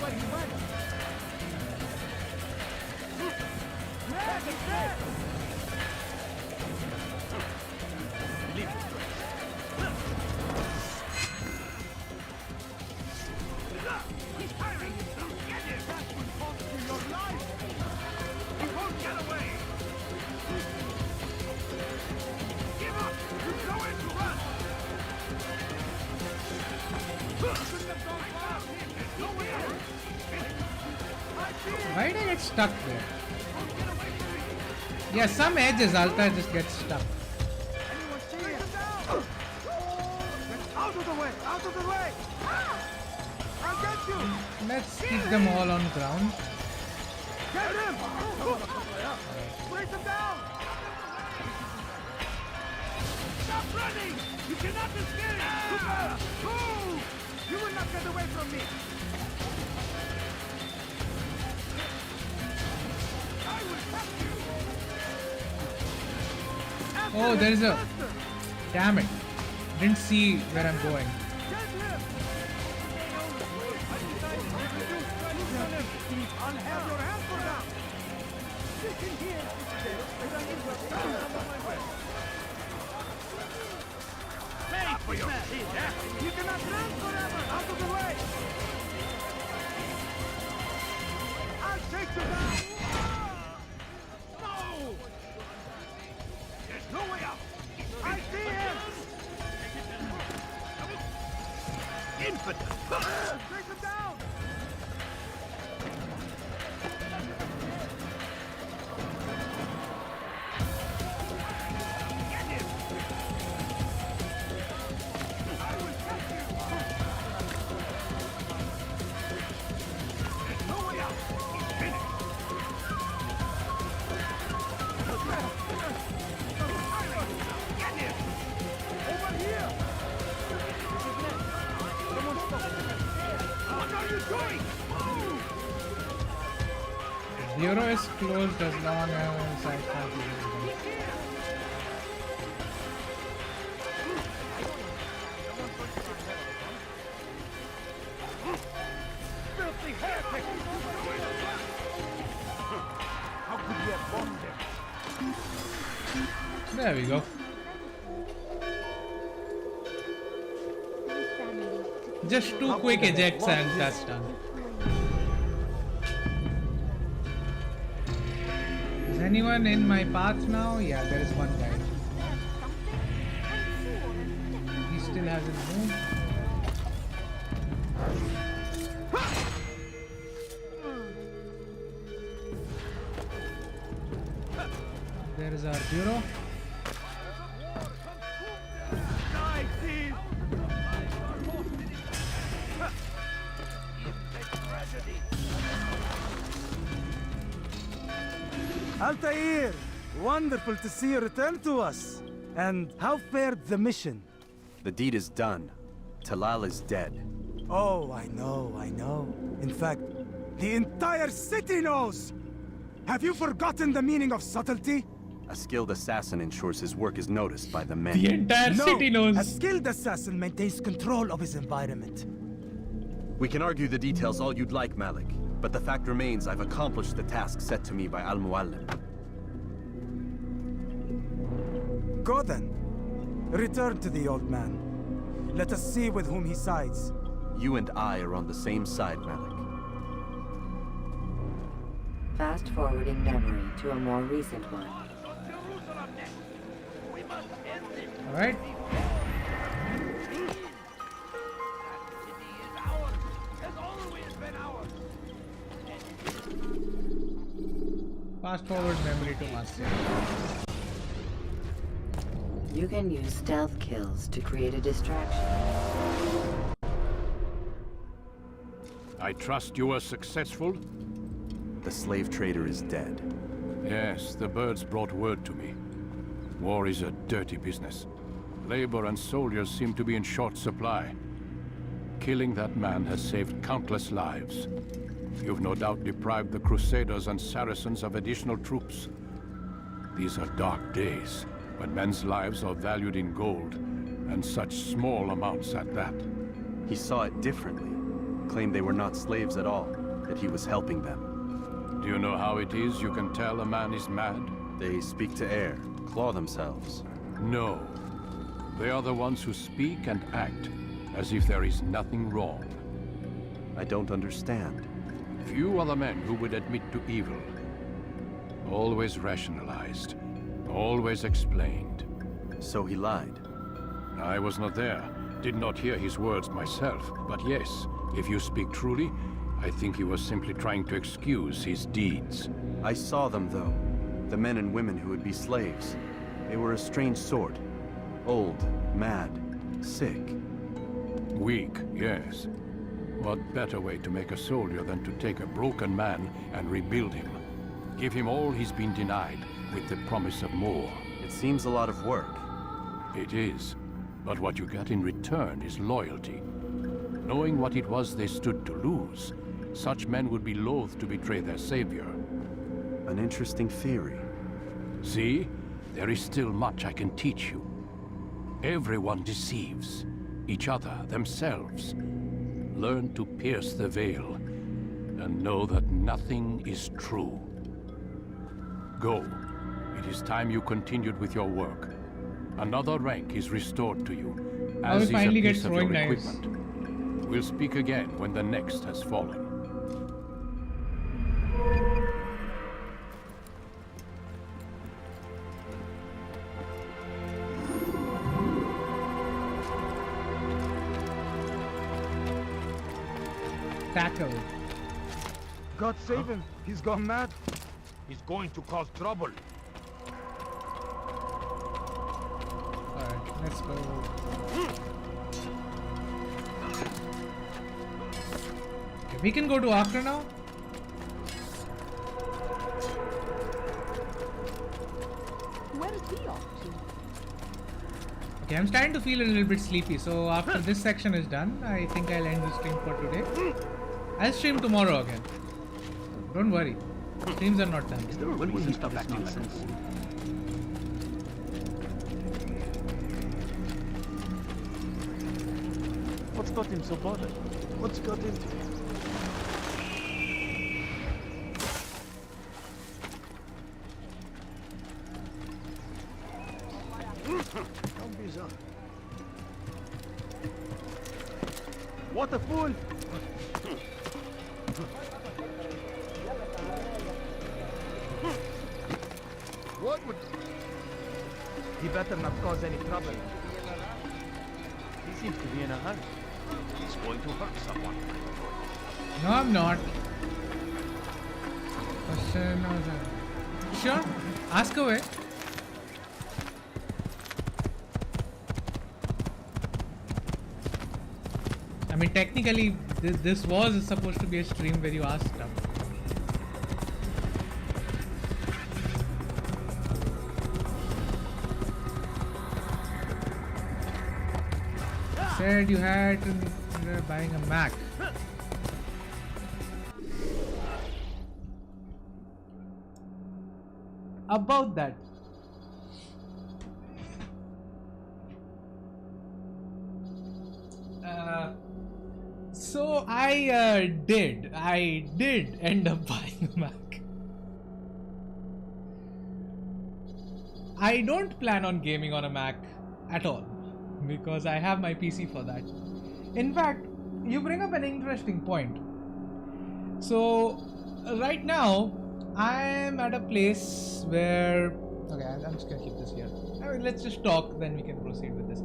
S1: Why did I get stuck there? Yeah, some edges Altair just gets stuck.
S9: Out of the way! Out of the way! I'll get you!
S1: Let's keep them all on ground.
S9: Get him! Break them down! Stop running! You cannot escape! Move!
S21: get away from me!
S1: Oh, there is a... Damn it. Didn't see where I'm going.
S21: I'll have your hand for now! Listen here,
S14: Hey, for your
S21: you cannot run forever! Out of the way! I'll take you down! No! There's no way out! I see him! Infant! Take him down!
S1: Bureau is closed as long as I can't use it.
S21: How could we have bombed them?
S1: There we go. Just 2 quick ejects and that's done. Is anyone in my path now? Yeah, there is one guy. He still hasn't moved. There is our bureau.
S13: Altair, wonderful to see you return to us. And how fared the mission?
S23: The deed is done. Talal is dead.
S13: Oh, I know. In fact, the entire city knows! Have you forgotten the meaning of subtlety?
S23: A skilled assassin ensures his work is noticed by the men.
S1: The entire city knows.
S13: A skilled assassin maintains control of his environment.
S23: We can argue the details all you'd like, Malik. But the fact remains I've accomplished the task set to me by Al-Muallim.
S13: Go then. Return to the old man. Let us see with whom he sides.
S23: You and I are on the same side, Malik.
S6: Fast-forwarding memory to a more recent one.
S1: Alright. Fast forward memory to master.
S6: You can use stealth kills to create a distraction.
S2: I trust you were successful?
S23: The slave trader is dead.
S2: Yes, the birds brought word to me. War is a dirty business. Labor and soldiers seem to be in short supply. Killing that man has saved countless lives. You've no doubt deprived the Crusaders and Saracens of additional troops. These are dark days, when men's lives are valued in gold, and such small amounts at that.
S23: He saw it differently. Claimed they were not slaves at all, that he was helping them.
S2: Do you know how it is you can tell a man is mad?
S23: They speak to air, claw themselves.
S2: No. They are the ones who speak and act as if there is nothing wrong.
S23: I don't understand.
S2: Few are the men who would admit to evil. Always rationalized. Always explained.
S23: So he lied?
S2: I was not there. Did not hear his words myself. But yes, if you speak truly, I think he was simply trying to excuse his deeds.
S23: I saw them, though. The men and women who would be slaves. They were a strange sort. Old, mad, sick.
S2: Weak, yes. What better way to make a soldier than to take a broken man and rebuild him? Give him all he's been denied, with the promise of more.
S23: It seems a lot of work.
S2: It is. But what you get in return is loyalty. Knowing what it was they stood to lose, such men would be loath to betray their savior.
S23: An interesting theory.
S2: See? There is still much I can teach you. Everyone deceives. Each other, themselves. Learn to pierce the veil, and know that nothing is true. Go. It is time you continued with your work. Another rank is restored to you, as is a piece of your equipment. We'll speak again when the next has fallen.
S1: Tackle.
S13: God save him. He's gone mad.
S12: He's going to cause trouble.
S1: Alright, let's go. Okay, we can go to Accra now.
S16: Where's he off to?
S1: Okay, I'm starting to feel a little bit sleepy, so after this section is done, I think I'll end the stream for today. I'll stream tomorrow again. Don't worry. Streams are not done.
S23: When will you stop that nonsense?
S12: What's got him so bothered? What's got into him? How bizarre. What a fool!
S15: What would...
S12: He better not cause any trouble. He seems to be in a hurry. He's going to hurt someone.
S1: No, I'm not. Question. Sure, ask away. I mean, technically, this was supposed to be a stream where you ask stuff. Said you had to consider buying a Mac. About that. So I did end up buying a Mac. I don't plan on gaming on a Mac at all, because I have my PC for that. In fact, you bring up an interesting point. So right now I am at a place where, okay, I'm just gonna keep this here. I mean, let's just talk, then we can proceed with this.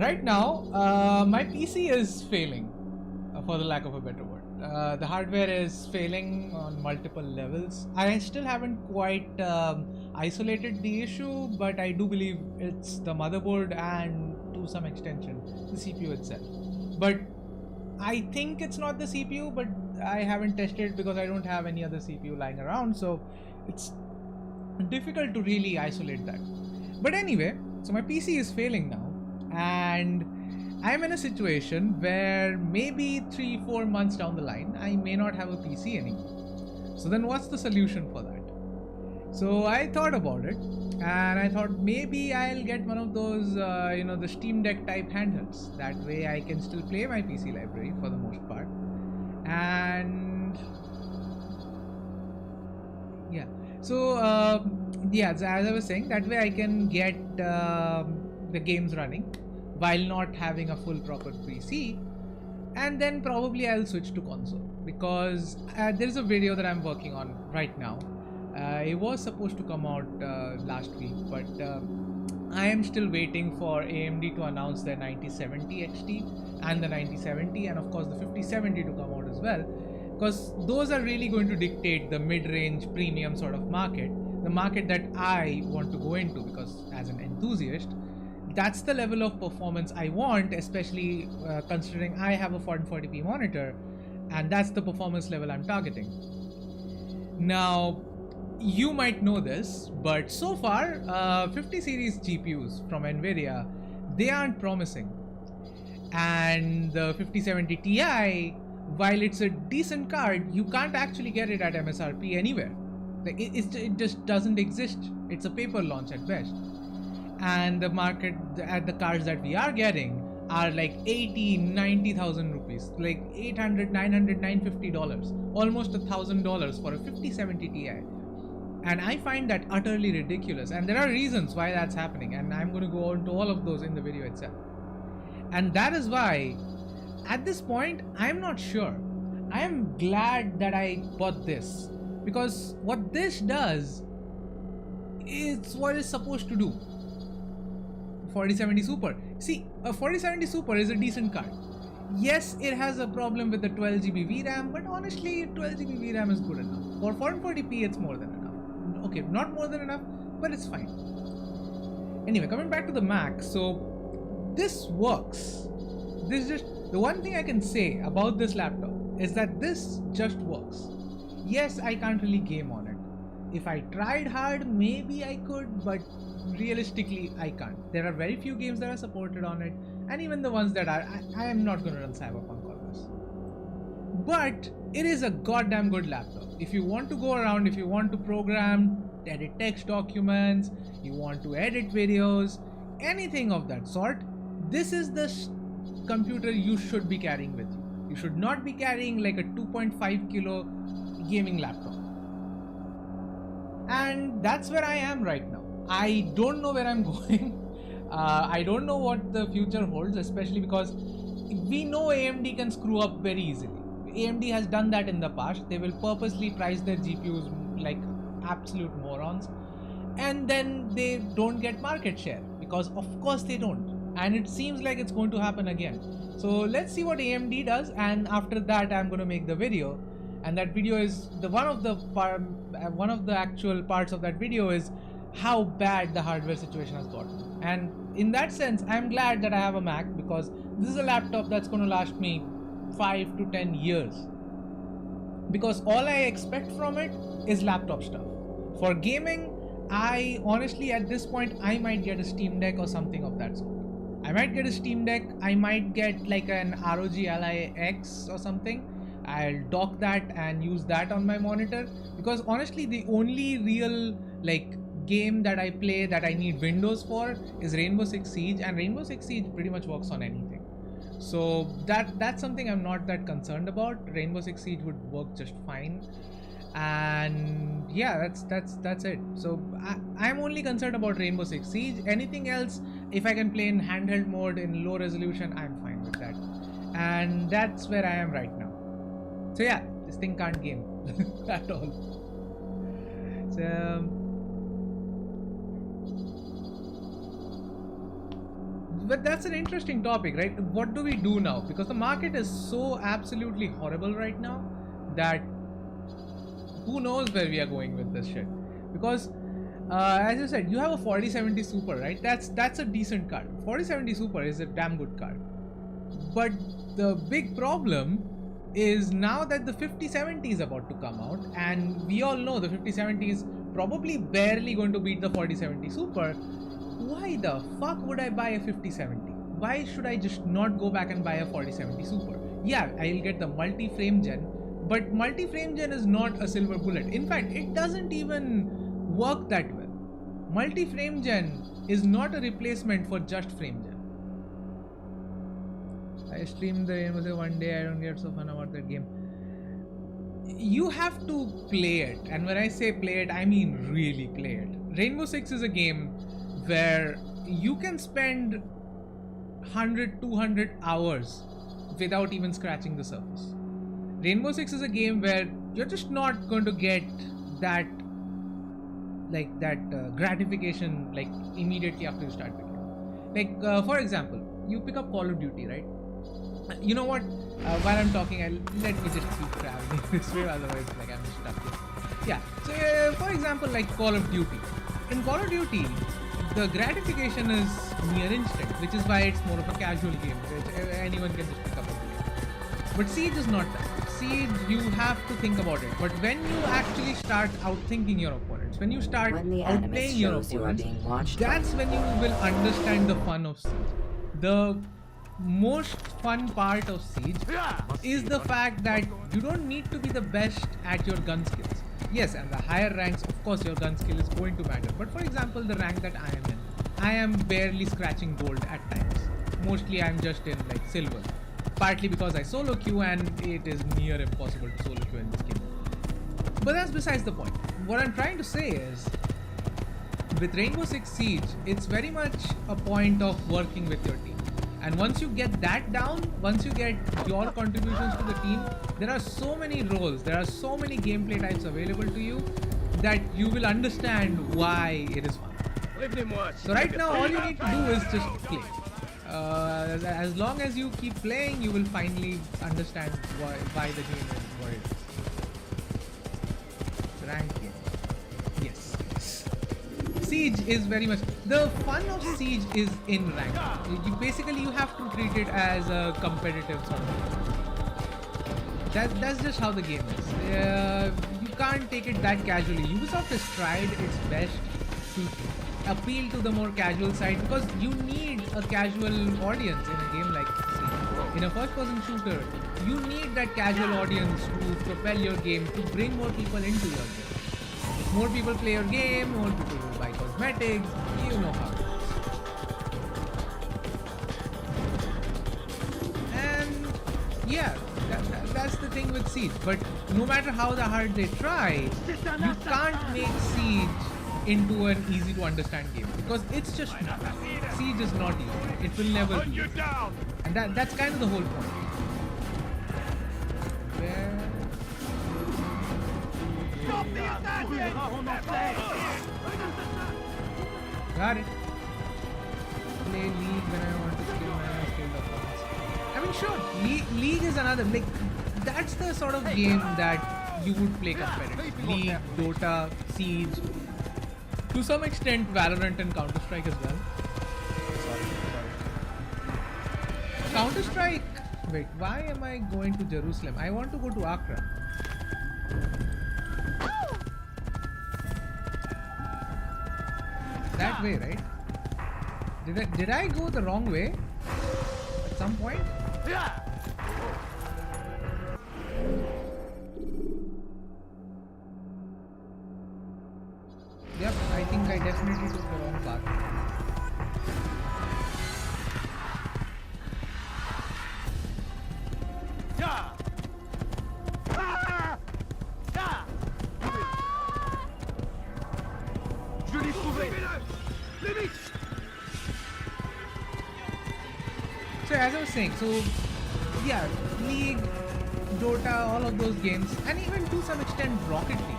S1: Right now my PC is failing, for the lack of a better word. The hardware is failing on multiple levels. I still haven't quite isolated the issue, but I do believe it's the motherboard and to some extension the CPU itself. But I think it's not the CPU, but I haven't tested it because I don't have any other CPU lying around, so it's difficult to really isolate that. But anyway, so my PC is failing now, and I'm in a situation where maybe 3-4 months down the line I may not have a PC anymore. So then what's the solution for that? So I thought about it, and I thought maybe I'll get one of those the Steam Deck type handhelds. That way I can still play my PC library for the most part. And yeah, so as I was saying, that way I can get the games running while not having a full proper PC, and then probably I'll switch to console, because there's a video that I'm working on right now. It was supposed to come out last week, but I am still waiting for AMD to announce their 9070 XT and the 9070, and of course the 5070 to come out as well, because those are really going to dictate the mid-range premium sort of market, the market that I want to go into, because as an enthusiast, that's the level of performance I want, especially considering I have a 1440p monitor, and that's the performance level I'm targeting. Now, you might know this, but so far 50 series GPUs from NVIDIA, they aren't promising. And the 5070 Ti, while it's a decent card, you can't actually get it at MSRP anywhere. Like it just doesn't exist. It's a paper launch at best. And the market at the cards that we are getting are like 80, 90,000 rupees, like 800, 900, 950 dollars, almost $1,000 for a 5070 Ti. And I find that utterly ridiculous. And there are reasons why that's happening, and I'm going to go into all of those in the video itself. And that is why, at this point, I'm not sure. I am glad that I bought this, because what this does is what it's supposed to do. 4070 Super. See, a 4070 Super is a decent card. Yes, it has a problem with the 12GB VRAM, but honestly, 12GB VRAM is good enough. For 440p, it's more than enough. Okay, not more than enough, but it's fine. Anyway, coming back to the Mac, so this works. This just, the one thing I can say about this laptop is that this just works. Yes, I can't really game on it. If I tried hard, maybe I could, but realistically, I can't. There are very few games that are supported on it, and even the ones that are, I am not going to run Cyberpunk on this. But it is a goddamn good laptop. If you want to go around, if you want to program, edit text documents, you want to edit videos, anything of that sort, this is the computer you should be carrying with you. You should not be carrying like a 2.5 kilo gaming laptop. And that's where I am right now. I don't know where I'm going. I don't know what the future holds, especially because we know AMD can screw up very easily. AMD has done that in the past. They will purposely price their GPUs like absolute morons, and then they don't get market share, because of course they don't. And it seems like it's going to happen again. So let's see what AMD does, and after that I'm going to make the video. And that video is one of the actual parts of that video is how bad the hardware situation has gotten. And in that sense, I'm glad that I have a Mac, because this is a laptop that's going to last me 5 to 10 years. Because all I expect from it is laptop stuff. For gaming, I honestly at this point I might get a Steam Deck or something of that sort. I might get a Steam Deck, I might get like an ROG Ally X or something. I'll dock that and use that on my monitor, because honestly the only real like game that I play that I need Windows for is Rainbow Six Siege, and Rainbow Six Siege pretty much works on anything. So that's something I'm not that concerned about. Rainbow Six Siege would work just fine. And yeah, that's it. So I'm only concerned about Rainbow Six Siege. Anything else, if I can play in handheld mode in low resolution, I'm fine with that. And that's where I am right now. So yeah, this thing can't game at all. So but that's an interesting topic, right? What do we do now? Because the market is so absolutely horrible right now that who knows where we are going with this shit. Because as I said, you have a 4070 Super, right? That's a decent card. 4070 Super is a damn good card. But the big problem is now that the 5070 is about to come out, and we all know the 5070 is probably barely going to beat the 4070 Super. Why the fuck would I buy a 5070? Why should I just not go back and buy a 4070 Super? Yeah, I'll get the multi-frame gen, but multi-frame gen is not a silver bullet. In fact, it doesn't even work that well. Multi-frame gen is not a replacement for just frame gen. I streamed the Rainbow Six one day, I don't get so fun about that game. You have to play it, and when I say play it, I mean really play it. Rainbow Six is a game where you can spend 100, 200 hours without even scratching the surface. Rainbow Six is a game where you're just not going to get that gratification like immediately after you start the game. Like for example, you pick up Call of Duty, right? You know what? While I'm talking, let me just keep traveling this way, otherwise like I'm stuck here. Yeah. So for example, like Call of Duty. In Call of Duty, the gratification is near instant, which is why it's more of a casual game, which anyone can just pick up and play. But Siege is not that. Siege, you have to think about it. But when you actually start outthinking your opponents, when you start outplaying your opponents, that's when you will understand the fun of Siege. The most fun part of Siege is the fact that you don't need to be the best at your gun skills. Yes, and the higher ranks, of course, your gun skill is going to matter. But for example, the rank that I am in, I am barely scratching gold at times. Mostly I'm just in like silver. Partly because I solo queue and it is near impossible to solo queue in this game. But that's besides the point. What I'm trying to say is, with Rainbow Six Siege, it's very much a point of working with your team. And once you get that down, once you get your contributions to the team, there are so many roles, there are so many gameplay types available to you that you will understand why it is fun. So right now, all you need to do is just play. As long as you keep playing, you will finally understand why the game is what it is. Rank game. Yes. Siege is very much... The fun of Siege is in rank. You have to treat it as a competitive sort of thing. That's just how the game is. You can't take it that casually. Ubisoft has tried its best to appeal to the more casual side because you need a casual audience in a game like Siege. In a first-person shooter, you need that casual audience to propel your game, to bring more people into your game. More people play your game, more people will buy cosmetics, you know how it is. And yeah, that's the thing with Siege. But no matter how hard they try, you can't make Siege into an easy to understand game because it's just not. Siege is not easy. It will never be. And that's kind of the whole point. Got it. Play League when I want to skill my skill opponents. I mean, sure, League is another, like, that's the sort of game that you would play competitive. League, Dota, Siege, to some extent Valorant and Counter-Strike as well. Counter-Strike, wait, why am I going to Jerusalem? I want to go to Accra. That way, right? Did I go the wrong way at some point? Yep, I think I definitely took the wrong path. So as I was saying, so yeah, League, Dota, all of those games, and even to some extent Rocket League,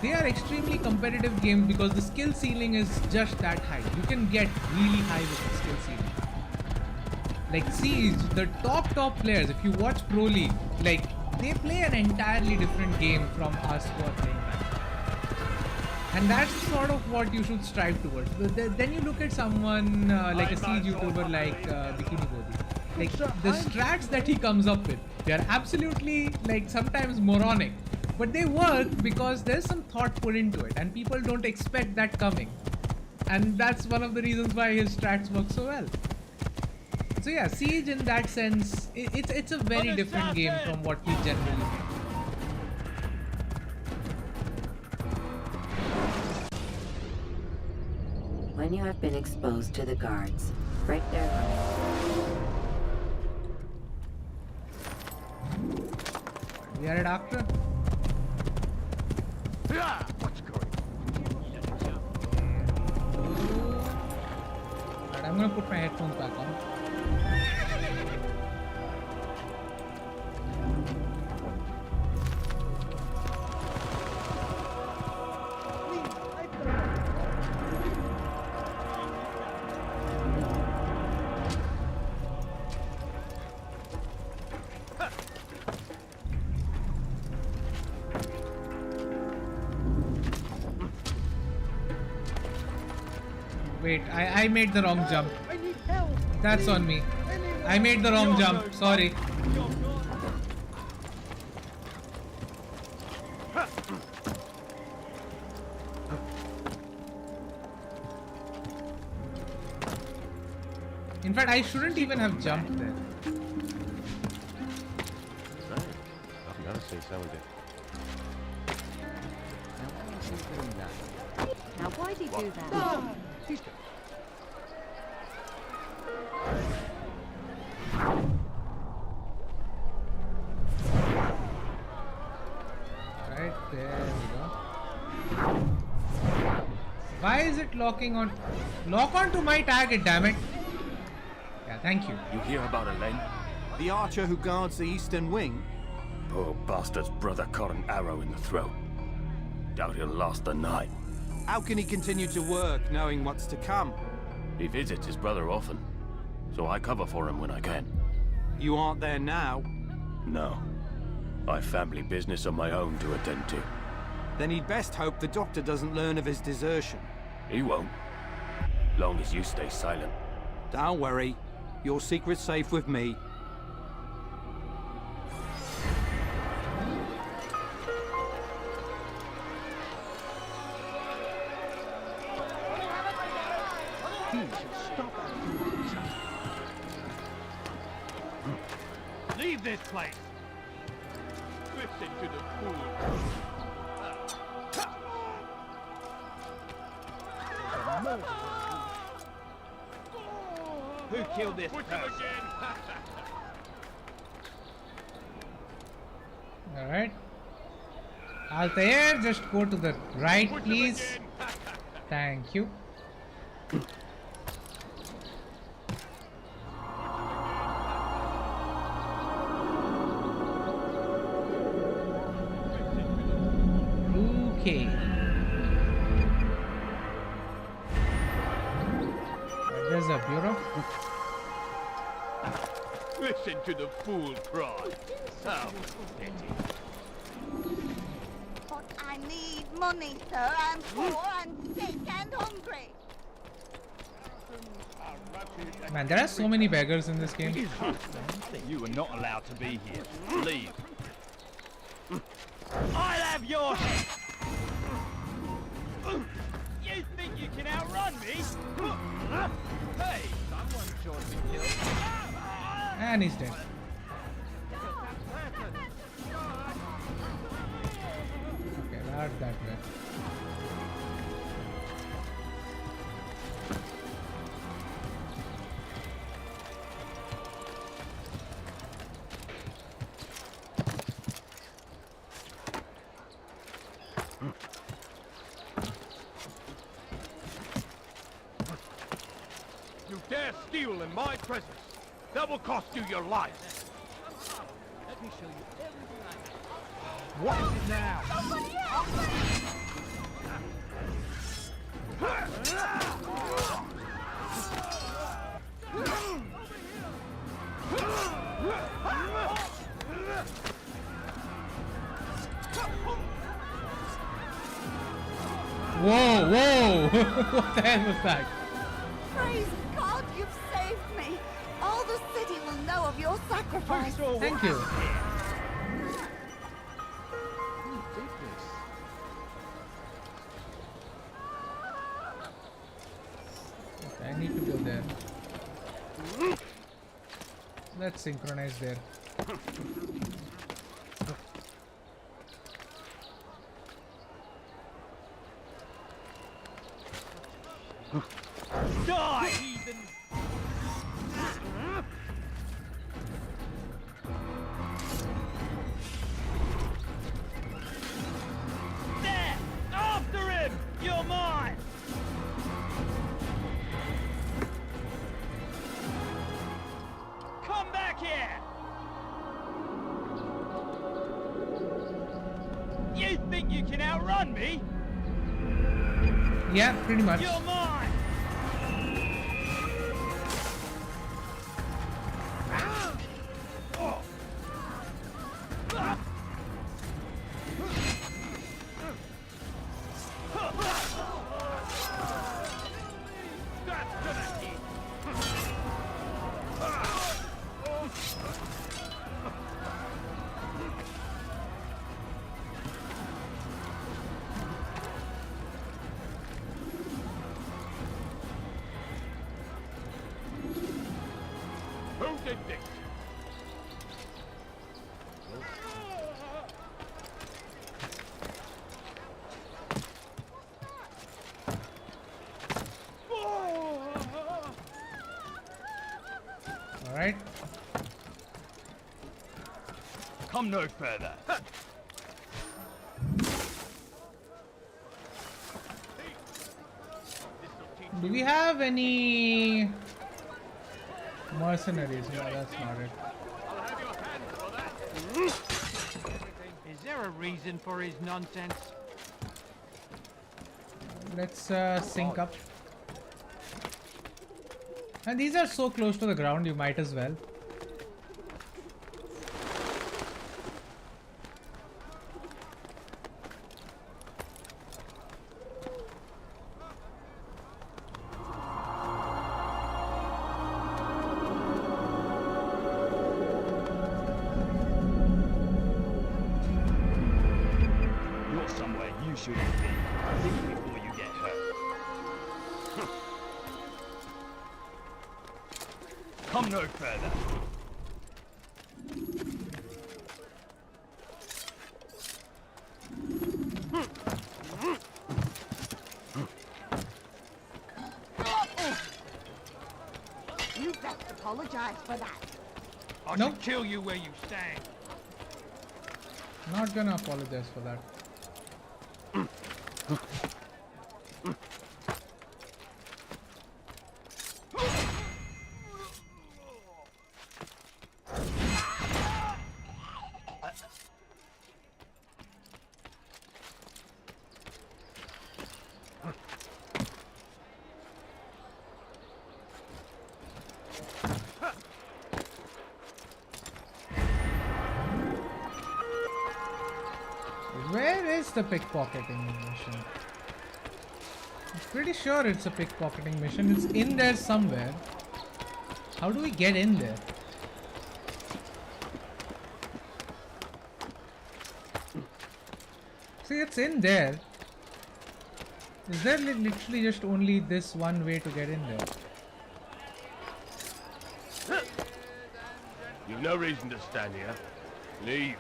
S1: they are extremely competitive games because the skill ceiling is just that high. You can get really high with the skill ceiling. Like Siege, the top players, if you watch Pro League, like they play an entirely different game from us who are playing that. And that's sort of what you should strive towards. Then you look at someone like a Siege YouTuber like Bikini Bodhi. Like the strats that he comes up with, they are absolutely like sometimes moronic. But they work because there's some thought put into it and people don't expect that coming. And that's one of the reasons why his strats work so well. So yeah, Siege in that sense, it's a very different game from what we generally make.
S6: When you have been exposed to the guards, break their
S1: We are at Accra.
S15: What's going
S1: on? Right, I'm gonna put my headphones back on. Wait, I made the wrong jump. That's on me. I made the wrong jump. Sorry. In fact, I shouldn't even have jumped there.
S7: Right. I've never seen someone do.
S16: Now, why'd he do that?
S7: He's good.
S1: Right there we go. Why is it locking on? Lock onto my target, damn it. Yeah, thank you.
S17: You hear about Elaine?
S12: The archer who guards the eastern wing?
S17: Poor bastard's brother caught an arrow in the throat. Doubt he'll last the night.
S12: How can he continue to work knowing what's to come?
S17: He visits his brother often, so I cover for him when I can.
S12: You aren't there now?
S17: No. I've family business of my own to attend to.
S12: Then he'd best hope the doctor doesn't learn of his desertion.
S17: He won't. Long as you stay silent.
S12: Don't worry. Your secret's safe with me.
S14: Leave this place! Listen to the fool. Who killed this person?
S1: Alright. Altair, just go to the right, please. Thank you. Okay. There's a bureau.
S14: Listen to the fool cry. How pathetic.
S18: But I need money, sir. I'm poor and sick and hungry.
S1: Man, there are so many beggars in this game.
S14: You are not allowed to be here. Leave. I'll have your head. You think you can outrun me? Hey, someone shot me killed.
S1: And he's dead. Okay, not that way.
S14: You dare steal in my presence. That will cost you your life. Let me show you everything I have. What is it now?
S18: Somebody help me!
S1: Whoa, whoa! What the hell was that?
S18: Praise God, you've saved me. All the city will know of your sacrifice.
S1: Thank you. Okay, I need to go there. Let's synchronize there.
S14: Die, heathen! There! After him! You're mine! Come back here! You think you can outrun me?
S1: Yeah, pretty much.
S14: You're mine! Hold it fixed.
S1: All right.
S14: Come no further.
S1: Do we have any mercenaries? No, that's not it.
S11: Is there a reason for his nonsense?
S1: Let's sync up. And these are so close to the ground, you might as well.
S14: You're somewhere you shouldn't be. Think before you get hurt. Come no further.
S18: You best apologize for that.
S11: I
S1: Nope.
S11: should kill you where you stand.
S1: Not gonna apologize for that. Where is the pickpocketing mission? I'm pretty sure it's a pickpocketing mission. It's in there somewhere. How do we get in there? See, it's in there. Is there literally just only this one way to get in there?
S14: You've no reason to stand here. Leave.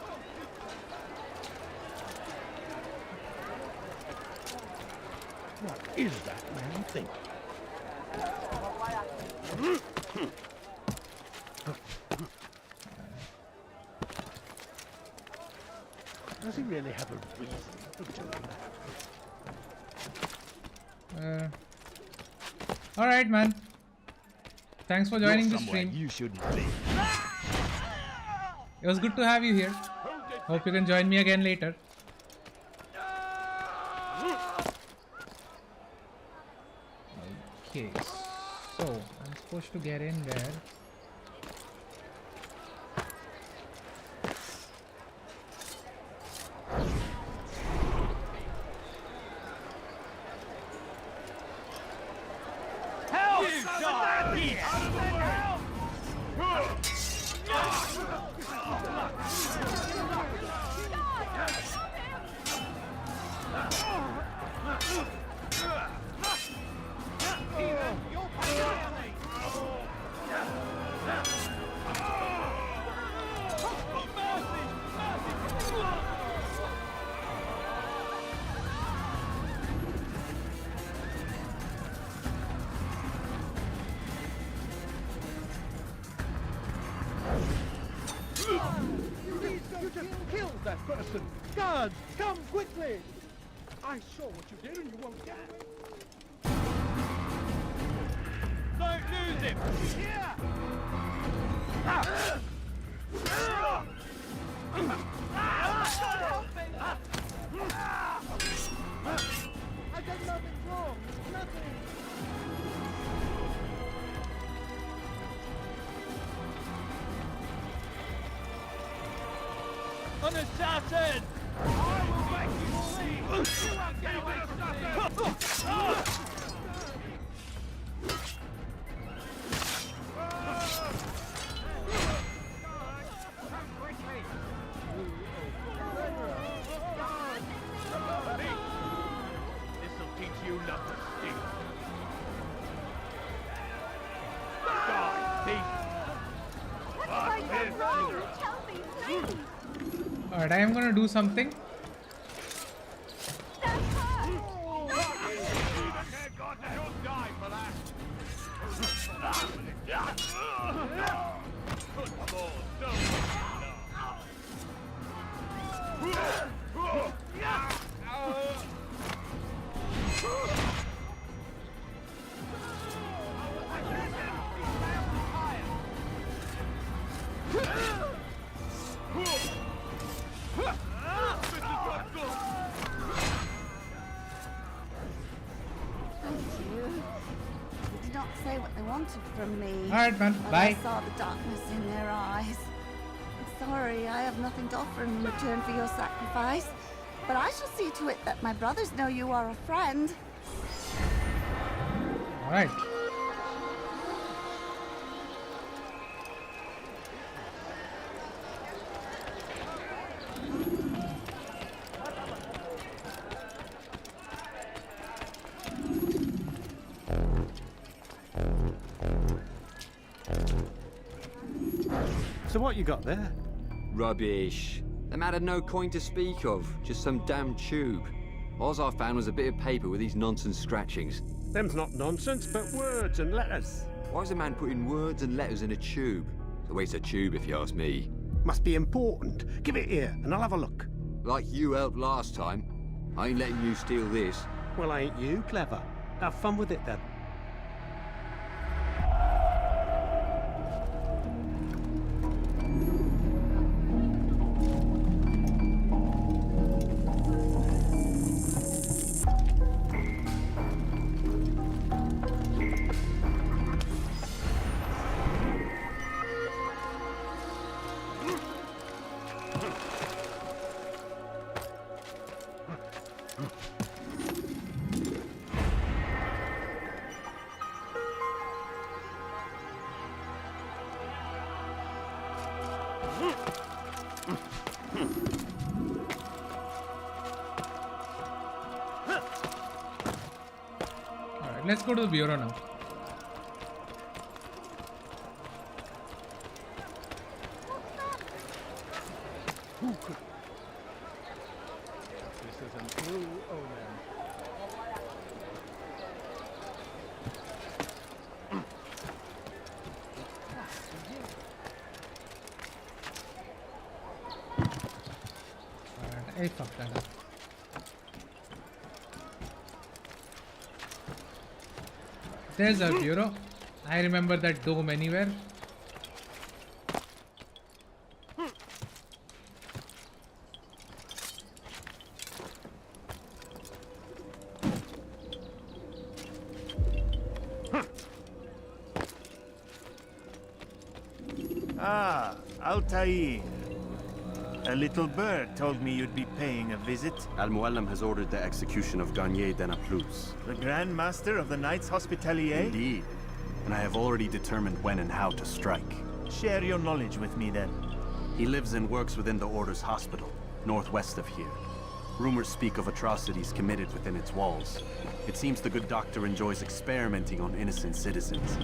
S14: What is that man thinking? Does he really have a reason for doing that?
S1: Alright, man. Thanks for joining
S14: You're
S1: the
S14: somewhere
S1: stream.
S14: you shouldn't be.
S1: It was good to have you here. Hope you can join me again later. Okay, so I'm supposed to get in there.
S14: Help! Someone here! Help!
S21: You just killed that person! Guards, come quickly! I saw what you did and you won't get it.
S14: Don't lose him! Here!
S21: I did nothing wrong! Nothing!
S14: An assassin! I will make you leave! You won't get away from me! This'll teach you not to steal. Die, thief!
S1: Alright, I am gonna do something.
S18: From me.
S1: Alright, man.
S18: But
S1: Bye.
S18: I saw the darkness in their eyes. I'm sorry, I have nothing to offer in return for your sacrifice. But I shall see to it that my brothers know you are a friend.
S1: Alright.
S8: So what you got there?
S5: Rubbish. The man had no coin to speak of, just some damn tube. All I found was a bit of paper with these nonsense scratchings.
S12: Them's not nonsense, but words and letters.
S5: Why is a man putting words and letters in a tube? It's a waste of tube, if you ask me.
S12: Must be important. Give it here, and I'll have a look.
S5: Like you helped last time. I ain't letting you steal this.
S12: Well, ain't you clever? Have fun with it, then.
S1: Alright, let's go to the bureau now.
S21: This is an ill omen.
S1: Alright, I fucked that up. There's a bureau. I remember that dome anywhere.
S19: Ah, Altair. A little bird told me you'd be paying a visit.
S23: Al-Muallim has ordered the execution of Garnier de Naplouse.
S19: The Grand Master of the Knights Hospitalier?
S23: Indeed. And I have already determined when and how to strike.
S19: Share your knowledge with me then.
S23: He lives and works within the Order's hospital, northwest of here. Rumors speak of atrocities committed within its walls. It seems the good doctor enjoys experimenting on innocent citizens.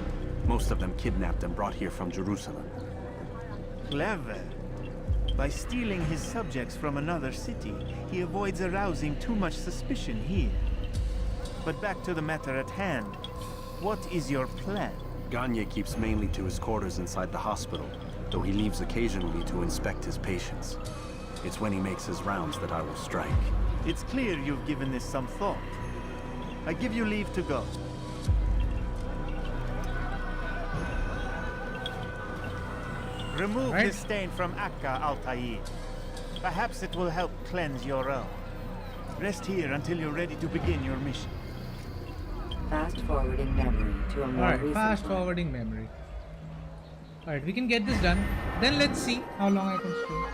S23: Most of them kidnapped and brought here from Jerusalem.
S19: Clever. By stealing his subjects from another city, he avoids arousing too much suspicion here. But back to the matter at hand. What is your plan?
S23: Garnier keeps mainly to his quarters inside the hospital, though he leaves occasionally to inspect his patients. It's when he makes his rounds that I will strike.
S19: It's clear you've given this some thought. I give you leave to go. Remove this stain from Akka, Altair. Perhaps it will help cleanse your own. Rest here until you're ready to begin your mission.
S6: Fast forwarding memory to a more recent
S1: fast
S6: one.
S1: forwarding memory. Alright, we can get this done. Then let's see how long I can stream.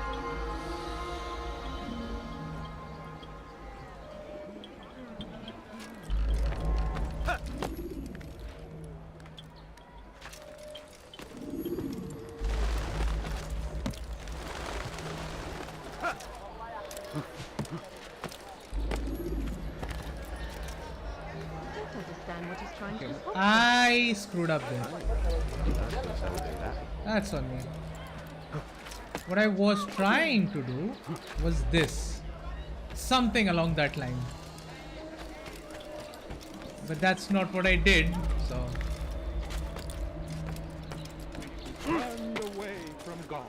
S1: I screwed up there. That's on me. What I was trying to do was this. Something along that line. But that's not what I did, so...
S21: Turned away from God,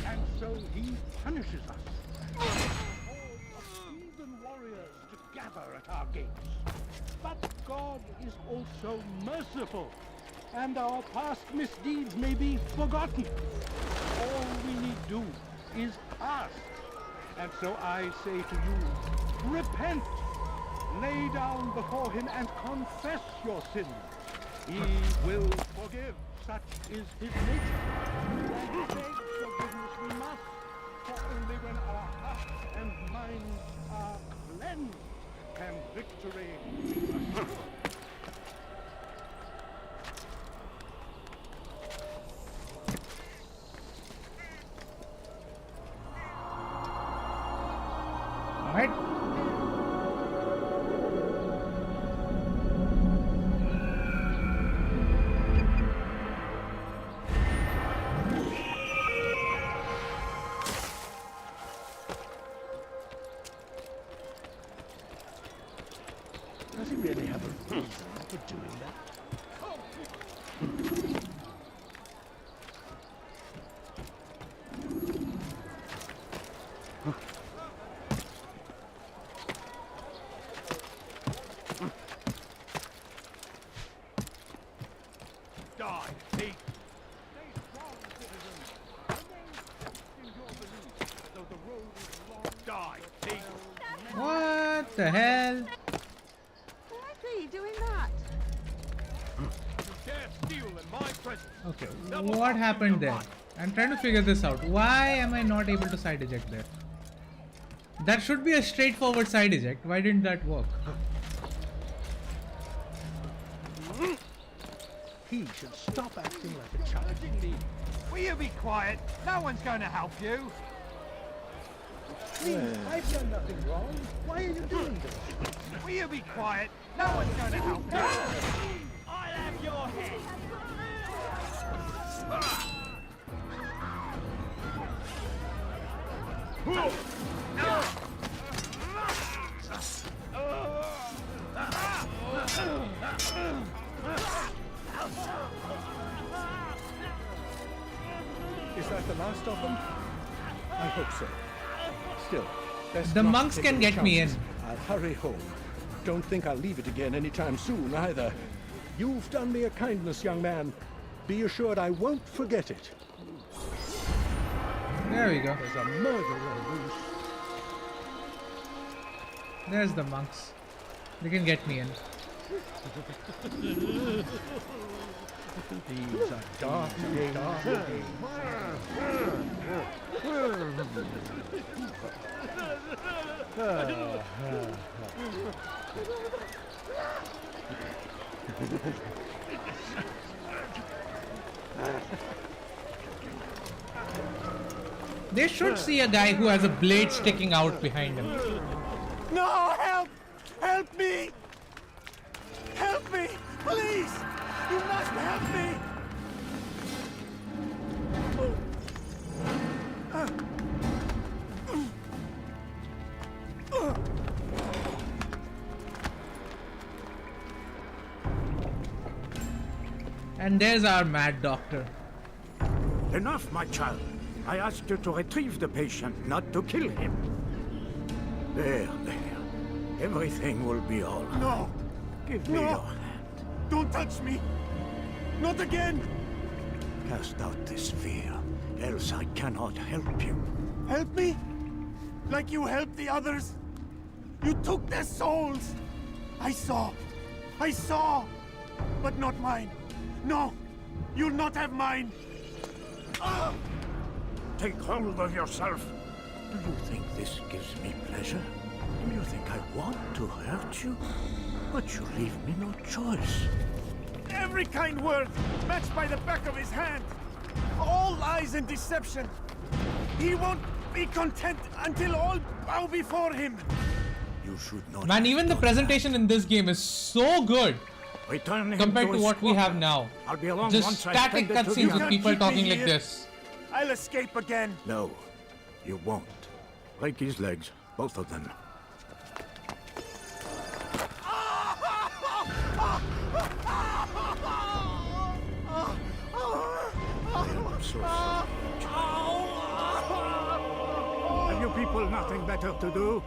S21: and so he punishes us. Heathen warriors to gather at our gates. But God is also merciful, and our past misdeeds may be forgotten. All we need do is ask. And so I say to you, repent, lay down before him and confess your sins. He will forgive. Such is his nature. And beg forgiveness we must, for only when our hearts and minds are cleansed can victory be assured.
S1: All right.
S21: Does he really have a reason for doing that?
S9: Die, thief!
S21: Stay strong, citizens. Remain fixed in your belief, though the road is long.
S9: Die, thief!
S1: What the hell?
S18: Why are you doing that?
S9: You dare steal in my presence!
S1: Okay, what happened there? I'm trying to figure this out. Why am I not able to side eject there? That should be a straightforward side eject. Why didn't that work?
S21: He should stop acting like a child.
S11: Will you be quiet? No one's going to help you.
S21: Me, I've done nothing wrong. Why are you doing this?
S11: Will you be quiet? No one's going to help you. I'll have your head.
S21: Is that the last of them? I hope so. Still, best
S1: The
S21: not
S1: monks
S21: take
S1: can
S21: any
S1: get me in.
S21: chances. I'll hurry home. Don't think I'll leave it again anytime soon, either. You've done me a kindness, young man. Be assured I won't forget it.
S1: There we go.
S21: There's a murderer loose.
S1: There's the monks. They can get me in.
S21: These are dark days.
S1: They should see a guy who has a blade sticking out behind him.
S12: No, help! Help me! Help me! Please! You must help me!
S1: And there's our mad doctor.
S3: Enough, my child. I asked you to retrieve the patient, not to kill him. There. Everything will be all right.
S12: No!
S3: Give me
S12: No!
S3: your hand.
S12: Don't touch me! Not again!
S3: Cast out this fear, else I cannot help you.
S12: Help me? Like you helped the others? You took their souls! I saw! But not mine! No! You'll not have mine! Ah!
S3: Take hold of yourself. Do you think this gives me pleasure? Do you think I want to hurt you? But you leave me no choice.
S12: Every kind word matched by the back of his hand! All lies and deception! He won't be content until all bow before him!
S3: You should not.
S1: Man, even the presentation in this game is so good
S3: Return him
S1: compared
S3: to
S1: to
S3: his
S1: what we
S3: squad.
S1: have now.
S3: I'll be along
S1: Just
S3: once I
S1: static
S3: tend it to the
S1: cutscenes with
S3: others.
S1: people
S12: keep me
S1: talking like
S12: here.
S1: this.
S3: I'll escape again.
S9: No, you won't. Break his legs, both of them. I'm so sorry. Have you people nothing better to do?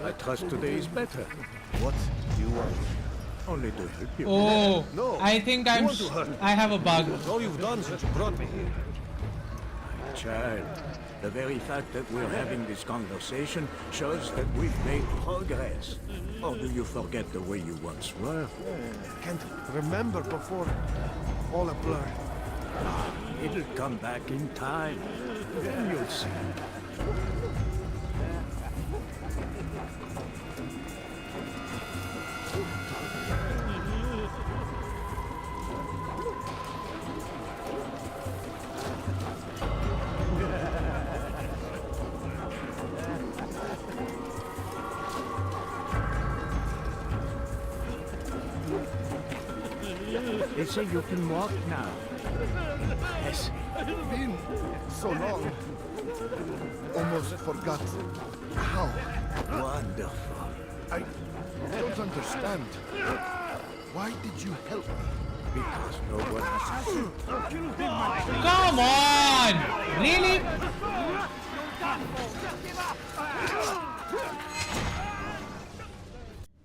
S9: I trust today is better.
S22: What do you want?
S9: Only to help you.
S1: Oh,
S22: No,
S1: I think
S22: you
S1: I'm.
S22: want to hurt me.
S1: I have a bug.
S22: That's all you've done since you brought me here.
S9: Child, the very fact that we're having this conversation shows that we've made progress. Or do you forget the way you once were?
S22: I can't remember before. All a blur.
S9: It'll come back in time. Then you'll see. They say you can walk now. Yes.
S15: Been so long. Almost forgot how.
S9: Wonderful.
S15: I don't understand. Why did you help me?
S9: Because no one has.
S1: Come on! Really?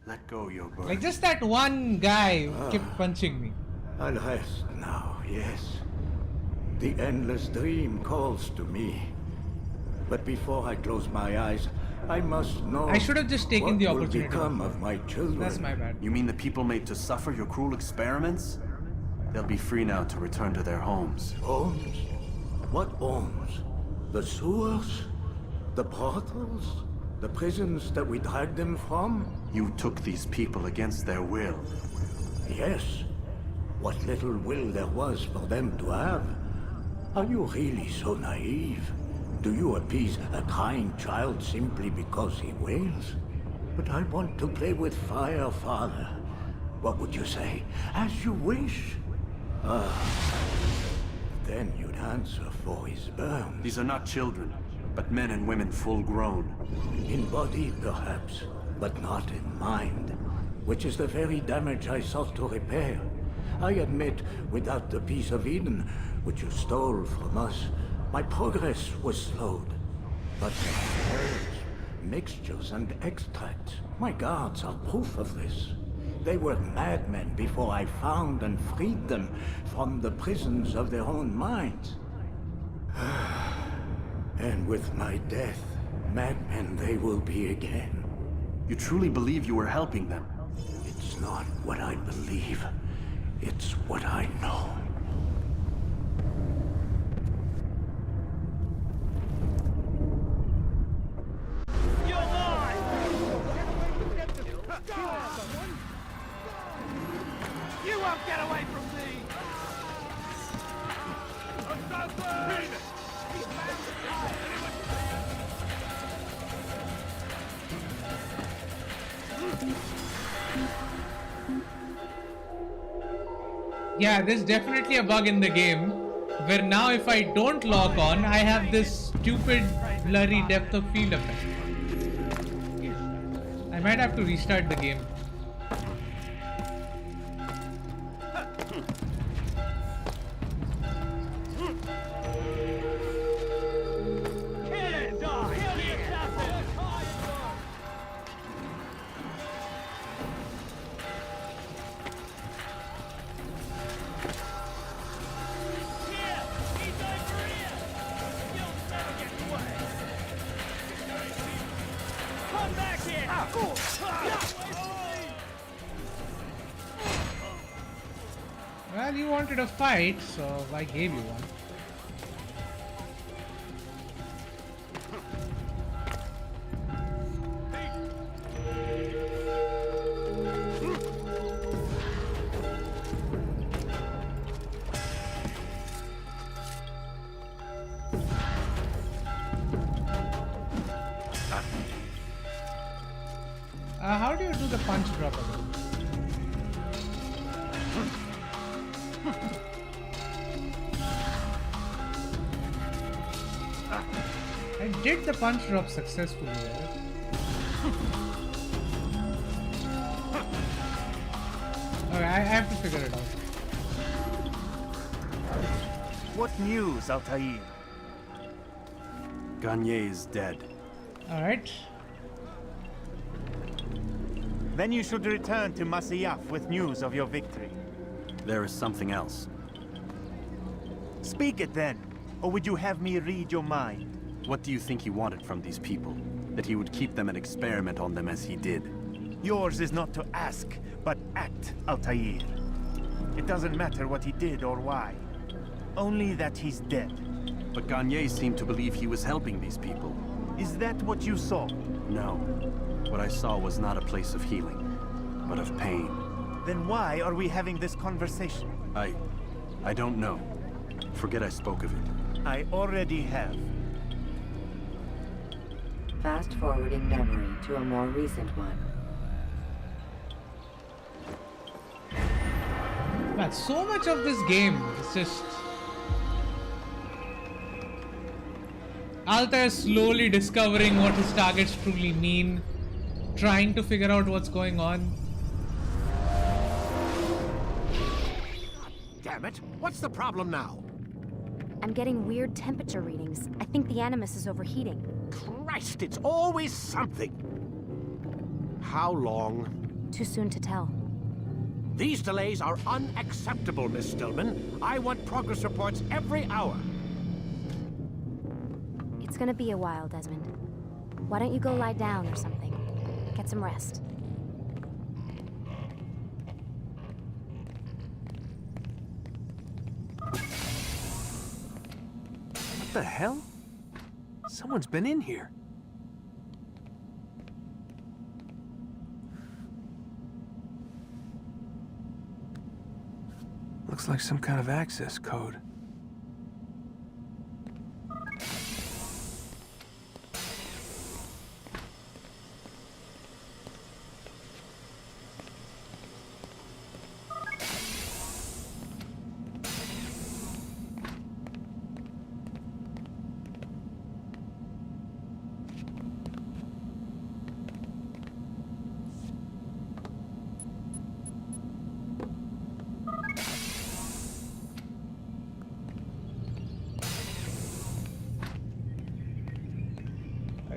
S23: Let go, your bird.
S1: Like just that one guy kept punching me.
S9: I'll rest now, yes. The endless dream calls to me. But before I close my eyes, I must know.
S1: I should have just taken the
S9: what will
S1: opportunity.
S9: become of my children.
S1: That's my bad.
S23: You mean the people made to suffer your cruel experiments? They'll be free now to return to their homes.
S9: Homes? What homes? The sewers? The brothels? The prisons that we dragged them from?
S23: You took these people against their will.
S9: Yes. What little will there was for them to have. Are you really so naive? Do you appease a crying child simply because he wails? But I want to play with fire, Father. What would you say? As you wish. Then you'd answer for his burn.
S23: These are not children, but men and women full grown.
S9: In body, perhaps, but not in mind. Which is the very damage I sought to repair. I admit, without the piece of Eden, which you stole from us, my progress was slowed. But the herbs, mixtures, and extracts, my guards are proof of this. They were madmen before I found and freed them from the prisons of their own minds. And with my death, madmen they will be again.
S23: You truly believe you were helping them?
S9: It's not what I believe. It's what I know.
S11: You're mine! You won't get away from me!
S1: Yeah, there's definitely a bug in the game where now if I don't lock on, I have this stupid blurry depth of field effect. I might have to restart the game. Well, you wanted a fight, so I gave you one. How do you do the punch drop again? I did the punch drop successfully there. Okay, I have to figure it out.
S19: What news, Altair?
S23: Gagne is dead.
S1: Alright.
S19: Then you should return to Masyaf with news of your victory.
S23: There is something else.
S19: Speak it then, or would you have me read your mind?
S23: What do you think he wanted from these people? That he would keep them and experiment on them as he did?
S19: Yours is not to ask, but act, Altair. It doesn't matter what he did or why. Only that he's dead.
S23: But Gagne seemed to believe he was helping these people.
S19: Is that what you saw?
S23: No. What I saw was not a place of healing, but of pain.
S19: Then why are we having this conversation?
S23: I don't know. Forget I spoke of it.
S19: I already have.
S6: Fast forwarding memory to a more recent one.
S1: Man, so much of this game is just Altair slowly discovering what his targets truly mean, trying to figure out what's going on.
S9: Damn it! What's the problem now?
S4: I'm getting weird temperature readings. I think the Animus is overheating.
S9: Christ, it's always something! How long?
S4: Too soon to tell.
S9: These delays are unacceptable, Miss Stillman. I want progress reports every hour.
S4: It's gonna be a while, Desmond. Why don't you go lie down or something? Get some rest.
S23: What the hell? Someone's been in here. Looks like some kind of access code.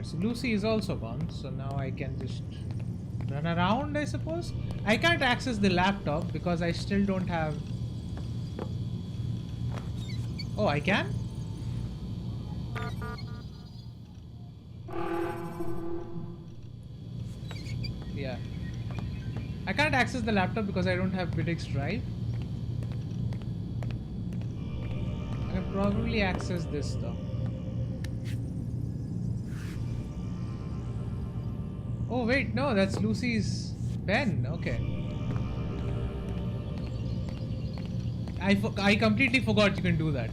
S1: So Lucy is also gone, so now I can just run around, I suppose. I can't access the laptop because I still don't have... Oh, I can? Yeah. I can't access the laptop because I don't have BitX drive. I can probably access this though. Oh wait, no, that's Lucy's pen. Okay. I completely forgot you can do that.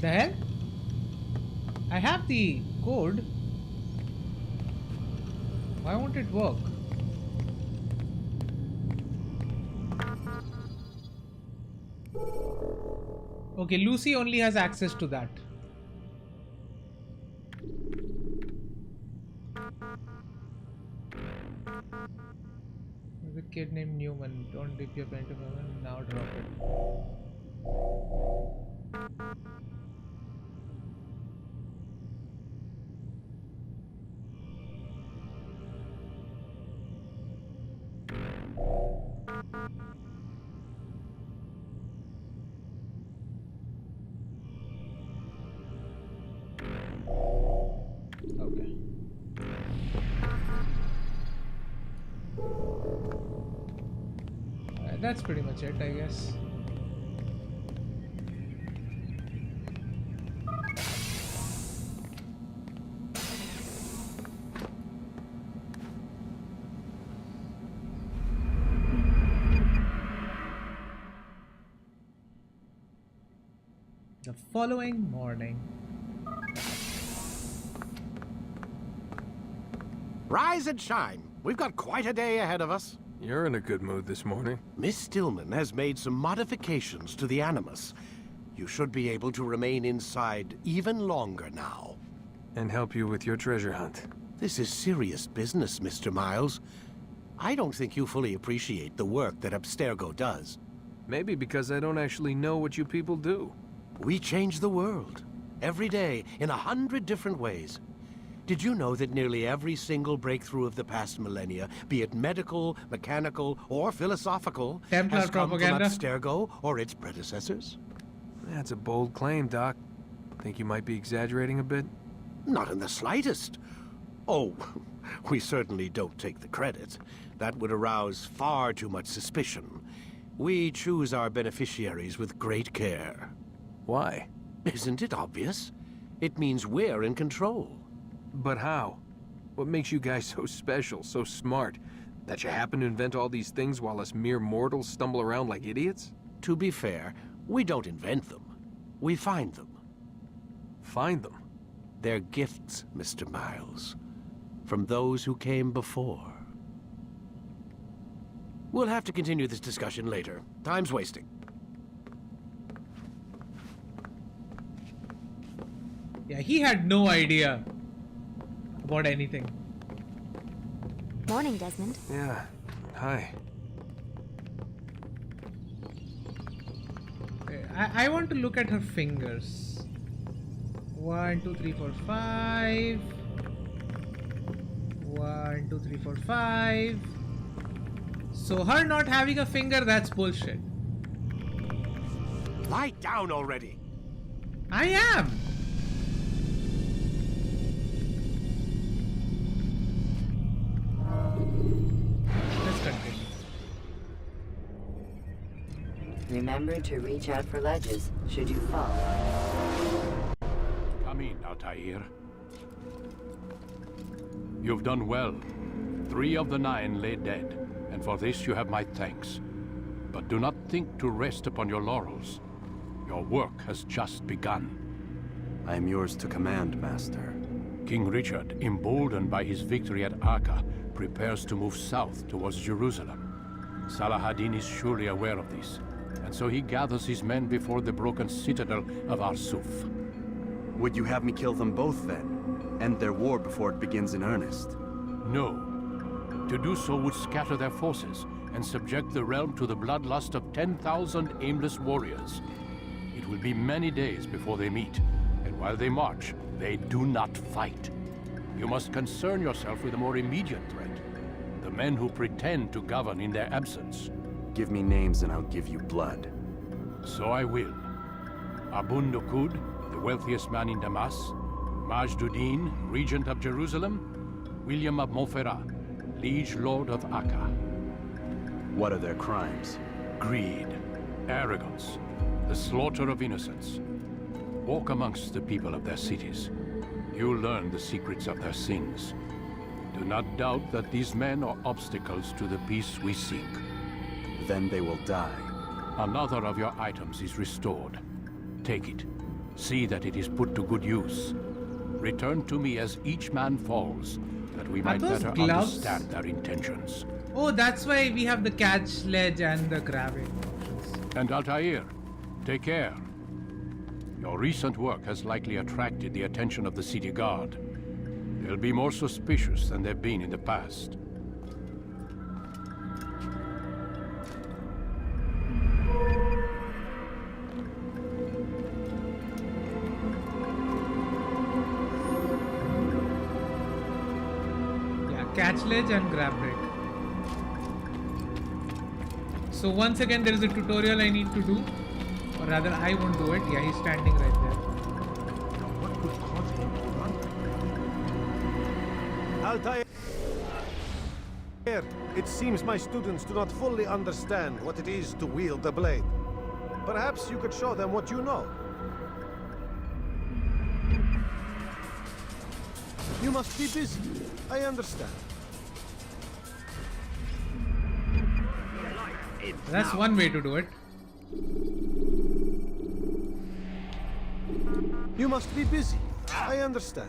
S1: The hell? I have the code. Why won't it work? Okay, Lucy only has access to that. There's a kid named Newman. Don't dip your pen to Newman. Now drop it. Okay. That's pretty much it, I guess. The following morning.
S3: Rise and shine. We've got quite a day ahead of us.
S7: You're in a good mood this morning.
S3: Miss Stillman has made some modifications to the Animus. You should be able to remain inside even longer now.
S7: And help you with your treasure hunt.
S3: This is serious business, Mr. Miles. I don't think you fully appreciate the work that Abstergo does.
S7: Maybe because I don't actually know what you people do.
S3: We change the world. Every day, in 100 different ways. Did you know that nearly every single breakthrough of the past millennia, be it medical, mechanical, or philosophical,
S1: Templar
S3: has come from
S1: propaganda.
S3: Abstergo or its predecessors?
S7: That's a bold claim, Doc. Think you might be exaggerating a bit?
S3: Not in the slightest. Oh, we certainly don't take the credit. That would arouse far too much suspicion. We choose our beneficiaries with great care.
S7: Why?
S3: Isn't it obvious? It means we're in control.
S7: But how? What makes you guys so special, so smart? That you happen to invent all these things while us mere mortals stumble around like idiots?
S3: To be fair, we don't invent them. We find them.
S7: Find them?
S3: They're gifts, Mr. Miles. From those who came before. We'll have to continue this discussion later. Time's wasting.
S1: Yeah, he had no idea about anything.
S4: Morning, Desmond.
S7: Yeah. Hi.
S1: Okay, I want to look at her fingers. 1, 2, 3, 4, 5. 1, 2, 3, 4, 5. So her not having a finger, that's bullshit.
S3: Lie down already.
S1: I am. Let's continue.
S6: Remember to reach out for ledges should you fall.
S17: Come in, Altair. You've done well. 3 of the 9 lay dead, and for this you have my thanks. But do not think to rest upon your laurels. Your work has just begun.
S23: I am yours to command, Master.
S17: King Richard, emboldened by his victory at Acre, prepares to move south towards Jerusalem. Salah-ad-Din is surely aware of this, and so he gathers his men before the broken citadel of Arsuf.
S23: Would you have me kill them both then? End their war before it begins in earnest?
S17: No. To do so would scatter their forces and subject the realm to the bloodlust of 10,000 aimless warriors. It will be many days before they meet, and while they march, they do not fight. You must concern yourself with a more immediate threat. The men who pretend to govern in their absence.
S23: Give me names and I'll give you blood.
S17: So I will. Abun Nukud, the wealthiest man in Damas. Majduddin, regent of Jerusalem. William of Montferrat, liege lord of Acre.
S23: What are their crimes?
S17: Greed, arrogance, the slaughter of innocents. Walk amongst the people of their cities. You'll learn the secrets of their sins. Do not doubt that these men are obstacles to the peace we seek.
S23: Then they will die.
S17: Another of your items is restored. Take it. See that it is put to good use. Return to me as each man falls, that we might
S1: those
S17: better
S1: gloves?
S17: understand their intentions.
S1: Oh, that's why we have the catch sledge and the grabbing options.
S17: And Altair, take care. Your recent work has likely attracted the attention of the city guard. They'll be more suspicious than they've been in the past.
S1: Yeah, catch ledge and grab break. So once again, there is a tutorial I need to do. Or rather, I won't do it. Yeah, he's standing right there.
S15: What could cause him to run?
S9: Altair, it seems my students do not fully understand what it is to wield the blade. Perhaps you could show them what you know. You must be busy. I understand.
S1: That's one way to do it.
S22: You must be busy. I understand.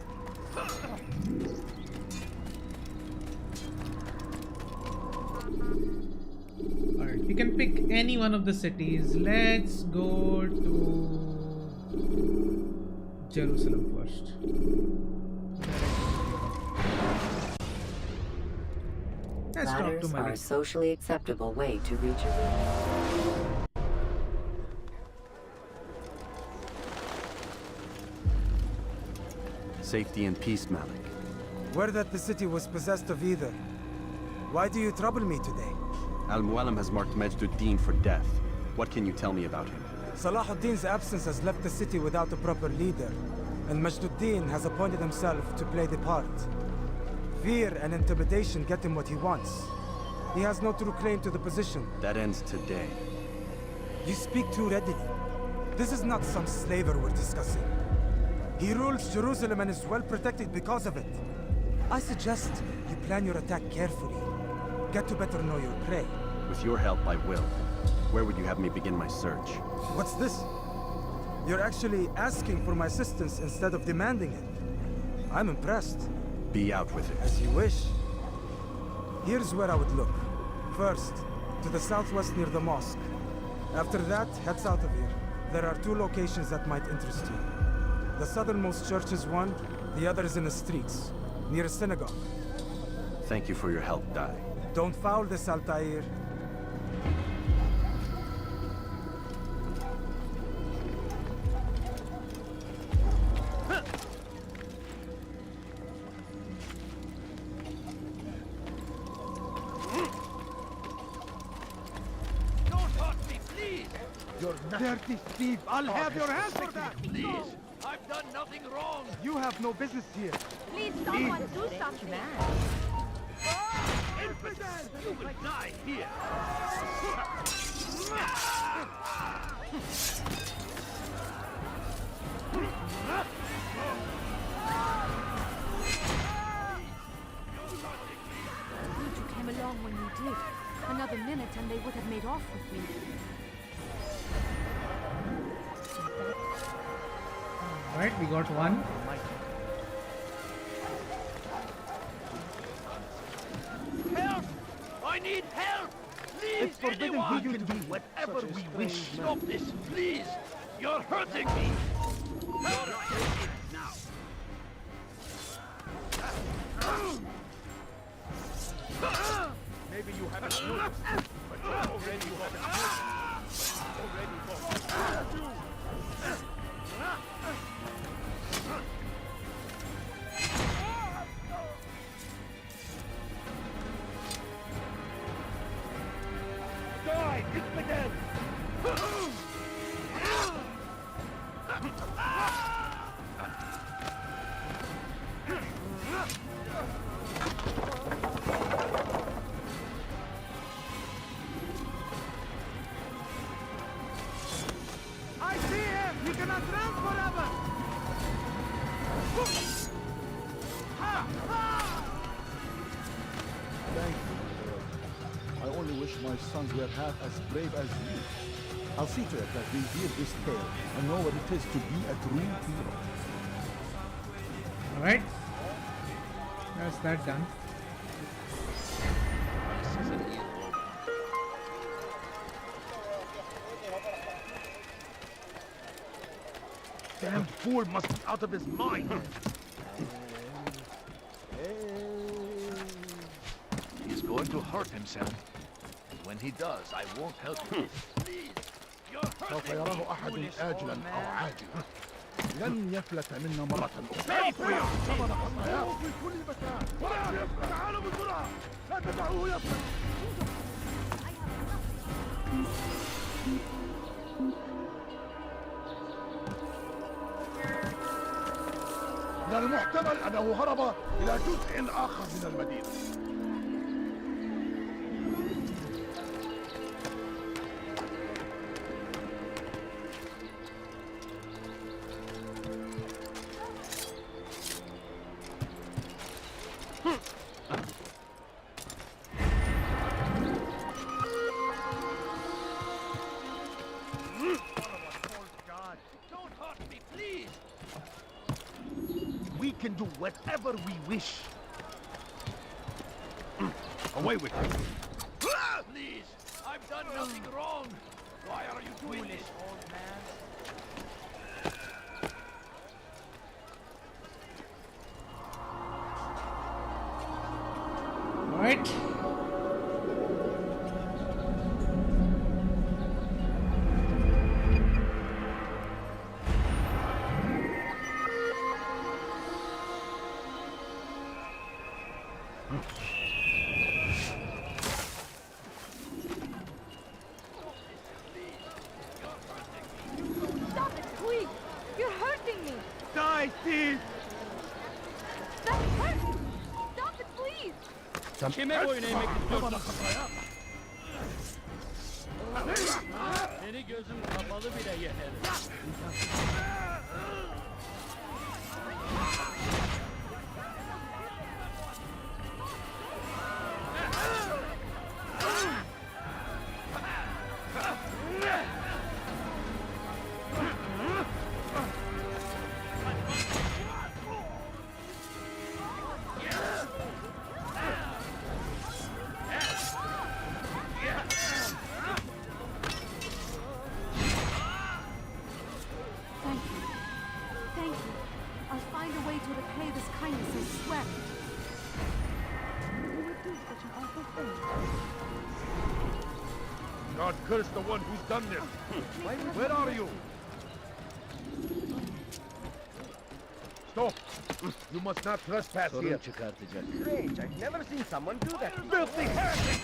S1: Alright, we can pick any one of the cities. Let's go to Jerusalem first. Let's talk to
S6: Ladders are a
S1: Malik.
S6: socially acceptable way to reach a room.
S23: Safety and peace, Malik.
S13: Word that the city was possessed of either. Why do you trouble me today?
S23: Al-Mualim has marked Majd-ud-Din for death. What can you tell me about him?
S13: Salah ad-Din's absence has left the city without a proper leader, and Majd-ud-Din has appointed himself to play the part. Fear and intimidation get him what he wants. He has no true claim to the position.
S23: That ends today.
S13: You speak too readily. This is not some slaver we're discussing. He rules Jerusalem and is well protected because of it. I suggest you plan your attack carefully. Get to better know your prey.
S23: With your help, I will. Where would you have me begin my search?
S13: What's this? You're actually asking for my assistance instead of demanding it. I'm impressed.
S23: Be out with it.
S13: As you wish. Here's where I would look. First, to the southwest near the mosque. After that, head south of here. There are 2 locations that might interest you. The southernmost church is one, the other is in the streets, near a synagogue.
S23: Thank you for your help, Dai.
S13: Don't foul this, Altair.
S11: Dirty thief! I'll have your hands for that! Please! I've done nothing wrong!
S13: You have no business here.
S16: Please, someone do something.
S11: Infidel! You will die here!
S4: Good you came along when you did. Another minute and they would have made off with me.
S1: Right, we got one.
S11: Help! I need help! Please,
S15: It's forbidden
S11: anyone!
S15: for you
S11: can
S15: to
S11: do
S15: be
S11: whatever
S15: such a
S11: we wish.
S15: strange
S11: Stop this, please! You're hurting me! Help! Now!
S15: Maybe you haven't noticed, but you already
S11: Die, infidel!
S13: I see him! He cannot run forever!
S15: Thank you, Lord. I only wish my sons were half as brave as you. I'll see to it that they hear this tale and know what it is to be a true hero.
S1: Alright. That's that done.
S11: Damn fool must be out of his mind! He's going to hurt himself. When he does, I won't help him. Please!
S15: سوف يراه أحد آجلا أو عاجلا. لن يفلت منا مرة أخرى.
S11: Pay for your
S15: ثمن خطاياه في كل مكان. تعالوا بسرعة. لا تدعوه يفلت. من المحتمل أنه هرب إلى جزء آخر من المدينة.
S11: Don't hurt me, please!
S15: can do whatever we wish. Away with you.
S11: Please, I've done nothing wrong. Why are you doing this, old man?
S1: All right.
S16: Stop it, please! You're hurting me!
S15: Die, thief!
S16: That hurts! Stop it, please!
S14: Kime boyun eğmek istiyorsun? Seni gözüm kapalı bile yenerim.
S16: Thank you. Thank you. I'll find a way to repay this kindness, I swear. You would do such an awful thing.
S15: God curse the one who's done this. Where are you? Stop! You must not trespass
S14: Sorun
S15: here.
S14: çıkartacak.
S2: Strange, I've never seen someone do that.
S15: Filthy heretic!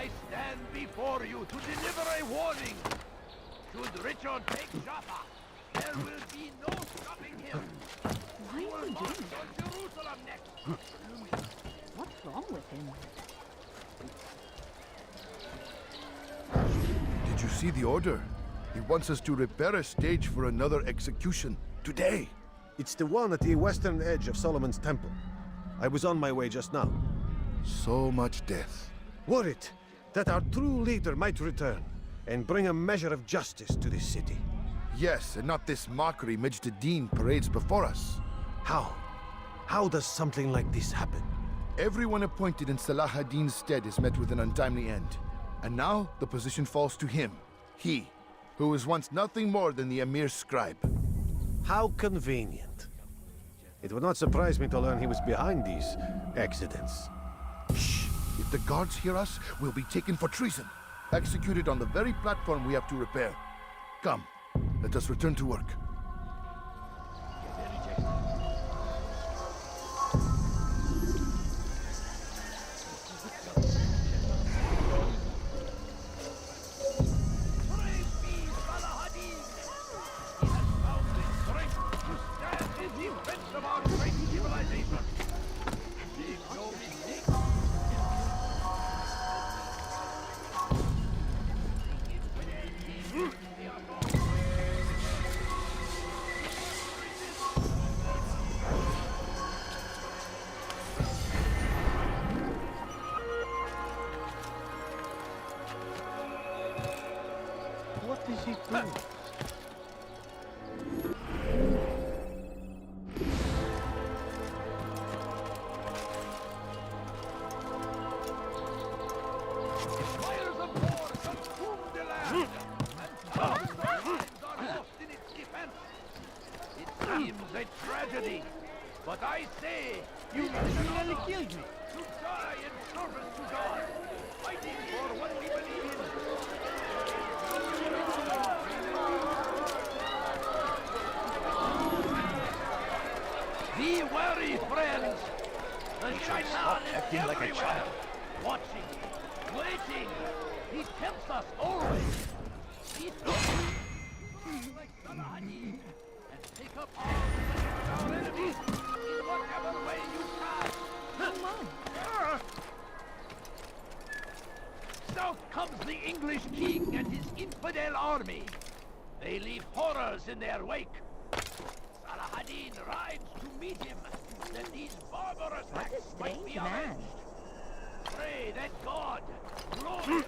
S11: I stand before you to deliver a warning. Should Richard take Jaffa, there will be no stopping him.
S16: Why are you doing
S11: On Jerusalem next.
S16: What's wrong with him?
S15: Did you see the order? He wants us to repair a stage for another execution. Today!
S22: It's the one at the western edge of Solomon's temple. I was on my way just now.
S15: So much death.
S22: Worried that our true leader might return and bring a measure of justice to this city.
S15: Yes, and not this mockery Majd-Addin parades before us.
S22: How? How does something like this happen?
S15: Everyone appointed in Salah ad-Din's stead is met with an untimely end. And now the position falls to him. He, who was once nothing more than the Emir's scribe.
S22: How convenient. It would not surprise me to learn he was behind these accidents.
S15: Shh! If the guards hear us, we'll be taken for treason. Executed on the very platform we have to repair. Come, let us return to work.
S2: What is he doing?
S11: Fires of war consume the land, and thousands of lives are lost in its defense. It seems a tragedy, but I say you nearly killed me. To die in service to God, fighting for what we believe in. Be wary, friends. The shaitan is
S2: acting like a
S11: everywhere,
S2: child.
S11: watching, waiting. He tempts us always. He like Saladin, and take up arms against our enemies in whatever way you can. Come on. South comes the English king and his infidel infidel army. They leave horrors in their wake. Saladin rides to meet him, that these barbarous acts might be avenged. Pray that God, Lord.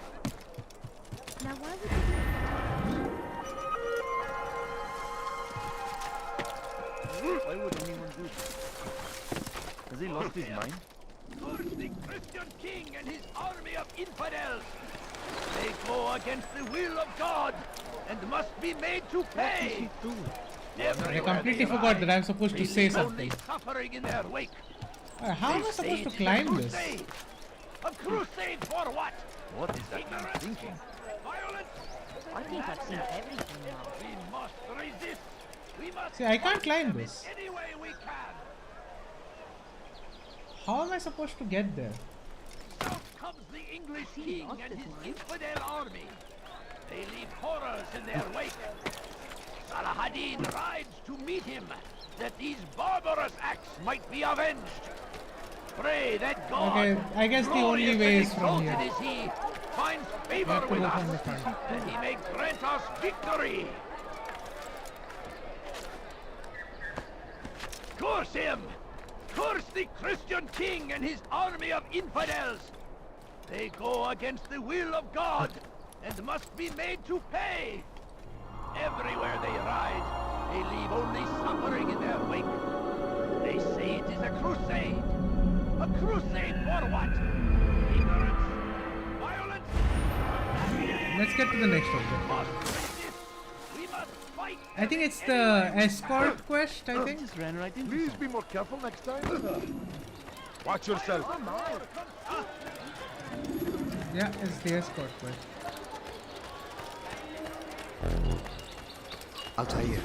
S16: Now why would you do
S2: Why would anyone do this? Has he lost his mind?
S11: Curse the Christian king and his army of infidels. They go against the will of God and must be made to pay.
S1: I completely forgot that I'm supposed to say something.
S11: Suffering in their wake.
S1: How am I supposed to climb this?
S11: A crusade for what?
S2: What is that man thinking?
S11: Violence.
S8: I think I've seen everything now.
S11: We must resist. We must
S1: See, I can't climb this.
S11: any way we can.
S1: How am I supposed to get there?
S11: South comes the English king and his infidel army. They leave horrors in their wake. Saladin rides to meet him, that these barbarous acts might be avenged. Pray that God,
S1: Okay, I guess the only way is from here.
S11: is he, finds favor with us, and he may grant us victory. Curse him! Curse the Christian king and his army of infidels! They go against the will of God, and must be made to pay. Everywhere they ride, they leave only suffering in their wake. They say it is a crusade. A crusade for what? Ignorance? Violence?
S1: Let's get to the next objective. I think it's the escort quest, I think.
S15: Please be more careful next time. Watch yourself.
S1: Yeah, it's the escort quest.
S5: Altair,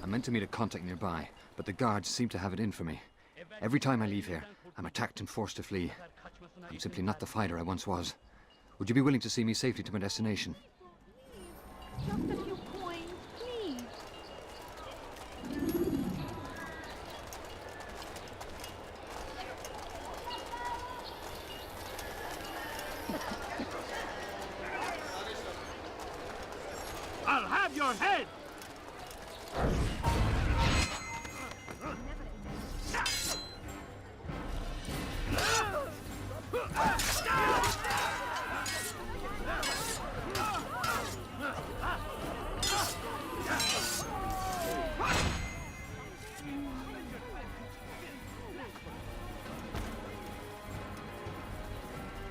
S5: I meant to meet a contact nearby, but the guards seem to have it in for me. Every time I leave here, I'm attacked and forced to flee. I'm simply not the fighter I once was. Would you be willing to see me safely to my destination?
S16: just a few coins, please?
S11: I'll have your head!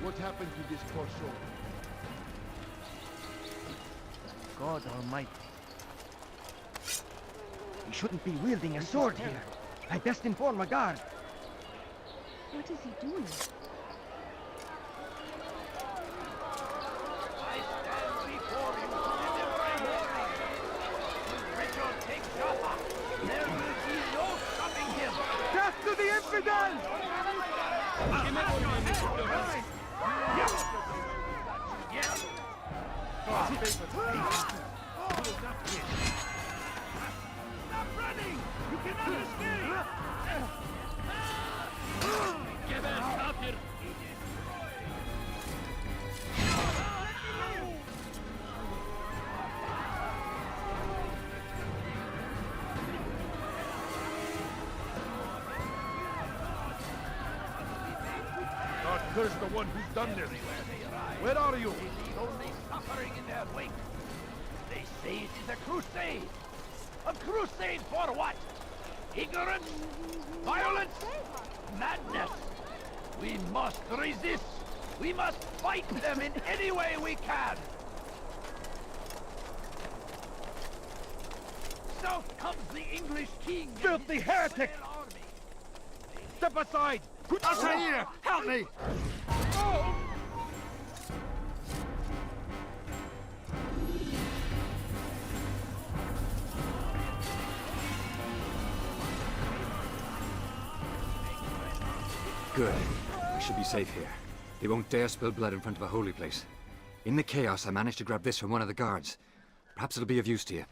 S15: What happened to this poor soul?
S2: God Almighty. He shouldn't be wielding a sword here. I best inform my guard.
S16: What is he doing?
S11: I stand before you every morning. When Richard takes Jaffa, there will be no stopping him.
S15: Death to the infidels!
S11: Yes! Yes! Stop running! You cannot escape!
S14: Geber kafir!
S15: God curse the one who's done this. Where are you?
S11: Only suffering in their wake. They say it is a crusade. A crusade for what? Ignorance? Violence? Madness? We must resist. We must fight them in any way we can. South comes the English king.
S15: Filthy heretic! Step aside! Altair, help me!
S5: Good. I should be safe here. They won't dare spill blood in front of a holy place. In the chaos, I managed to grab this from one of the guards. Perhaps it'll be of use to you.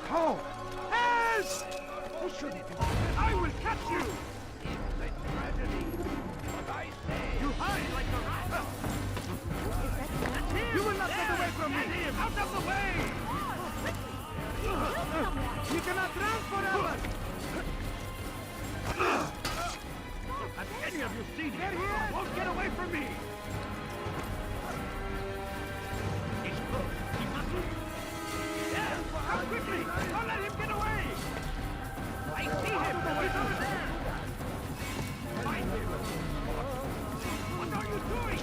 S11: How? Help! You shouldn't do that. I will catch you! from me! Get him! Out of the way!
S9: You cannot run forever!
S11: Have any of you seen him? Won't get away from me! He's close. He must be. Yes! Come quickly! Don't let him get away! I see him! He's over there! Find him! What are you doing?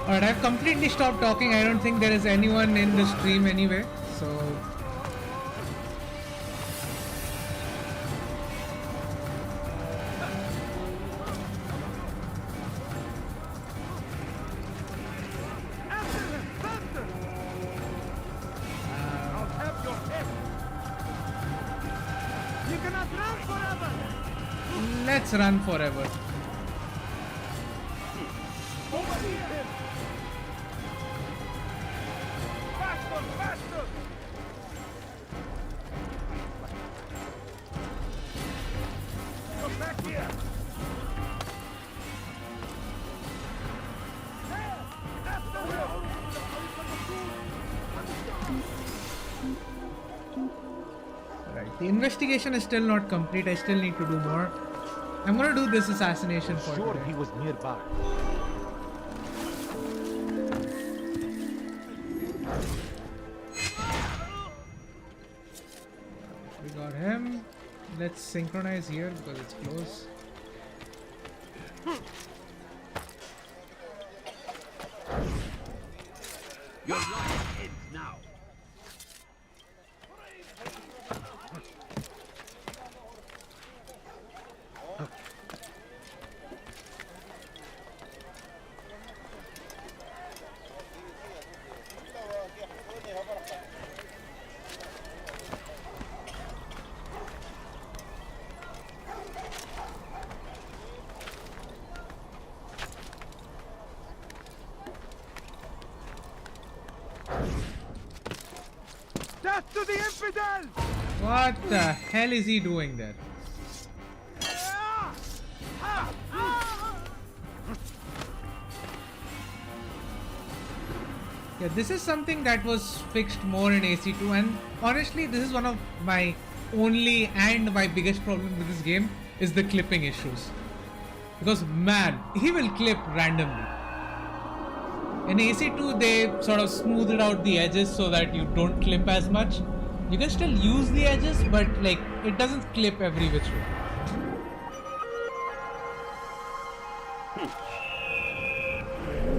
S1: Alright, I've completely stopped talking. I don't think there is anyone in the stream anyway, so...
S9: You cannot run forever!
S1: Let's run forever. The investigation is still not complete. I still need to do more. I'm gonna do this assassination for
S12: Sure,
S1: today.
S12: he was nearby.
S1: We got him. Let's synchronize here because it's close.
S11: Your life ends now.
S9: Death to the infidel!
S1: What the hell is he doing there? Yeah, this is something that was fixed more in AC2, and honestly this is one of my only and my biggest problem with this game is the clipping issues. Because man, he will clip randomly. In AC2 they sort of smoothed out the edges so that you don't clip as much. You can still use the edges, but like it doesn't clip every which way.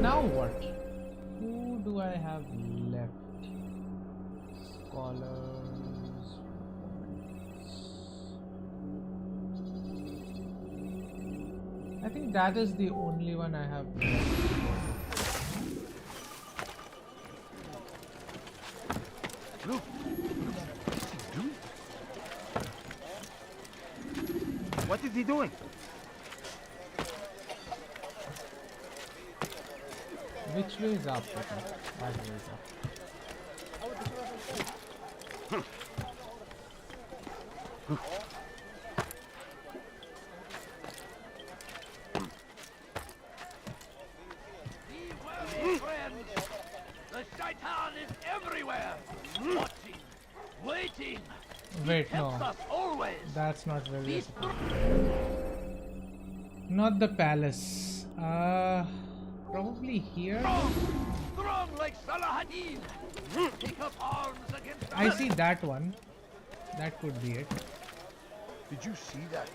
S1: Now what? Who do I have left? Scholars. I think that is the only one I have left.
S11: Look. What is he doing?
S1: Which way is up? Okay. That way is up.
S11: Beware, friends! The shaitan is everywhere! Watching, waiting!
S1: Wait,
S11: He tempts us always!
S1: That's not where we're supposed to go. Not the palace. Probably here.
S11: Strong like Salahadin! Take up arms against
S1: I see that one. That could be it.
S15: Did you see that?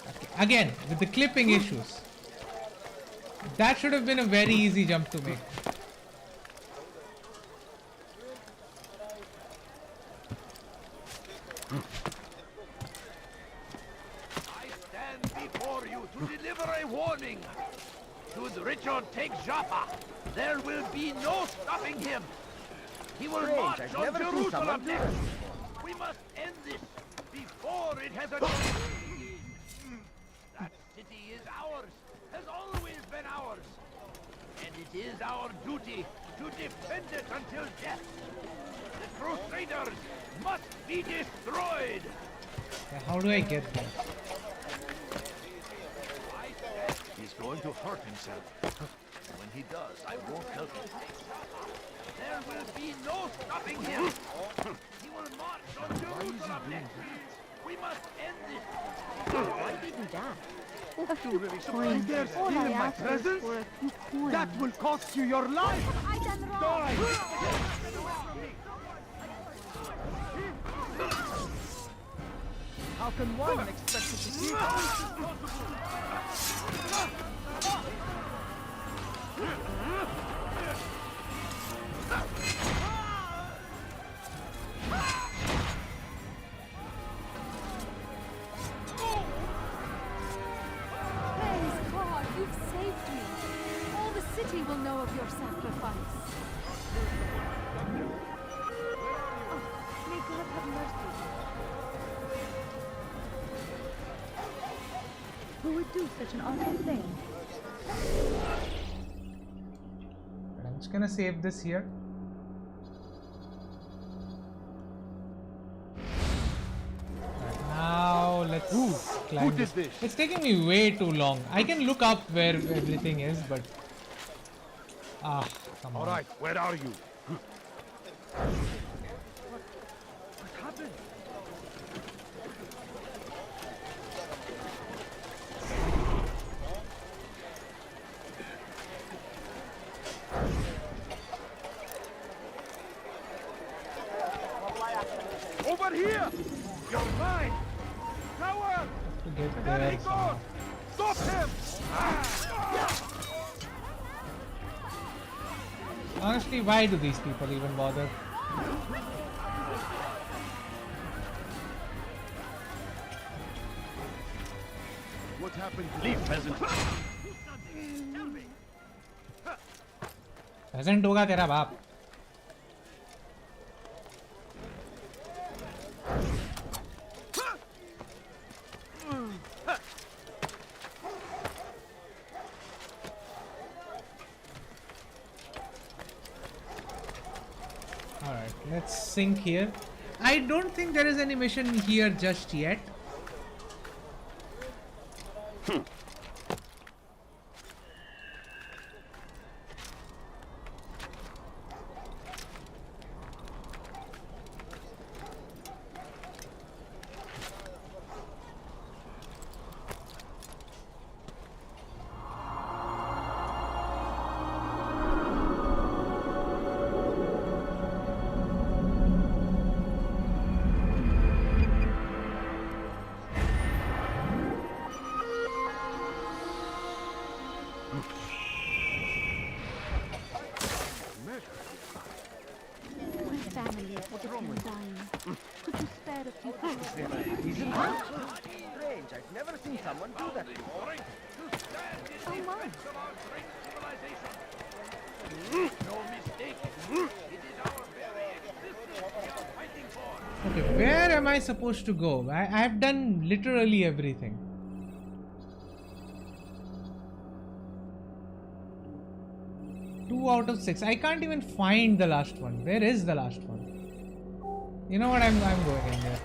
S1: Okay. Again, with the clipping issues. That should have been a very easy jump to make.
S11: to deliver a warning. Should Richard take Jaffa, there will be no stopping him. He will march on Jerusalem next. We must end this before it has a... That city is ours, has always been ours. And it is our duty to defend it until death. The Crusaders must be destroyed.
S1: How do I get that?
S11: He's going to hurt himself. When he does, I won't help him. There will be no stopping him. He will march on Jerusalem next. We must end this.
S8: Why did you die?
S16: A few coins.
S9: Dare
S16: All
S9: steal
S16: I
S9: in my
S16: ask is
S9: presence?
S16: for a few coins.
S9: That will cost you your life!
S16: What have I done wrong?
S9: Die! How can one expect to defeat
S16: Praise God, you've saved me. All the city will know of your sacrifice. Oh, may God have mercy. Who would do such an awful thing?
S1: I'm just gonna save this here. Right, now let's climb this. It's taking me way too long. I can look up where everything is, but come on.
S9: All right, where are you?
S11: What happened?
S9: Over here! You're mine! Tower!
S1: To get
S9: There
S1: there
S9: he goes!
S1: somehow.
S9: Stop him!
S1: Honestly, why do these people even bother?
S9: What happened?
S11: Leave, peasant.
S1: Peasant होगा तेरा बाप. Alright, let's sink here. I don't think there is any mission here just yet.
S2: Strange, I've never seen someone do that before.
S11: No mistake. It is our very existence we are fighting for.
S1: Okay, where am I supposed to go? I have done literally everything. Two out of 6. I can't even find the last one. Where is the last one? You know what? I'm going in there.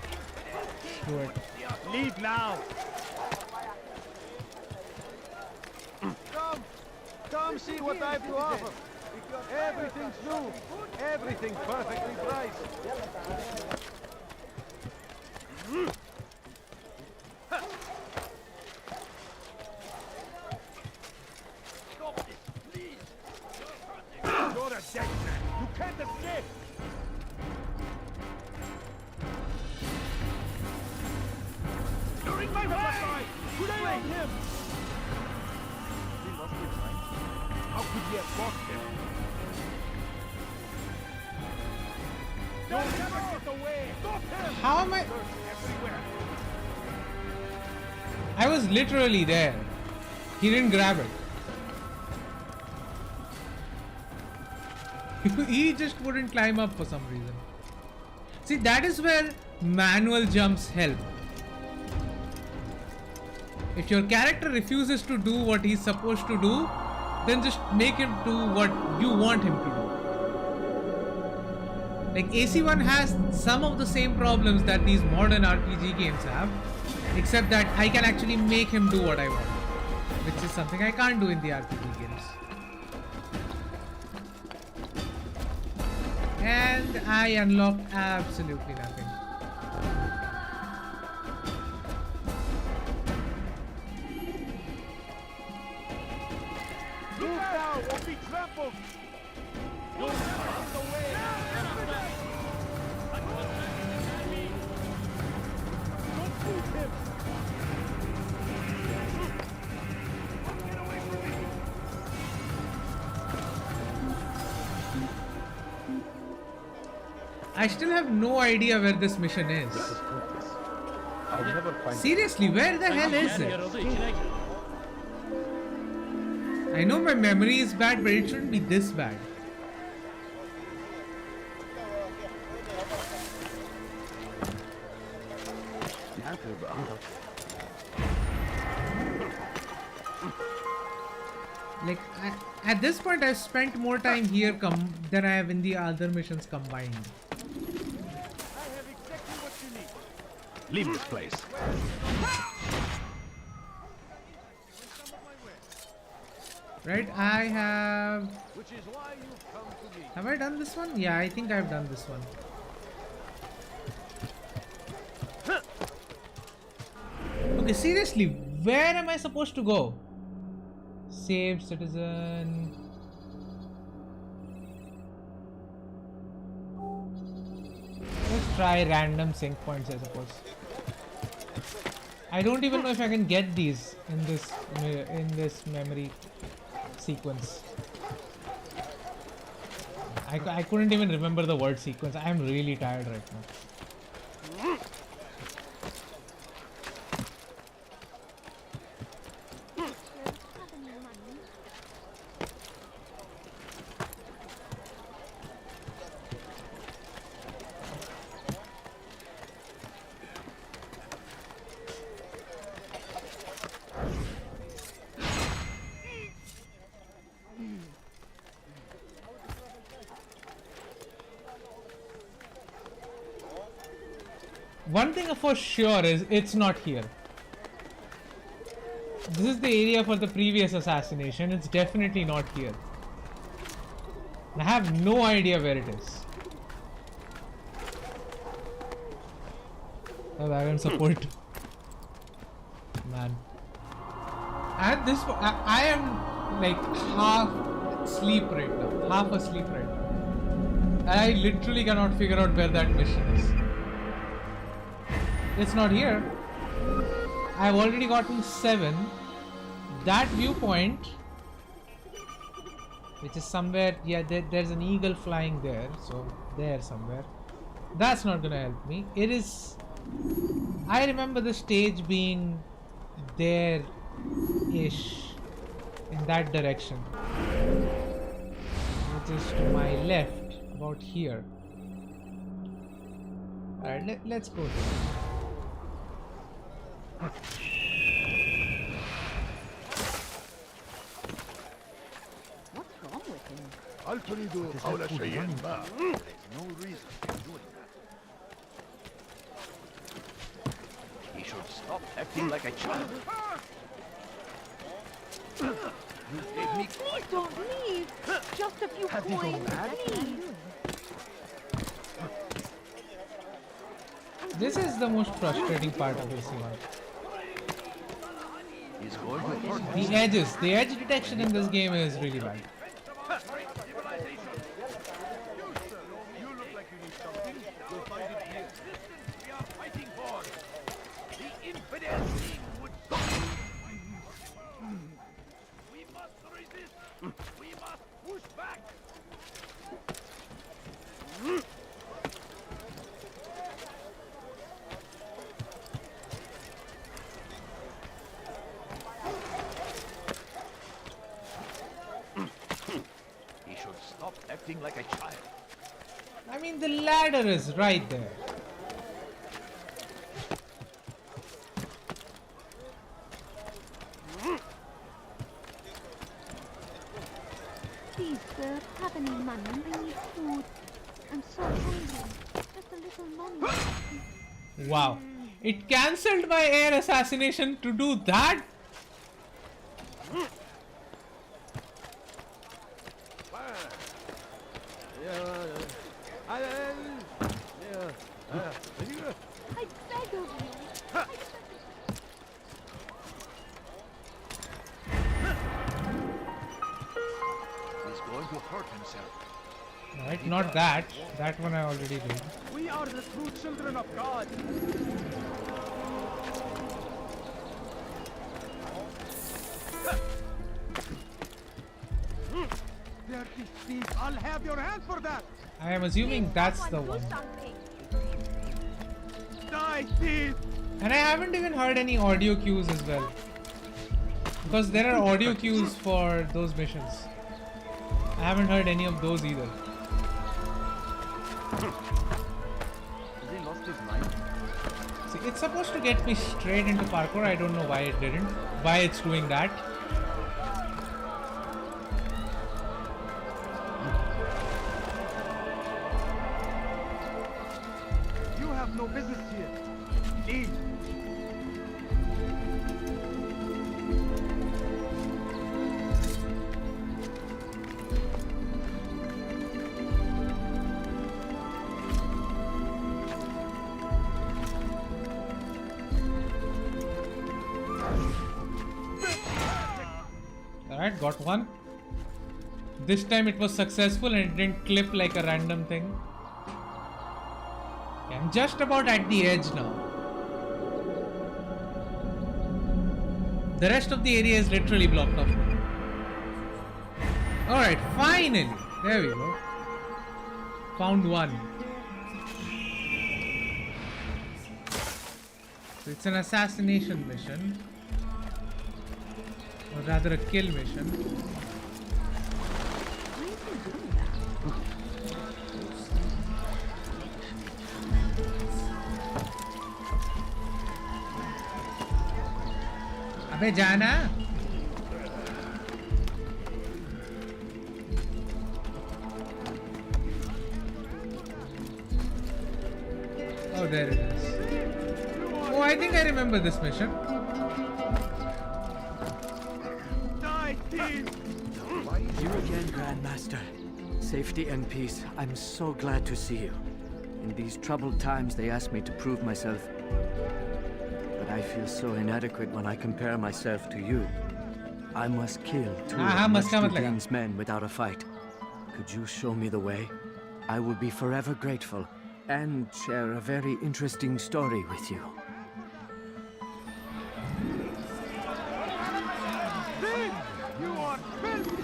S1: Do it.
S9: Leave now! Come see what I have to offer. Everything's new. Everything perfectly priced.
S11: Stop this, please.
S9: You're a dead man. You can't escape.
S11: You're in my way!
S9: Lay on him! He lost his mind. How could he have lost him? Don't ever get away! Stop him!
S1: How am I?
S9: Everywhere.
S1: I was literally there. He didn't grab it. He just wouldn't climb up for some reason. See, that is where manual jumps help. If your character refuses to do what he's supposed to do, then just make him do what you want him to do. Like AC1 has some of the same problems that these modern RPG games have, except that I can actually make him do what I want, which is something I can't do in the RPG games. And I unlocked absolutely nothing.
S11: Move now or be trampled! Move out the way! Don't move him! Get away from me!
S1: I still have no idea where this mission is.
S12: I'll never find
S1: Seriously, where the hell is it? I know my memory is bad, but it shouldn't be this bad. Like, at this point, I've spent more time here than I have in the other missions combined.
S11: Leave this place.
S1: Right, I have...
S11: Which is why you've come to me.
S1: Have I done this one? Yeah, I think I've done this one. Okay, seriously, where am I supposed to go? Save citizen. Let's try random sync points, I suppose. I don't even know if I can get these in this memory sequence. I couldn't even remember the word sequence. I am really tired right now. One thing for sure is it's not here. This is the area for the previous assassination. It's definitely not here. I have no idea where it is. Oh, I don't support. Man. At this point, I am like half asleep right now. Half asleep right now. I literally cannot figure out where that mission is. It's not here. I've already gotten 7. That viewpoint, which is somewhere, yeah, there's an eagle flying there, so there somewhere. That's not gonna help me. It is. I remember the stage being there-ish in that direction, which is to my left, about here. Alright, let's go there.
S8: What's wrong with him?
S11: هل تريد قول شيء ما؟ There's no reason for doing that. He should stop acting like a child. You gave me quite
S16: Don't leave. Just a few coins, please.
S1: This is the most frustrating part of this one. The edges. The edge detection in this game is really bad.
S11: You look like you need something. You'll find it here. We are fighting for the infidel king would stop. We must resist. We must push back. like a child.
S1: I mean, the ladder is right there.
S16: Please, sir, have any money? I need food. I'm so hungry. Just a little money.
S1: Wow. It cancelled my air assassination to do that?
S16: I beg of you.
S11: He's going to hurt himself.
S1: Right, not that. That one I already did.
S21: We are the true children of God. Dirty thief, I'll have your hand for that.
S1: I am assuming that's the one.
S21: Die, thief!
S1: And I haven't even heard any audio cues as well. Because there are audio cues for those missions. I haven't heard any of those either.
S2: Has he lost his mind?
S1: See, it's supposed to get me straight into parkour. I don't know why it didn't. Why it's doing that.
S21: You have no business here. Leave.
S1: Alright, got one. This time it was successful and it didn't clip like a random thing. Okay, I'm just about at the edge now. The rest of the area is literally blocked off now. Alright, finally! There we go. Found one. So it's an assassination mission. Or rather a kill mission. अबे जाना Oh, there it is. Oh, I think I remember this mission.
S10: You again, Grandmaster. Safety and peace. I'm so glad to see you. In these troubled times, they asked me to prove myself. But I feel so inadequate when I compare myself to you. I must kill two of Masjidin's men without a fight. Could you show me the way? I will be forever grateful and share a very interesting story with you.
S21: You are filthy!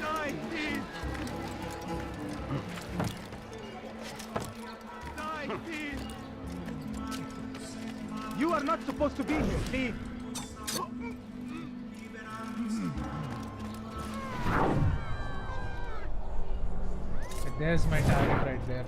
S21: Die, thief! Die, thief! You are not supposed to be here, thief!
S1: There's my target right there.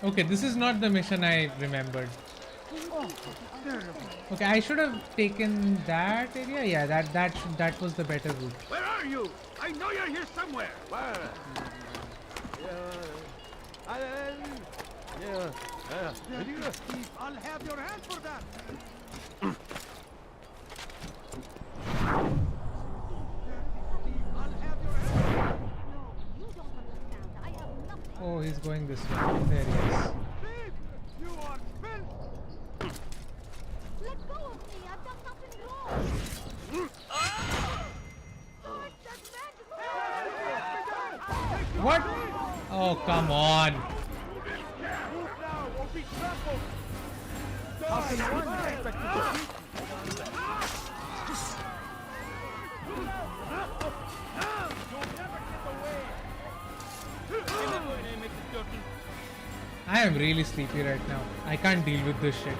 S1: Okay, this is not the mission I remembered. Okay, I should have taken that area. Yeah, that was the better route.
S11: Where are you? I know you're here somewhere. Where?
S21: I'll have your hand for that.
S1: Oh, he's going this way. There he is.
S21: You are filth.
S16: Let go of me. I've done nothing wrong.
S1: What? Oh Oh, come on.
S15: How can one expect to defeat?
S1: I am really sleepy right now. I can't deal with this shit.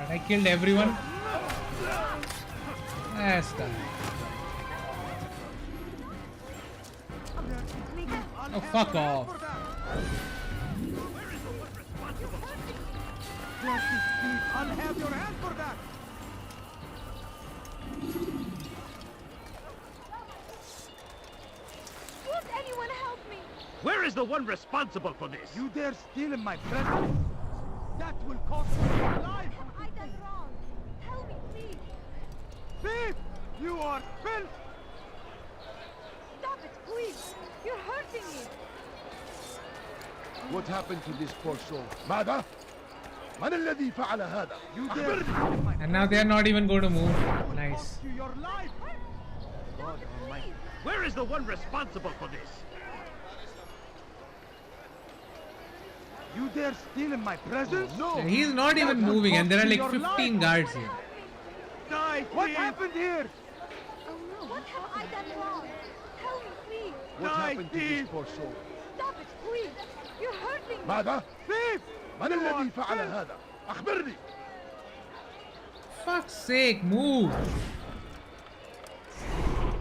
S1: I killed everyone. That's done. Oh, fuck off.
S15: I'll have your hand for that.
S16: Won't anyone help me?
S11: Where is the one responsible for this?
S15: You dare steal in my presence? That will cost you your life.
S16: What have I done wrong? Tell me, please.
S15: Thief! You are filth!
S16: Stop it, please. You're hurting me.
S15: What happened to this poor soul? ماذا؟ من الذي فعل هذا؟ You dare
S1: And now they are not even going to move. Nice.
S15: your life.
S11: God Almighty. Where is the one responsible for this?
S15: You dare steal in my presence? No.
S1: He's not even moving, and there are like 15 guards here.
S15: Die, what happened here?
S16: Oh no. What have I done wrong? Tell me, please.
S15: What happened to this poor soul?
S16: Stop it, please. You're hurting me.
S15: ماذا؟ thief! من الذي فعل هذا؟ أخبرني.
S1: Fuck's sake, move.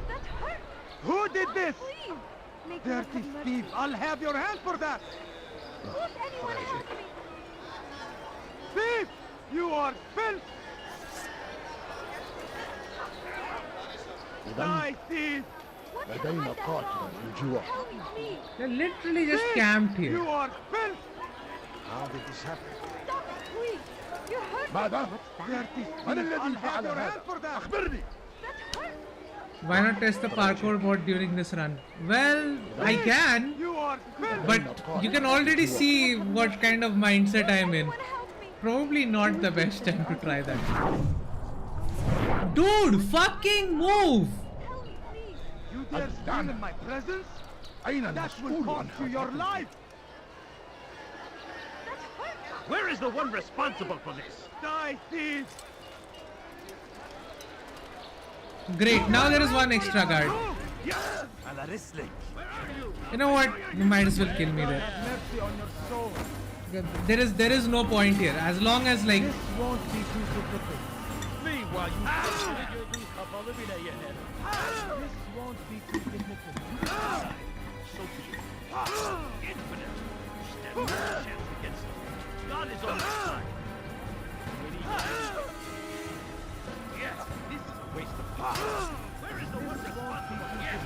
S16: That hurt.
S15: Who did this?
S16: Please. Make
S15: Dirty thief! I'll have your hand for that.
S16: Won't anyone help me?
S15: Thief! You are filth! Die, thief!
S16: لدينا قاتلا بالجوار. Help me, please.
S1: They're literally just camped here.
S15: You are filth!
S12: How did this happen?
S16: Stop it, please. You're hurting
S15: ماذا؟
S16: me.
S15: Dirty thief! من الذي فعل هذا؟ أخبرني.
S16: That hurt.
S1: Why not test the parkour bot during this run? Well, I can,
S15: You are filth!
S1: but you can already see what kind of mindset I'm in. Probably not the best time to try that. Dude, fucking move!
S15: You dare stand in my presence? That will cost you your life!
S11: Where is the one responsible for this?
S15: Die, thief!
S1: Great, now there is one extra guard. You know what? You might as well kill me there.
S15: Mercy on your soul.
S1: There is no point here. As long as like
S15: This won't be too difficult.
S14: Flee while you gözün kapalı bile yener.
S15: This won't be too difficult.
S11: So be it. Infinite. Stand no chance against him. God is on our side. Yes, this is a waste of time. Where is the one responsible? Yes.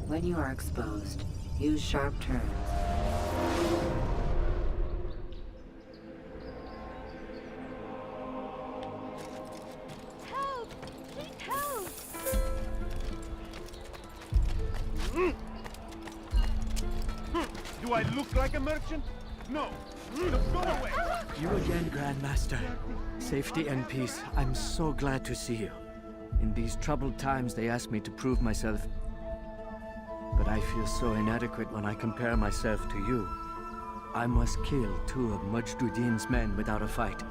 S6: When you are exposed, use sharp turns.
S16: Help! Please help!
S15: Do I look like a merchant? No. Go away.
S10: You again, Grandmaster. Safety and peace. I'm so glad to see you. In these troubled times, they ask me to prove myself. But I feel so inadequate when I compare myself to you. I must kill 2 of Majduddin's men without a fight.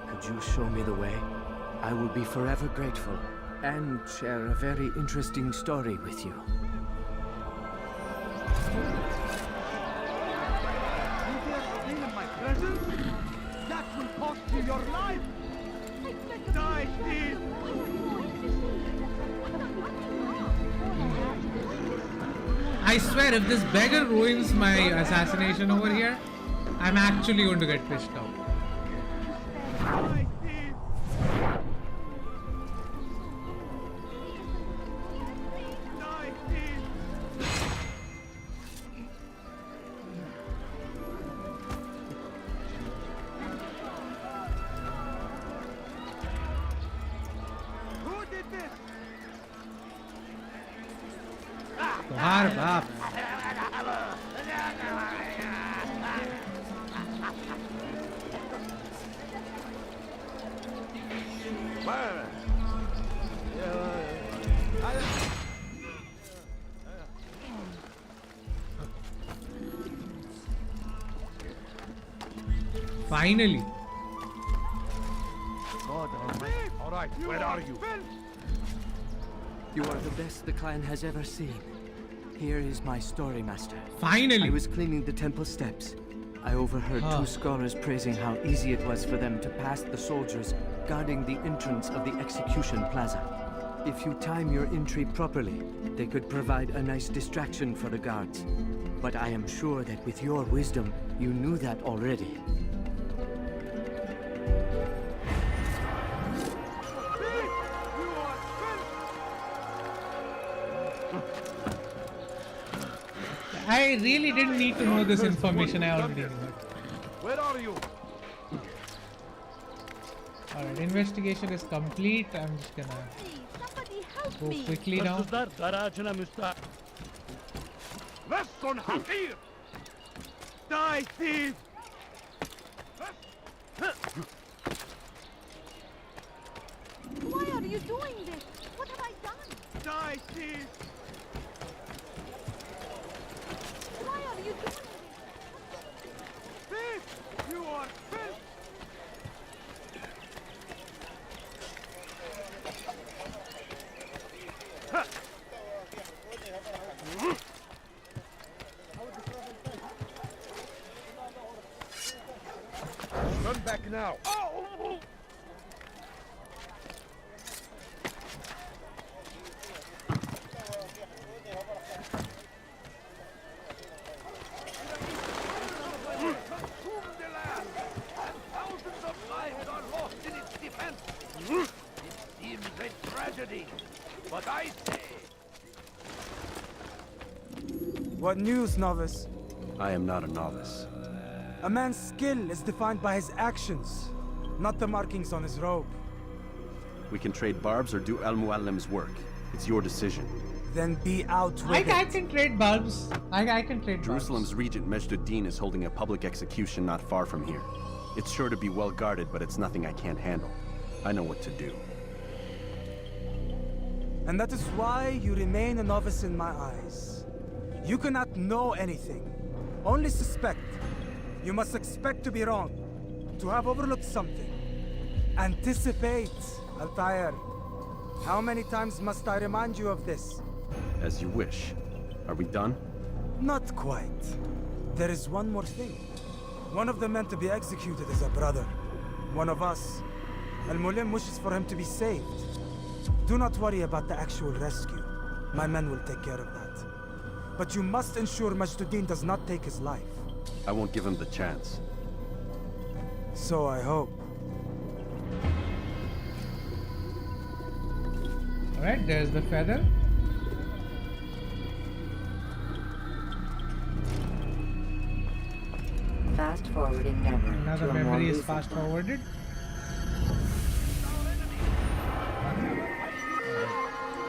S10: Could you show me the way? I will be forever grateful and share a very interesting story with you.
S11: You dare steal in my presence? That will cost you your life! Die, thief!
S1: I swear, if this beggar ruins my assassination over here, I'm actually going to get pissed off. तुम्हार बाप Finally.
S11: God almighty.
S12: All right, where are you?
S10: You are the best the clan has ever seen. Here is my story, Master.
S1: Finally!
S10: I was cleaning the temple steps. I overheard 2 scholars praising how easy it was for them to pass the soldiers guarding the entrance of the execution plaza. If you time your entry properly, they could provide a nice distraction for the guards. But I am sure that with your wisdom, you knew that already.
S1: I really didn't need to know this information, I already knew it.
S11: Where are you?
S1: Alright, investigation is complete. I'm just gonna go quickly now.
S14: Hırsızlar garajına müstahak.
S11: Lesson Hakir! Die, thief!
S16: Why are you doing this? What have I done?
S11: Die, thief!
S16: Why are you doing this?
S11: Thief! You are filth!
S12: Turn back now.
S11: Oh! But I say...
S13: What news, novice?
S23: I am not a novice.
S13: A man's skill is defined by his actions, not the markings on his robe.
S23: We can trade barbs or do Al-Muallim's work. It's your decision.
S13: Then be out with
S1: I can trade bulbs. I can trade
S23: Jerusalem's regent Majduddin is holding a public execution not far from here. It's sure to be well guarded, but it's nothing I can't handle. I know what to do.
S13: And that is why you remain a novice in my eyes. You cannot know anything, only suspect. You must expect to be wrong, to have overlooked something. Anticipate, Altair. How many times must I remind you of this?
S23: As you wish. Are we done?
S13: Not quite. There is one more thing. One of the men to be executed is a brother. One of us. Al-Mulim wishes for him to be saved. Do not worry about the actual rescue. My men will take care of that. But you must ensure Majduddin does not take his life.
S23: I won't give him the chance.
S13: So I hope.
S1: Alright, there's the feather.
S6: Fast forwarding memory.
S1: Another
S6: to a more
S1: memory is
S6: recent
S1: fast
S6: one.
S1: forwarded.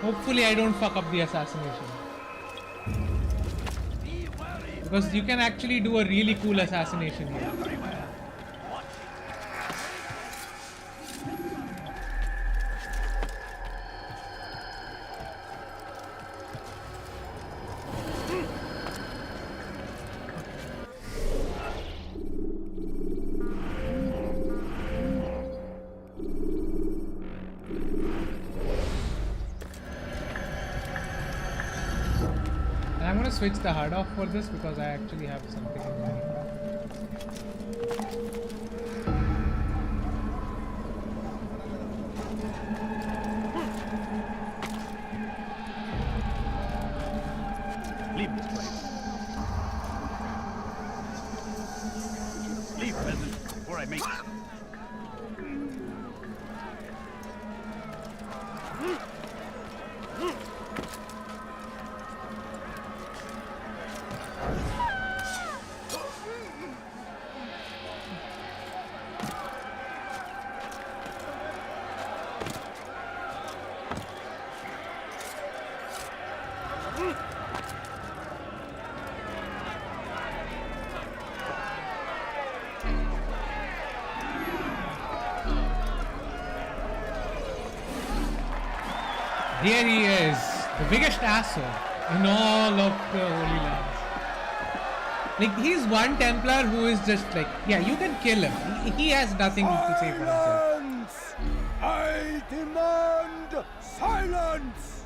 S1: Hopefully I don't fuck up the assassination. Because you can actually do a really cool assassination here. switch the HUD off for this because I actually have something in mind.
S11: Leave this place. Leave, peasant, before I make it.
S1: Here he is, the biggest asshole in all of the Holy Lands. Like, he's one Templar who is just like, yeah, you can kill him. He has nothing to say for himself.
S9: I demand silence!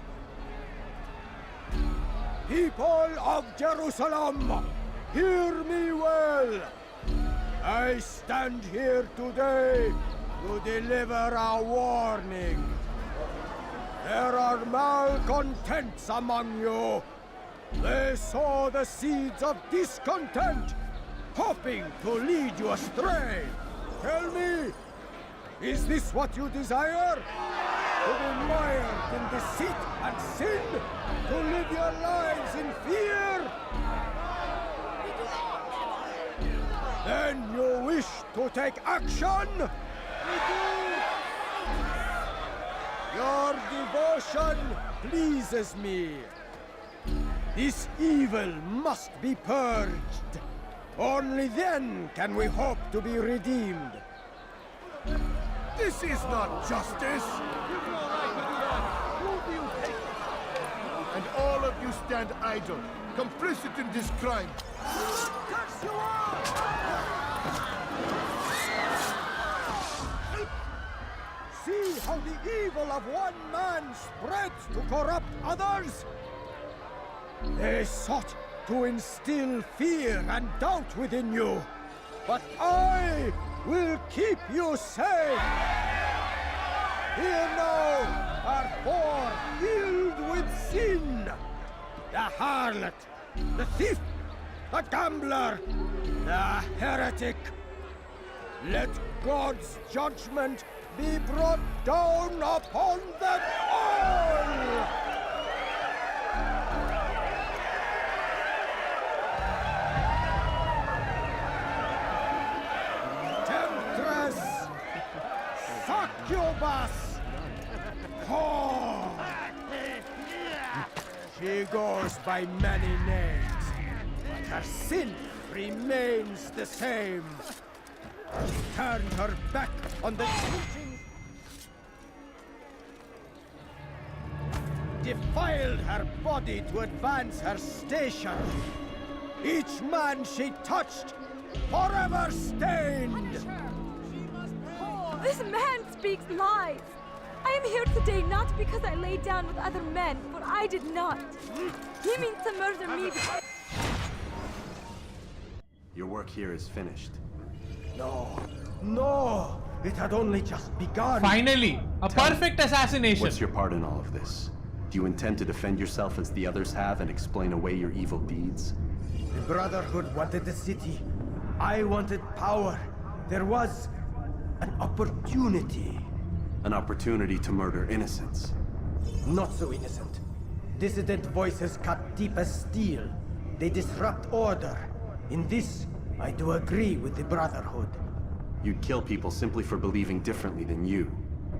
S9: People of Jerusalem, hear me well. I stand here today to deliver a warning. There are malcontents among you. They sow the seeds of discontent, hoping to lead you astray. Tell me, is this what you desire? To be mired in deceit and sin? To live your lives in fear? Then you wish to take action? Your devotion pleases me. This evil must be purged. Only then can we hope to be redeemed. This is not justice.
S15: And all of you stand idle, complicit in this crime.
S9: See how the evil of one man spreads to corrupt others? They sought to instill fear and doubt within you, but I will keep you safe. Here now are four filled with sin. The harlot, the thief, the gambler, the heretic. Let God's judgment be brought down upon them all! Temptress! Succubus! Whore! She goes by many names, but her sin remains the same. She turned her back on the teachings, defiled her body to advance her station. Each man she touched, forever stained.
S18: This man speaks lies. I am here today not because I lay down with other men, for I did not. He means to murder me because...
S23: Your work here is finished.
S9: No, no! It had only just begun.
S1: Finally, a perfect assassination.
S23: What's your part in all of this? Do you intend to defend yourself as the others have and explain away your evil deeds?
S9: The Brotherhood wanted the city. I wanted power. There was an opportunity.
S23: An opportunity to murder innocents.
S9: Not so innocent. Dissident voices cut deep as steel. They disrupt order. In this, I do agree with the Brotherhood.
S23: You'd kill people simply for believing differently than you.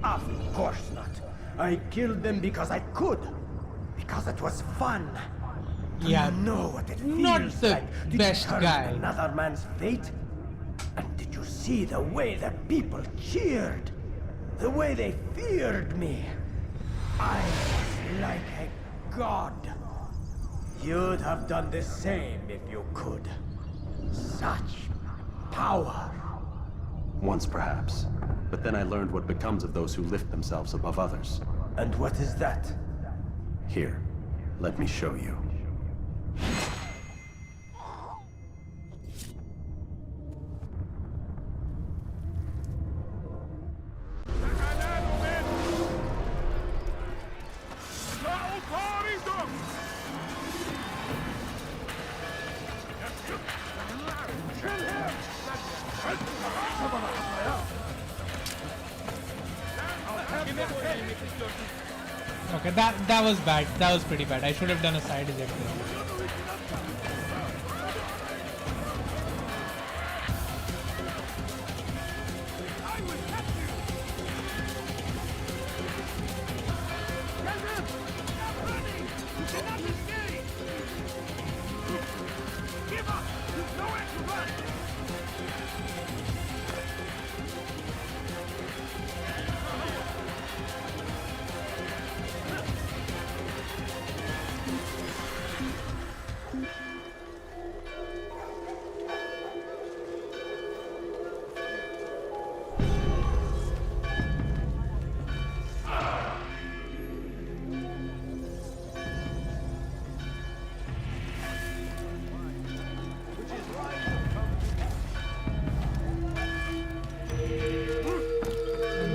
S9: Of course not. I killed them because I could. Because it was fun. Do
S1: Yeah,
S9: you know what it feels
S1: not the
S9: like to
S1: best
S9: determine
S1: guy.
S9: another man's fate? And did you see the way the people cheered? The way they feared me? I was like a god. You'd have done the same if you could. Such power.
S23: Once perhaps. But then I learned what becomes of those who lift themselves above others.
S9: And what is that?
S23: Here, let me show you.
S1: Okay, that was bad. That was pretty bad. I should have done a side eject there.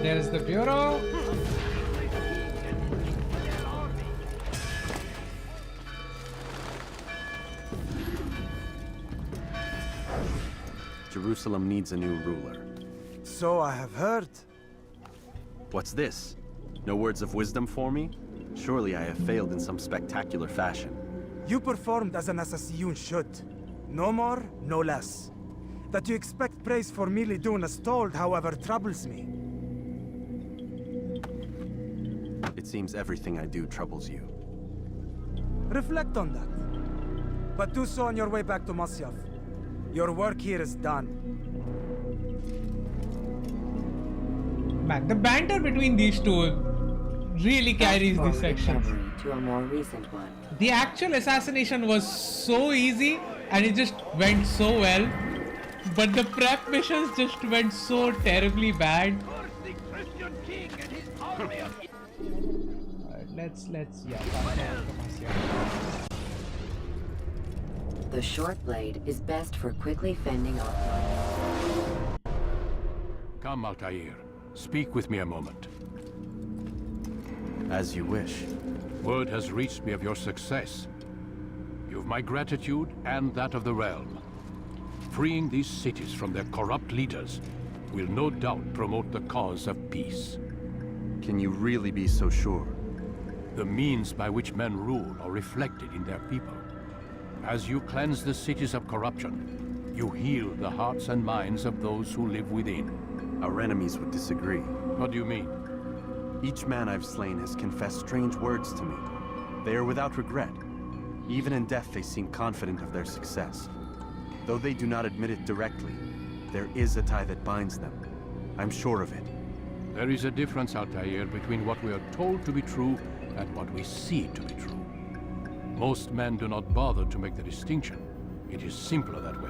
S1: There's the bureau.
S23: Jerusalem needs a new ruler.
S13: So I have heard.
S23: What's this? No words of wisdom for me? Surely I have failed in some spectacular fashion.
S13: You performed as an assassin should. No more, no less. That you expect praise for merely doing as told, however, troubles me.
S23: It seems everything I do troubles you.
S13: Reflect on that. But do so on your way back to Masyaf. Your work here is done.
S1: Man, the banter between these two really carries these sections.
S6: To a more recent one.
S1: The actual assassination was so easy and it just went so well. But the prep missions just went so terribly bad.
S6: The short blade is best for quickly fending off one.
S17: Come, Altair. Speak with me a moment.
S23: As you wish.
S17: Word has reached me of your success. You've my gratitude and that of the realm. Freeing these cities from their corrupt leaders will no doubt promote the cause of peace.
S23: Can you really be so sure?
S17: The means by which men rule are reflected in their people. As you cleanse the cities of corruption, you heal the hearts and minds of those who live within.
S23: Our enemies would disagree.
S17: What do you mean?
S23: Each man I've slain has confessed strange words to me. They are without regret. Even in death they seem confident of their success. Though they do not admit it directly, there is a tie that binds them. I'm sure of it.
S17: There is a difference, Altair, between what we are told to be true and what we see to be true. Most men do not bother to make the distinction. It is simpler that way.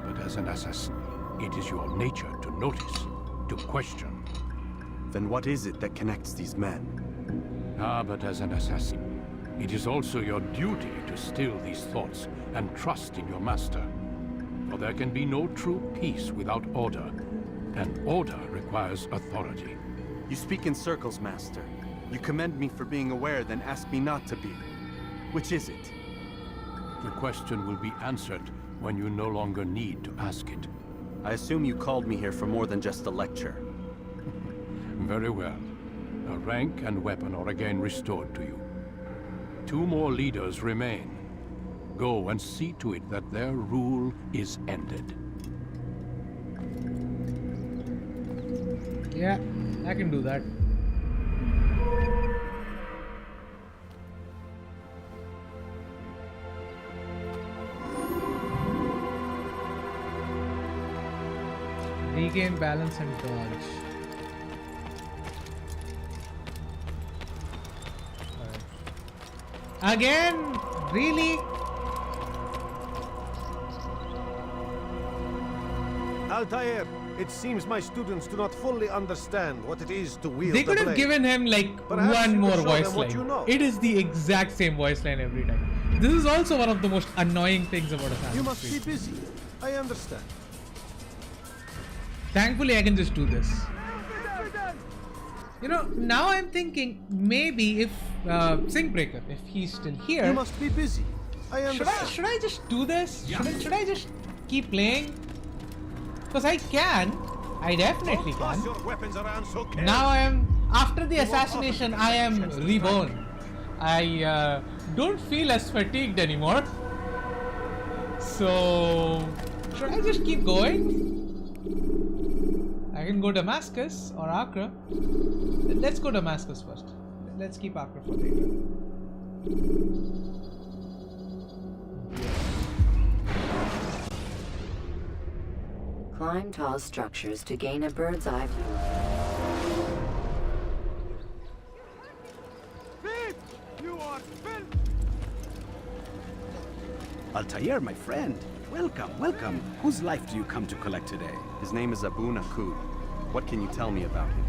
S17: But as an assassin, it is your nature to notice, to question.
S23: Then what is it that connects these men?
S17: Ah, but as an assassin, it is also your duty to still these thoughts and trust in your master. For there can be no true peace without order, and order requires authority.
S23: You speak in circles, Master. You commend me for being aware, then ask me not to be. Which is it?
S17: The question will be answered when you no longer need to ask it.
S23: I assume you called me here for more than just a lecture.
S17: Very well. A rank and weapon are again restored to you. 2 more leaders remain. Go and see to it that their rule is ended.
S1: Yeah, I can do that. Regain balance and dodge. Again? Really?
S22: Altair, it seems my students do not fully understand what it is to wield
S1: They could have given him like
S22: Perhaps
S1: one
S22: you
S1: more
S22: could show
S1: voice
S22: them what
S1: line.
S22: you know.
S1: It is the exact same voice line every time. This is also one of the most annoying things about Assassin's
S22: You must
S1: Creed.
S22: be busy. I understand.
S1: Thankfully, I can just do this. You know, now I'm thinking maybe if Syncbreaker, if he's still here,
S22: You must be busy. I understand.
S1: should I just do this? Should I just keep playing? Because I can. I definitely
S3: Don't toss
S1: can.
S3: your weapons around so carelessly.
S1: Now I am, after the assassination, I am reborn. I don't feel as fatigued anymore. So, should I just keep going? I can go Damascus or Accra. Let's go Damascus first. Let's keep Accra for later.
S6: Climb tall structures to gain a bird's eye view.
S11: You are filth!
S7: Altair, my friend. Welcome, welcome. Whose life do you come to collect today?
S23: His name is Abu Nakud. What can you tell me about him?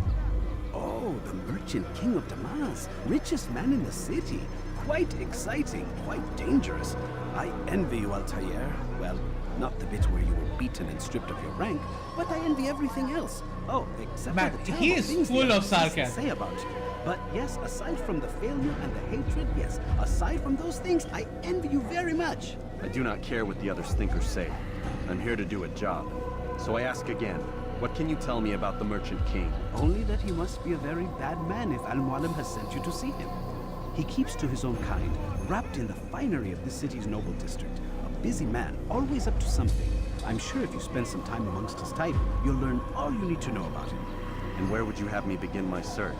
S7: Oh, the merchant king of Damas. Richest man in the city. Quite exciting, quite dangerous. I envy you, Altair. Well, not the bit where you were beaten and stripped of your rank, but I envy everything else. Oh, except
S1: Man,
S7: for the
S1: he
S7: terrible
S1: is
S7: things
S1: full
S7: the
S1: of
S7: others have to
S1: sarcasm.
S7: say about you. But yes, aside from the failure and the hatred, yes, aside from those things, I envy you very much.
S23: I do not care what the others think or say. I'm here to do a job. So I ask again, what can you tell me about the Merchant King?
S7: Only that he must be a very bad man if Al-Mualim has sent you to see him. He keeps to his own kind, wrapped in the finery of this city's noble district. A busy man, always up to something. I'm sure if you spend some time amongst his type, you'll learn all you need to know about him.
S23: And where would you have me begin my search?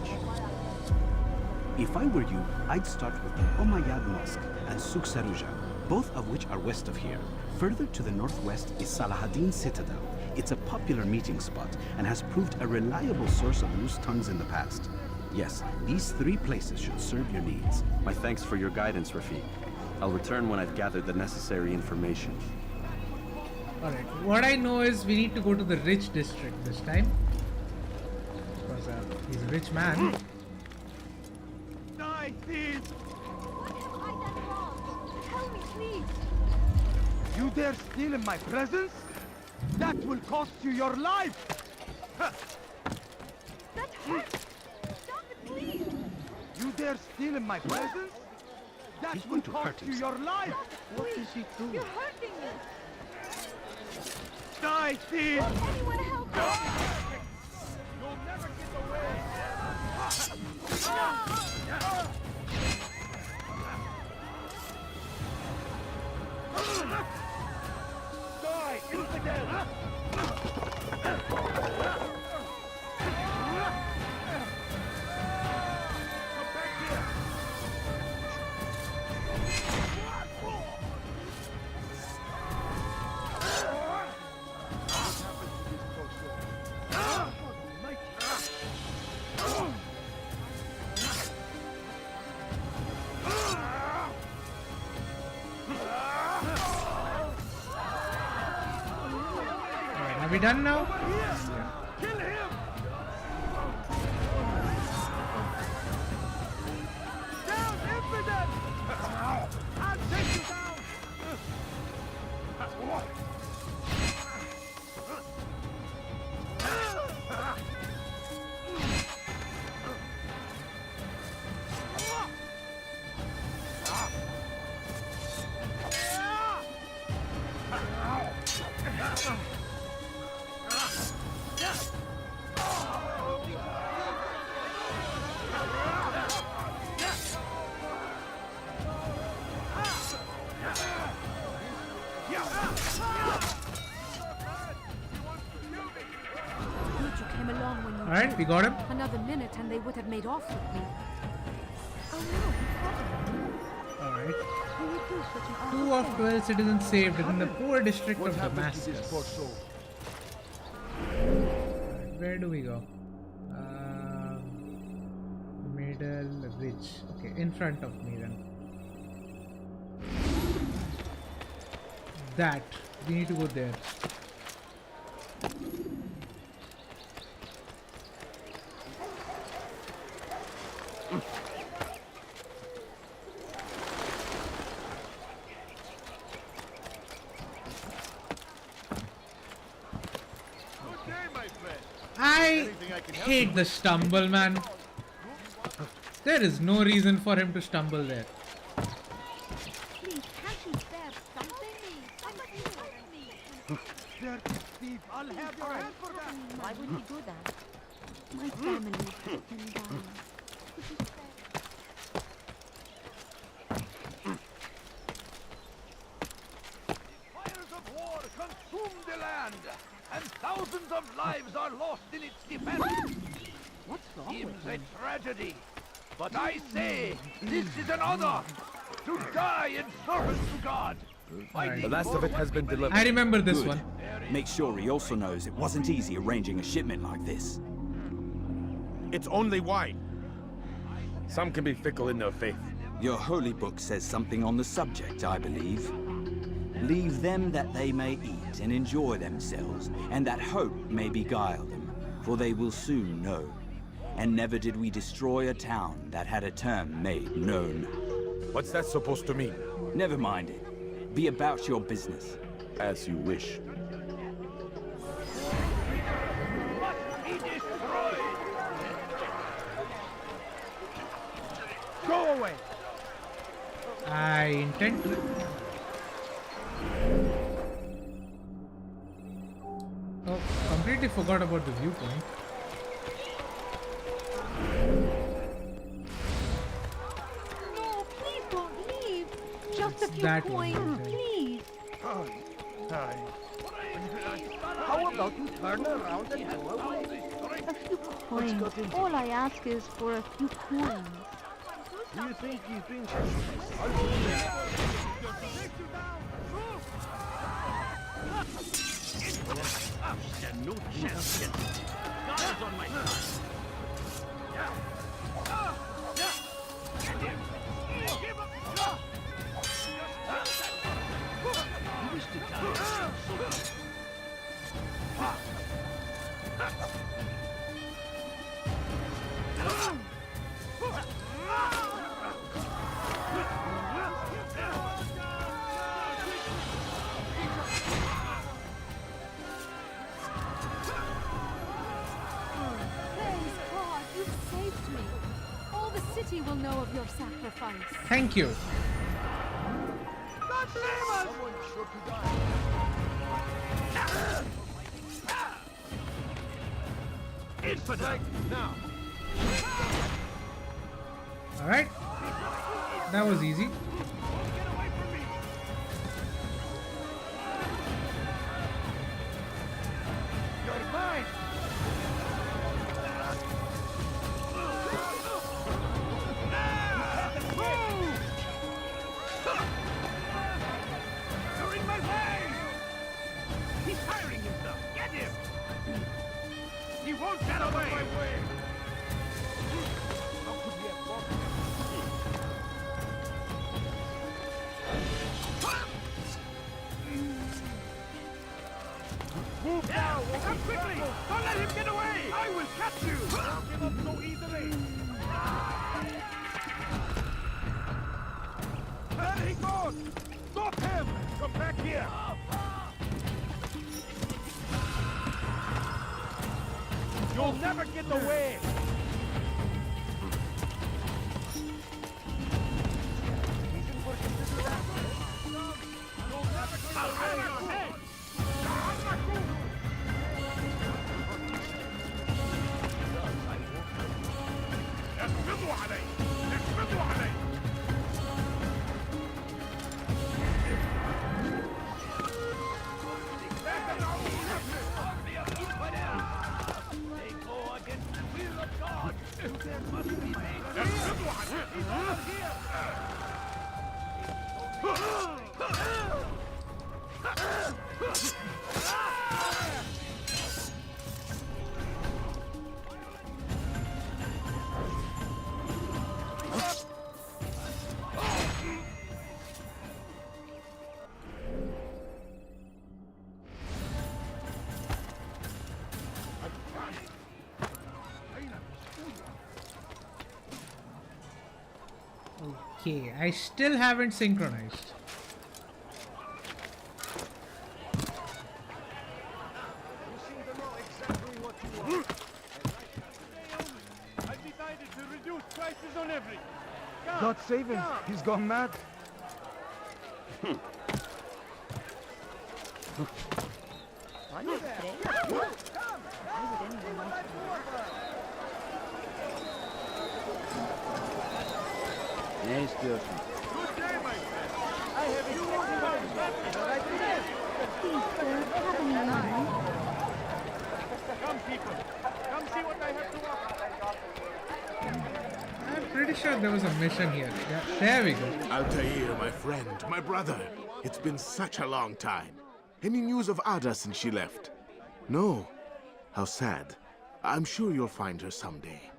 S7: If I were you, I'd start with the Umayyad Mosque and Souk Saruja, both of which are west of here. Further to the northwest is Salahaddin Citadel. It's a popular meeting spot and has proved a reliable source of loose tongues in the past. Yes, these 3 places should serve your needs.
S23: My thanks for your guidance, Rafiq. I'll return when I've gathered the necessary information.
S1: Alright, what I know is we need to go to the rich district this time. Because he's a rich man.
S11: Die, thief!
S18: What have I done wrong? Tell me, please.
S11: You dare steal in my presence? That will cost you your life!
S18: That hurts! Stop it, please!
S11: You dare steal in my presence? That will cost you your life!
S18: What is he doing? You're hurting me!
S11: Die, thief!
S18: Won't anyone help me?
S11: You'll never get away! Die, infidel!
S1: Are we done now?
S11: Kill him! Down, infidel! I'll take you down!
S1: Alright, we got him.
S8: Another minute and they would have made off with me.
S18: Oh no,
S1: Alright.
S18: who would do such an awful
S1: 2 of
S18: thing?
S1: 12 citizens saved within the poor district of Damascus. Where do we go? Middle Ridge. Okay, in front of me then. That. We need to go there. I hate the stumble, man. There is no reason for him to stumble there.
S18: Please, can't you spare something? I must hurt me.
S15: dirty thief. I'll have your hand for that.
S16: Why would he do that? My family has been dying.
S11: Fires of war consume the land, and thousands of lives are lost in its defense.
S10: What's wrong
S11: Seems
S10: with
S11: a
S10: him?
S11: tragedy, but I say this is an honor to die in service to God.
S1: Right.
S4: The last of it has been delivered.
S1: I remember this
S4: Good.
S1: one.
S4: Make sure he also knows it wasn't easy arranging a shipment like this.
S12: It's only wine. Some can be fickle in their faith.
S4: Your holy book says something on the subject, I believe. Leave them that they may eat and enjoy themselves, and that hope may beguile them, for they will soon know. And never did we destroy a town that had a term made known.
S12: What's that supposed to mean?
S4: Never mind it. Be about your business.
S12: As you wish.
S11: Must be destroyed.
S15: Go away.
S1: I intend to. Oh, completely forgot about the viewpoint.
S16: No, please don't leave. Just a few
S1: that
S16: coins,
S1: one,
S16: please.
S10: How about you turn around and go away?
S16: A few coins. All I ask is for a few coins.
S10: Do you think he's being
S14: No chance. God is on my side. You wish to die so
S18: Praise God, you've saved me. All the city will know of your sacrifice.
S1: Thank you.
S11: God save us! Someone sure to die.
S14: infidel!
S11: Now.
S1: All right. That was easy.
S11: You're mine.
S14: You're in my way! He's firing himself! Get him! He won't get away!
S11: How could we have lost?
S14: Move now! Come quickly! Don't let him get away! I will catch you!
S11: Don't give up so easily!
S14: There he goes! Stop him!
S11: Come back here!
S14: You'll never get away! I'll have your head!
S11: اقبضوا علي! اقبضوا علي!
S14: They go against the will of God! There must be
S11: اقبضوا علي!
S14: He's over here!
S1: Okay, I still haven't synchronized.
S14: I've decided to reduce prices on everything.
S13: God save him. He's gone mad.
S5: Are you afraid? Why would anyone want to know?
S2: Ne istiyorsun?
S5: I have a right there.
S16: Please, sir, have any money?
S21: Come, people. Come see what I have to offer.
S1: I'm pretty sure there was a mission here. Yeah, there we go.
S9: Altair, my friend, my brother. It's been such a long time. Any news of Ada since she left? No. How sad. I'm sure you'll find her someday.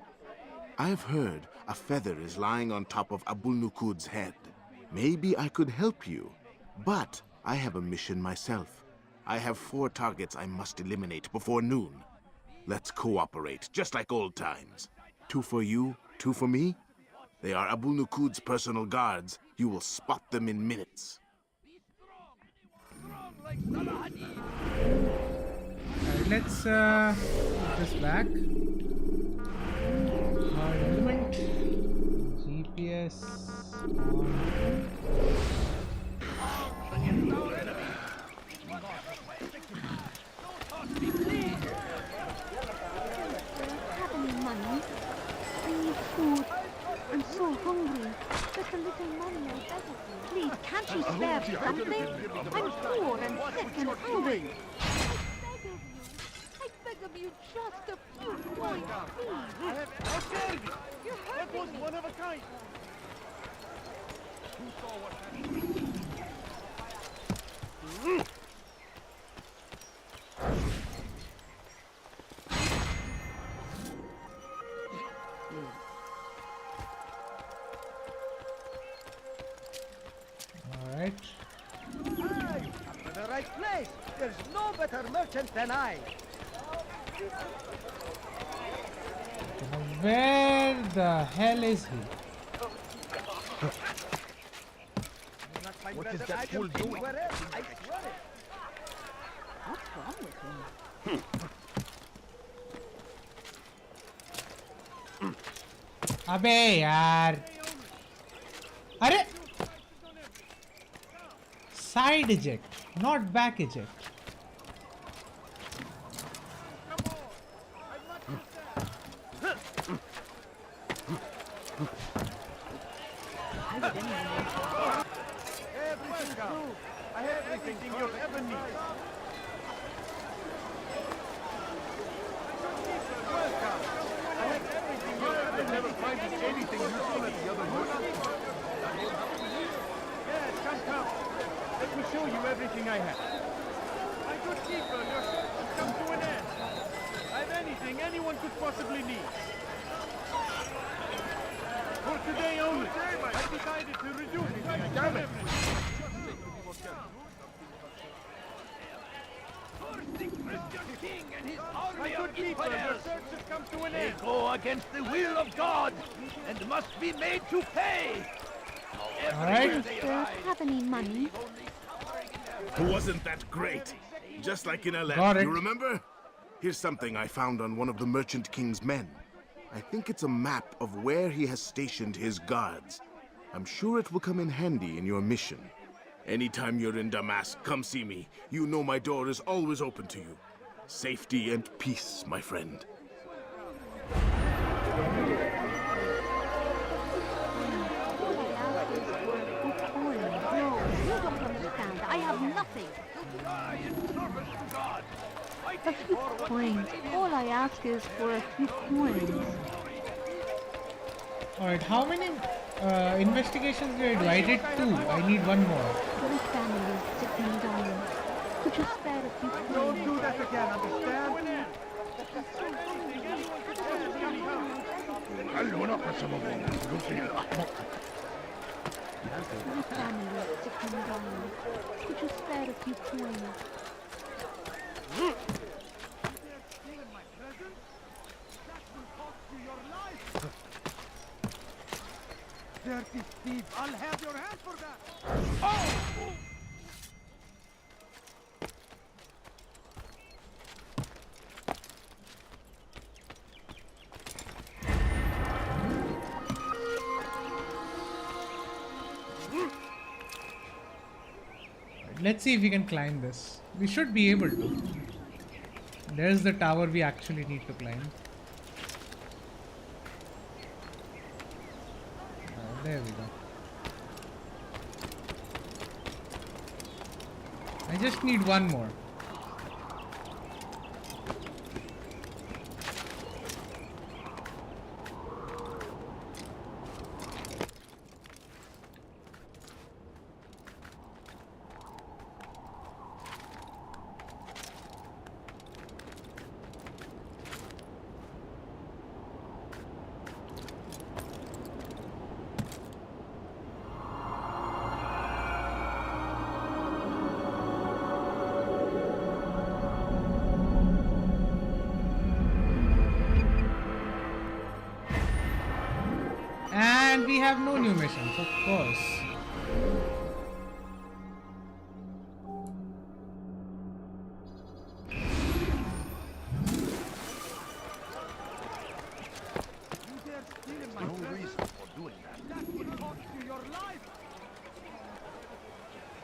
S9: I've heard a feather is lying on top of Abul Nukud's head. Maybe I could help you. But I have a mission myself. I have 4 targets I must eliminate before noon. Let's cooperate, just like old times. 2 for you, 2 for me. They are Abul Nukud's personal guards. You will spot them in minutes.
S1: Alright, let's put this back. Hard element. GPS on.
S16: Have any money? I need food. I'm so hungry. Just a little money, I beg of you. Please, can't you spare something? I'm poor and sick and hungry.
S18: I beg of you, just a few points, please.
S21: How dare you?
S18: You're
S21: That
S18: hurting
S21: was
S18: me.
S21: one of a kind. Who saw what happened?
S1: Alright.
S5: You come to the right place. There's no better merchant than I.
S1: Where the hell is he?
S5: What is that fool doing? I swear it. What's wrong with him?
S1: अबे यार अरे side eject not back eject
S21: I have everything you'll ever need. Welcome. I have everything you'll ever never find anything useful at the other motion. Yes, come. Let me show you everything I have. My good keeper, your search has come to an end. I have anything anyone could possibly need. For today only, I decided to reduce it. Damn it!
S11: King and his
S21: My
S11: army
S21: good
S11: of
S21: keeper, your
S11: infidels.
S21: search has come to an
S11: They
S21: end.
S11: go against the will of God and must be made to pay.
S1: Alright.
S11: They
S16: Sir,
S11: rise.
S16: have any money?
S9: Wasn't that great? Just like in LF,
S1: Got it.
S9: you remember? Here's something I found on one of the Merchant King's men. I think it's a map of where he has stationed his guards. I'm sure it will come in handy in your mission. Anytime you're in Damascus, come see me. You know my door is always open to you. Safety and peace, my friend.
S16: I have nothing. A few coins. All I ask is for a few coins.
S1: Alright, how many investigations did I do? I did 2. I need 1 more.
S16: My family is sick and dying. Could you spare a few coins?
S21: Don't do that again, understand?
S16: My family is sick and dying. Could you spare a few coins?
S21: Dirty thief, I'll have your hand for that!
S1: Let's see if we can climb this. We should be able to. There's the tower we actually need to climb. There we go. I just need one more. And we have no new missions, of course.
S11: No reason for doing that.
S5: That will cost you your life.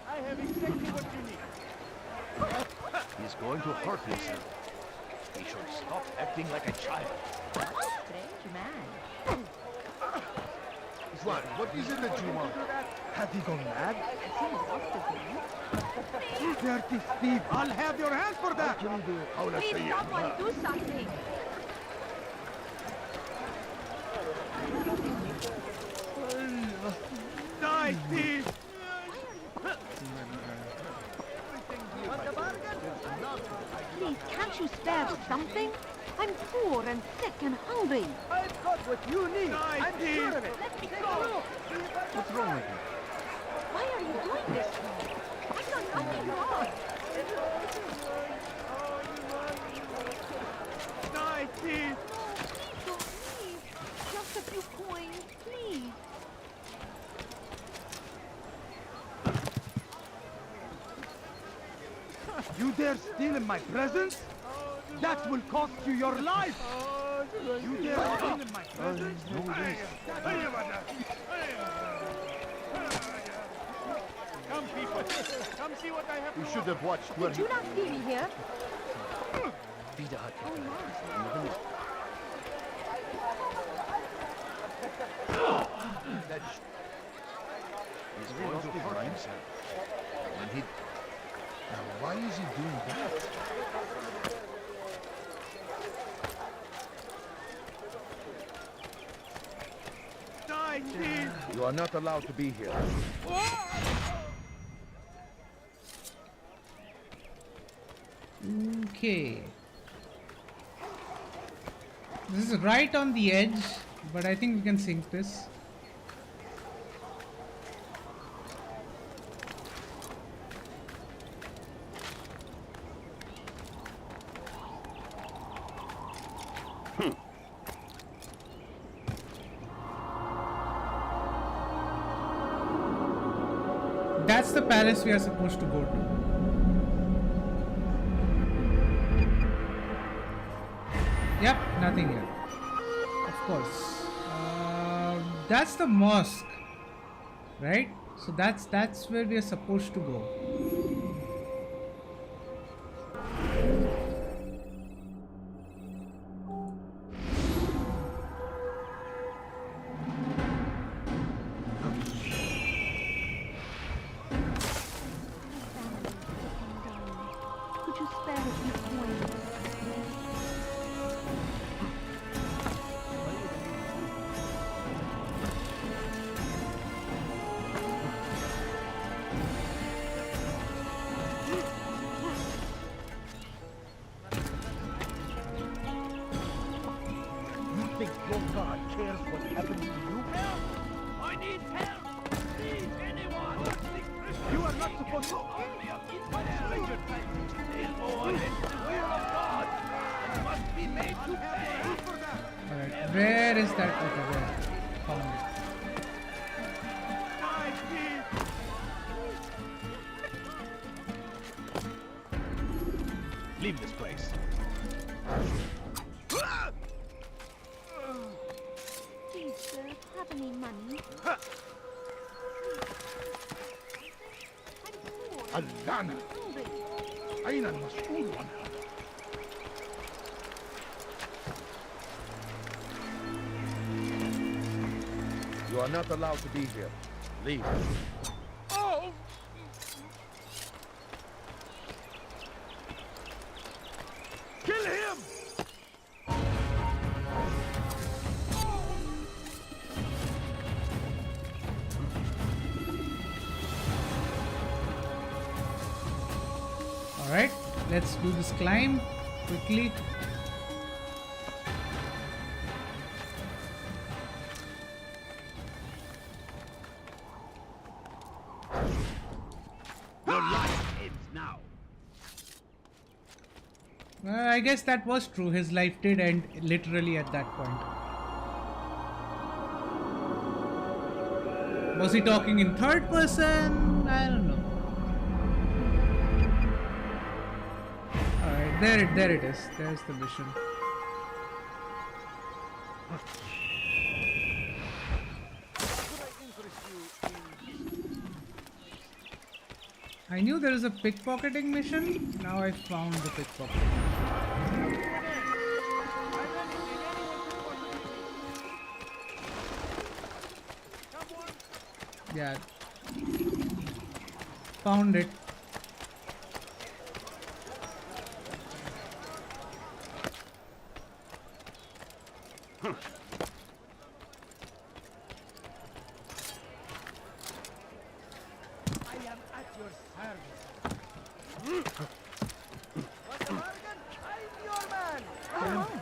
S5: I have exactly what you need.
S11: He's going to hurt himself. He should stop acting like a child.
S6: Strange man.
S15: What? What is it that you want?
S5: Have you gone mad? Dirty thief! I'll have your hands for that!
S15: What can you do?
S18: Please, someone do something!
S5: Die, thief!
S16: Please, can't you spare something? I'm poor and sick and hungry.
S5: I've got what you need! I'm sure of it!
S18: Let me go!
S11: What's wrong with you?
S18: Why are you doing this to me? I've done nothing wrong!
S5: Die, thief!
S16: No, don't leave. Just a few coins, please.
S5: You dare steal in my presence? That will cost you your life! You dare steal in my presence?
S11: Come, people. Come see what I have.
S15: You should have watched where
S18: Did you not see me here?
S11: He's going to hurt himself. When he...
S15: Now, why is he doing that?
S5: Die, thief!
S15: You are not allowed to be here.
S1: Okay. This is right on the edge, but I think we can sink this. That's the palace we are supposed to go to. Yep, nothing here. Of course. That's the mosque, right? So that's where we are supposed to go.
S16: Could you spare a few coins?
S5: You think your God cares what happens to you?
S11: Help! I need help! Please, anyone!
S5: You are not supposed to...
S11: This boy is the will of God and must be made to pay!
S1: Alright, where is that? Okay, where? Found it.
S11: Leave this place.
S16: Please, sir, have any money?
S15: اللعنة! أين المسؤول عنها؟ are not allowed to be here. Leave.
S11: Oh!
S15: Kill him!
S1: Alright, let's do this climb quickly.
S11: Your life ends now.
S1: I guess that was true. His life did end literally at that point. Was he talking in third person? I don't know. Alright, there it is. There's the mission. I knew there was a pickpocketing mission. Now I found the pickpocketing. Yeah. Found it.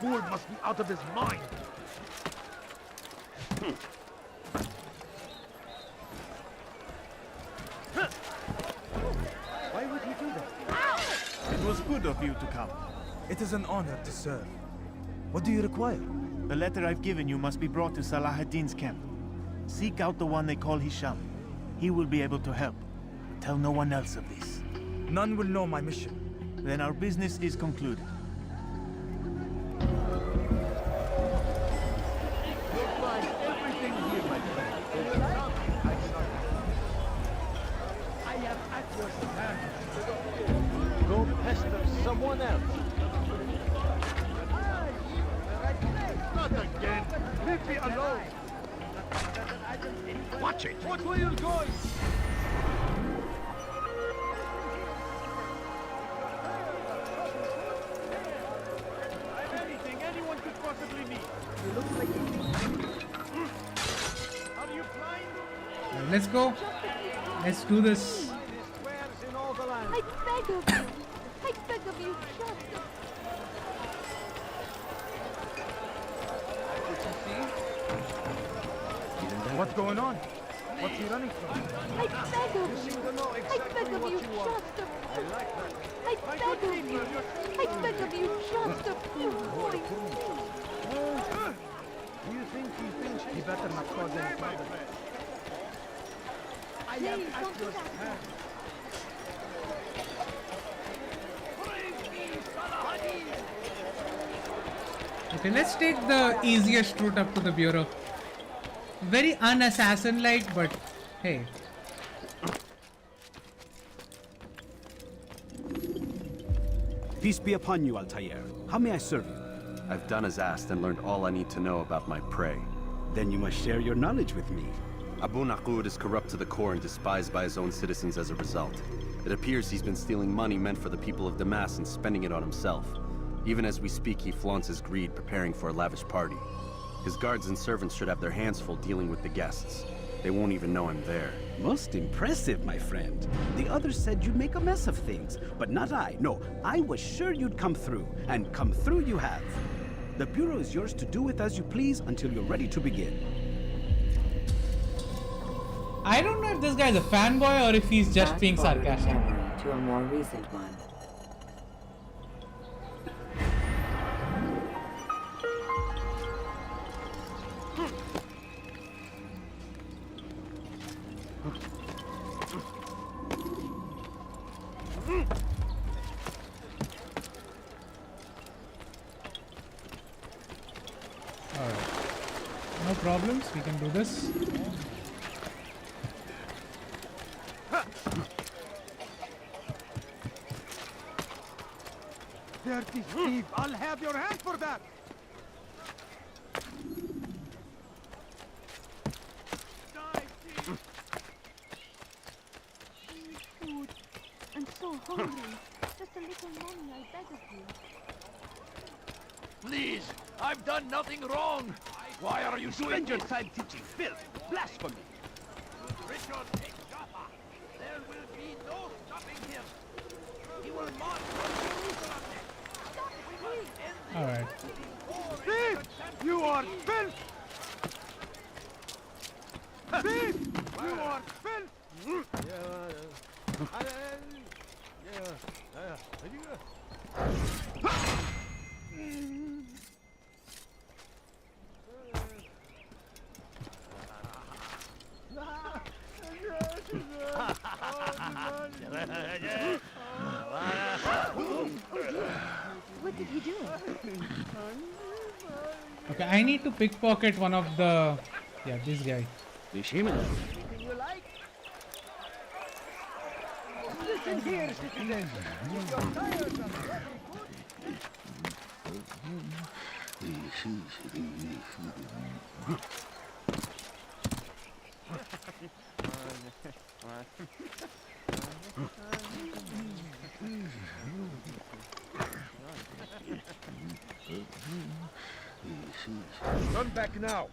S11: Fool must be out of his mind.
S5: Why would he do that?
S17: It was good of you to come.
S13: It is an honor to serve. What do you require?
S17: The letter I've given you must be brought to Salah ad-Din's camp. Seek out the one they call Hisham. He will be able to help. Tell no one else of this.
S13: None will know my mission.
S17: Then our business is concluded.
S11: You'll find everything here, my friend. There's nothing I cannot do. I am at your service. Go pester someone else. Not again. Leave me alone. Watch it. Watch where you're going. I'm anything anyone could possibly need. You look like Are you blind?
S1: Let's go. Let's do this.
S16: I beg of you. I beg of you, just
S13: What's going on? What's he running from?
S16: I beg of you. I beg of you, just a... I beg of you. I beg of you, just a few points.
S13: Do you think he thinks he better not cause any trouble?
S11: I am at your service.
S1: Okay, let's take the easiest route up to the bureau. Very unassassin-like, but hey.
S7: Peace be upon you, Altair. How may I serve you?
S23: I've done as asked and learned all I need to know about my prey.
S7: Then you must share your knowledge with me.
S23: Abu Naqud is corrupt to the core and despised by his own citizens as a result. It appears he's been stealing money meant for the people of Damas and spending it on himself. Even as we speak, he flaunts his greed, preparing for a lavish party. His guards and servants should have their hands full dealing with the guests. They won't even know I'm there.
S7: Most impressive, my friend. The others said you'd make a mess of things, but not I. No, I was sure you'd come through, and come through you have. The Bureau is yours to do with as you please until you're ready to begin.
S1: I don't know if this guy's a fanboy or if he's just being sarcastic.
S6: To a more recent one.
S1: Alright. No problems, we can do this.
S5: Dirty thief! I'll have your hand for that!
S16: so hungry. Just a little money, I beg of you.
S11: Please, I've done nothing wrong. Why are you doing
S12: Spend your
S11: this?
S12: time teaching filth, blasphemy.
S11: Richard, take Jaffa. There will be no stopping him. He will march from Jerusalem next. We must end this.
S1: All right.
S5: Thief! You are filth! Thief! You are filth!
S16: What did he do?
S1: Okay, I need to pickpocket one of the... Yeah, this guy.
S11: Anything
S5: you like? Listen here, citizens. If your tires are
S15: Turn back now.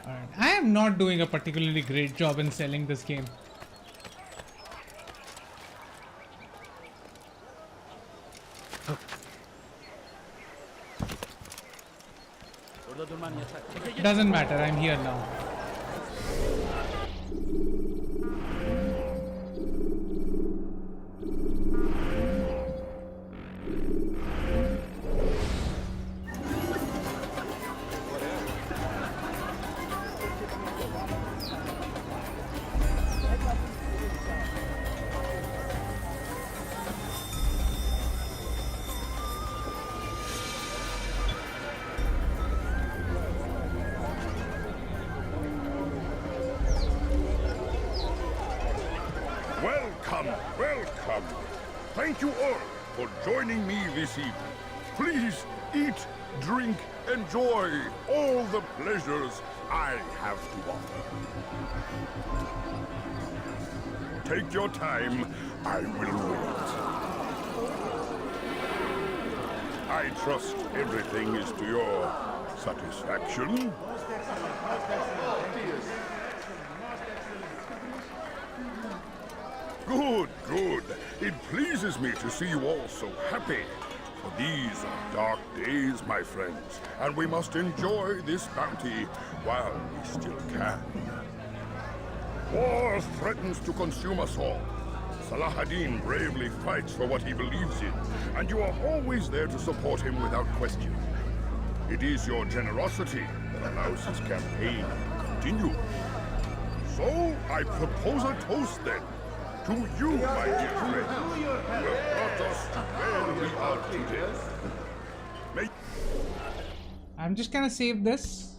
S1: Alright, I am not doing a particularly great job in selling this game. Doesn't matter, I'm here now.
S15: Welcome. Thank you all for joining me this evening. Please eat, drink, enjoy all the pleasures I have to offer. Take your time. I will wait. I trust everything is to your satisfaction. Good, good. It pleases me to see you all so happy. For these are dark days, my friends, and we must enjoy this bounty while we still can. War threatens to consume us all. Salah ad-Din bravely fights for what he believes in, and you are always there to support him without question. It is your generosity that allows his campaign to continue. So, I propose a toast then. To you, my dear friend, who have brought us to where we are today.
S1: I'm just gonna save this.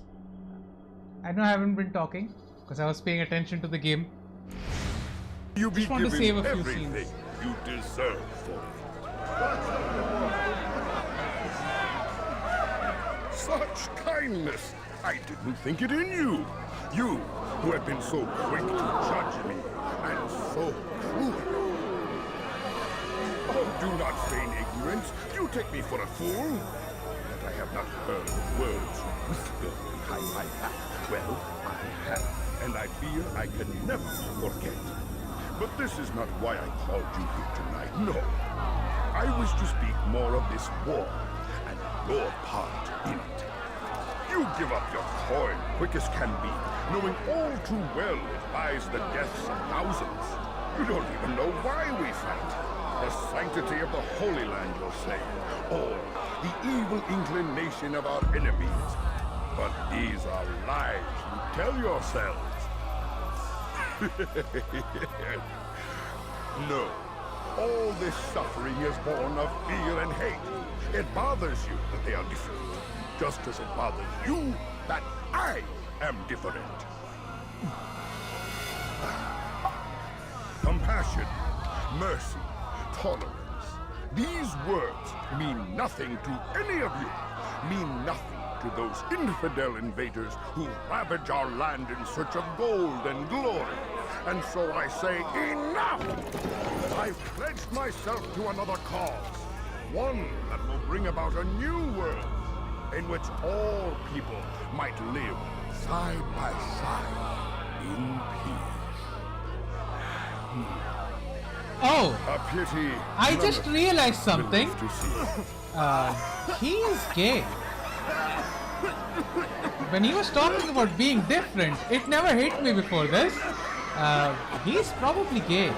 S1: I know I haven't been talking because I was paying attention to the game.
S15: You
S1: just want to save a few
S15: everything
S1: scenes.
S15: you deserve for it. Such kindness! I didn't think it in you. You, who have been so quick to judge me, and so cruel. Oh, do not feign ignorance. You take me for a fool. That I have not heard words whispered behind my back. Well, I have, and I fear I can never forget. But this is not why I called you here tonight. No. I wish to speak more of this war, and your part in it. You give up your coin quick as can be, knowing all too well it buys the deaths of thousands. You don't even know why we fight. The sanctity of the Holy Land, you'll say, or the evil inclination of our enemies. But these are lies you tell yourselves. No. All this suffering is born of fear and hate. It bothers you that they are different, just as it bothers you that I am different. Compassion, mercy, tolerance. These words mean nothing to any of you. mean nothing to those infidel invaders who ravage our land in search of gold and glory. And so I say, enough! I've pledged myself to another cause. One that will bring about a new world in which all people might live side by side in peace.
S1: Oh!
S15: A pity.
S1: I just realized something. He is gay. When he was talking about being different, it never hit me before this. He's probably gay.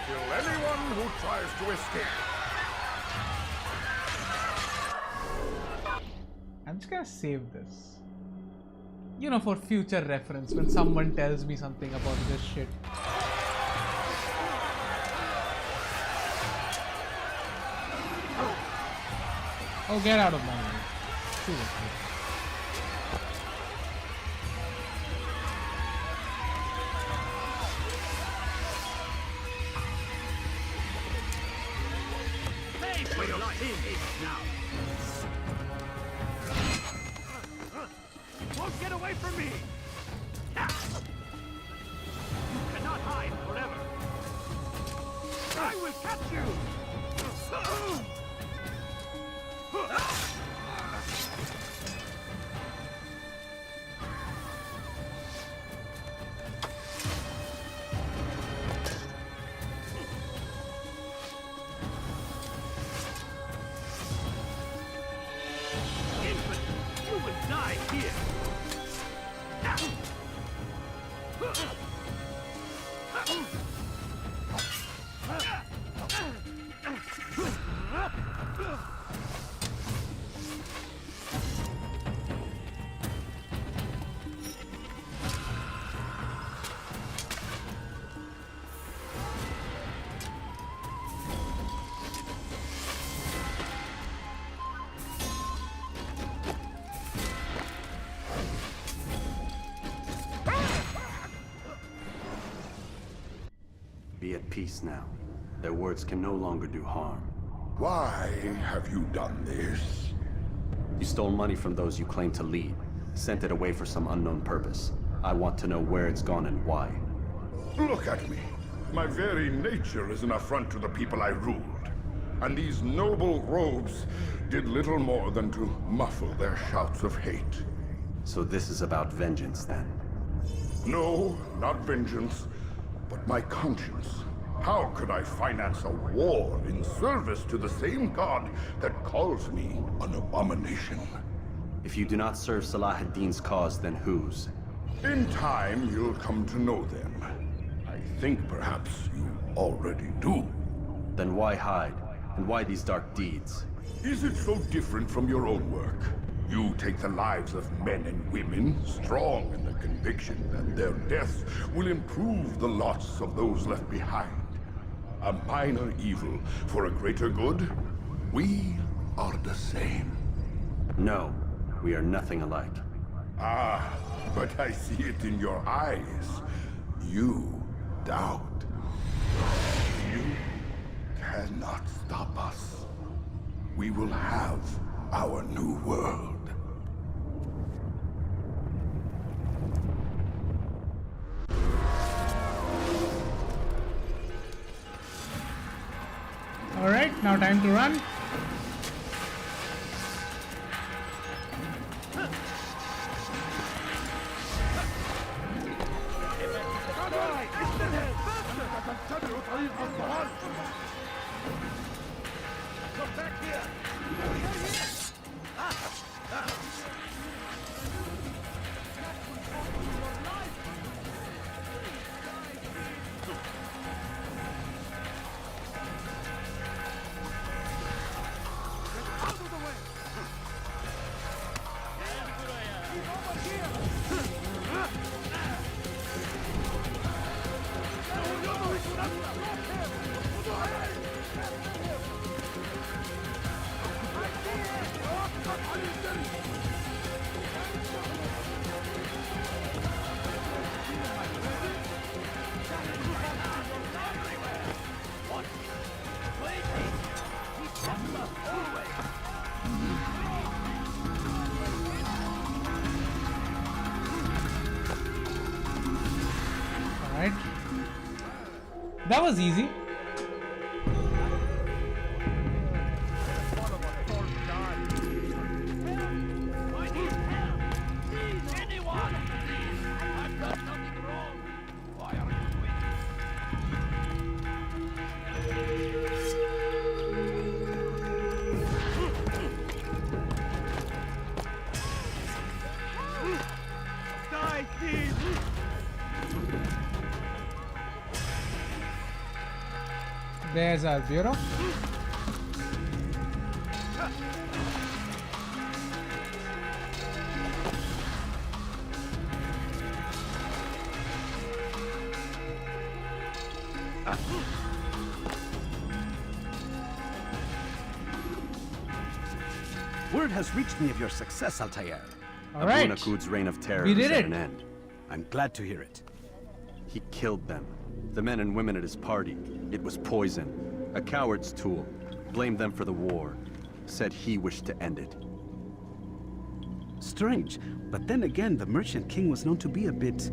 S15: Kill anyone who tries to escape.
S1: I'm just gonna save this. You know, for future reference when someone tells me something about this shit. Oh, get out of my way. Seriously.
S11: Pay for your teammates now. Won't get away from me! You cannot hide forever! I will catch you! Infant, you will die here!
S23: Be at peace now. Their words can no longer do harm.
S15: Why have you done this?
S23: You stole money from those you claim to lead, sent it away for some unknown purpose. I want to know where it's gone and why.
S15: Look at me. My very nature is an affront to the people I ruled. And these noble robes did little more than to muffle their shouts of hate.
S23: So this is about vengeance, then?
S15: No, not vengeance, but my conscience. How could I finance a war in service to the same god that calls me an abomination?
S23: If you do not serve Salah ad-Din's cause, then whose?
S15: In time, you'll come to know them. I think perhaps you already do.
S23: Then why hide? And why these dark deeds?
S15: Is it so different from your own work? You take the lives of men and women, strong in the conviction that their deaths will improve the lots of those left behind. A minor evil for a greater good? We are the same.
S23: No, we are nothing alike.
S15: Ah, but I see it in your eyes. You doubt. You cannot stop us. We will have our new world.
S1: Alright, now time to run.
S11: Come back here!
S1: That was easy. There's our bureau.
S7: Word has reached me of your success, Altair.
S1: All right.
S23: Abu Nakud's reign of terror
S1: We
S23: is
S1: did
S23: at
S1: it.
S23: an end.
S7: I'm glad to hear it.
S23: He killed them. The men and women at his party. It was poison. A coward's tool. Blamed them for the war. Said he wished to end it.
S7: Strange, but then again, the Merchant King was known to be a bit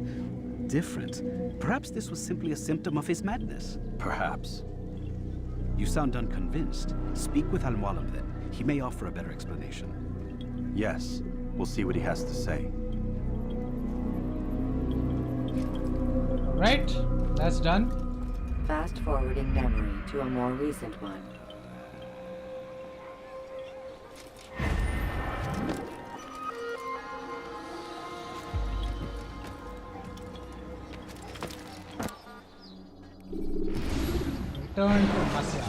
S7: different. Perhaps this was simply a symptom of his madness.
S23: Perhaps.
S7: You sound unconvinced. Speak with Al-Mualim then. He may offer a better explanation.
S23: Yes. We'll see what he has to say.
S1: Right, that's done.
S6: Fast forwarding memory to a more recent one.
S1: Return to Masya.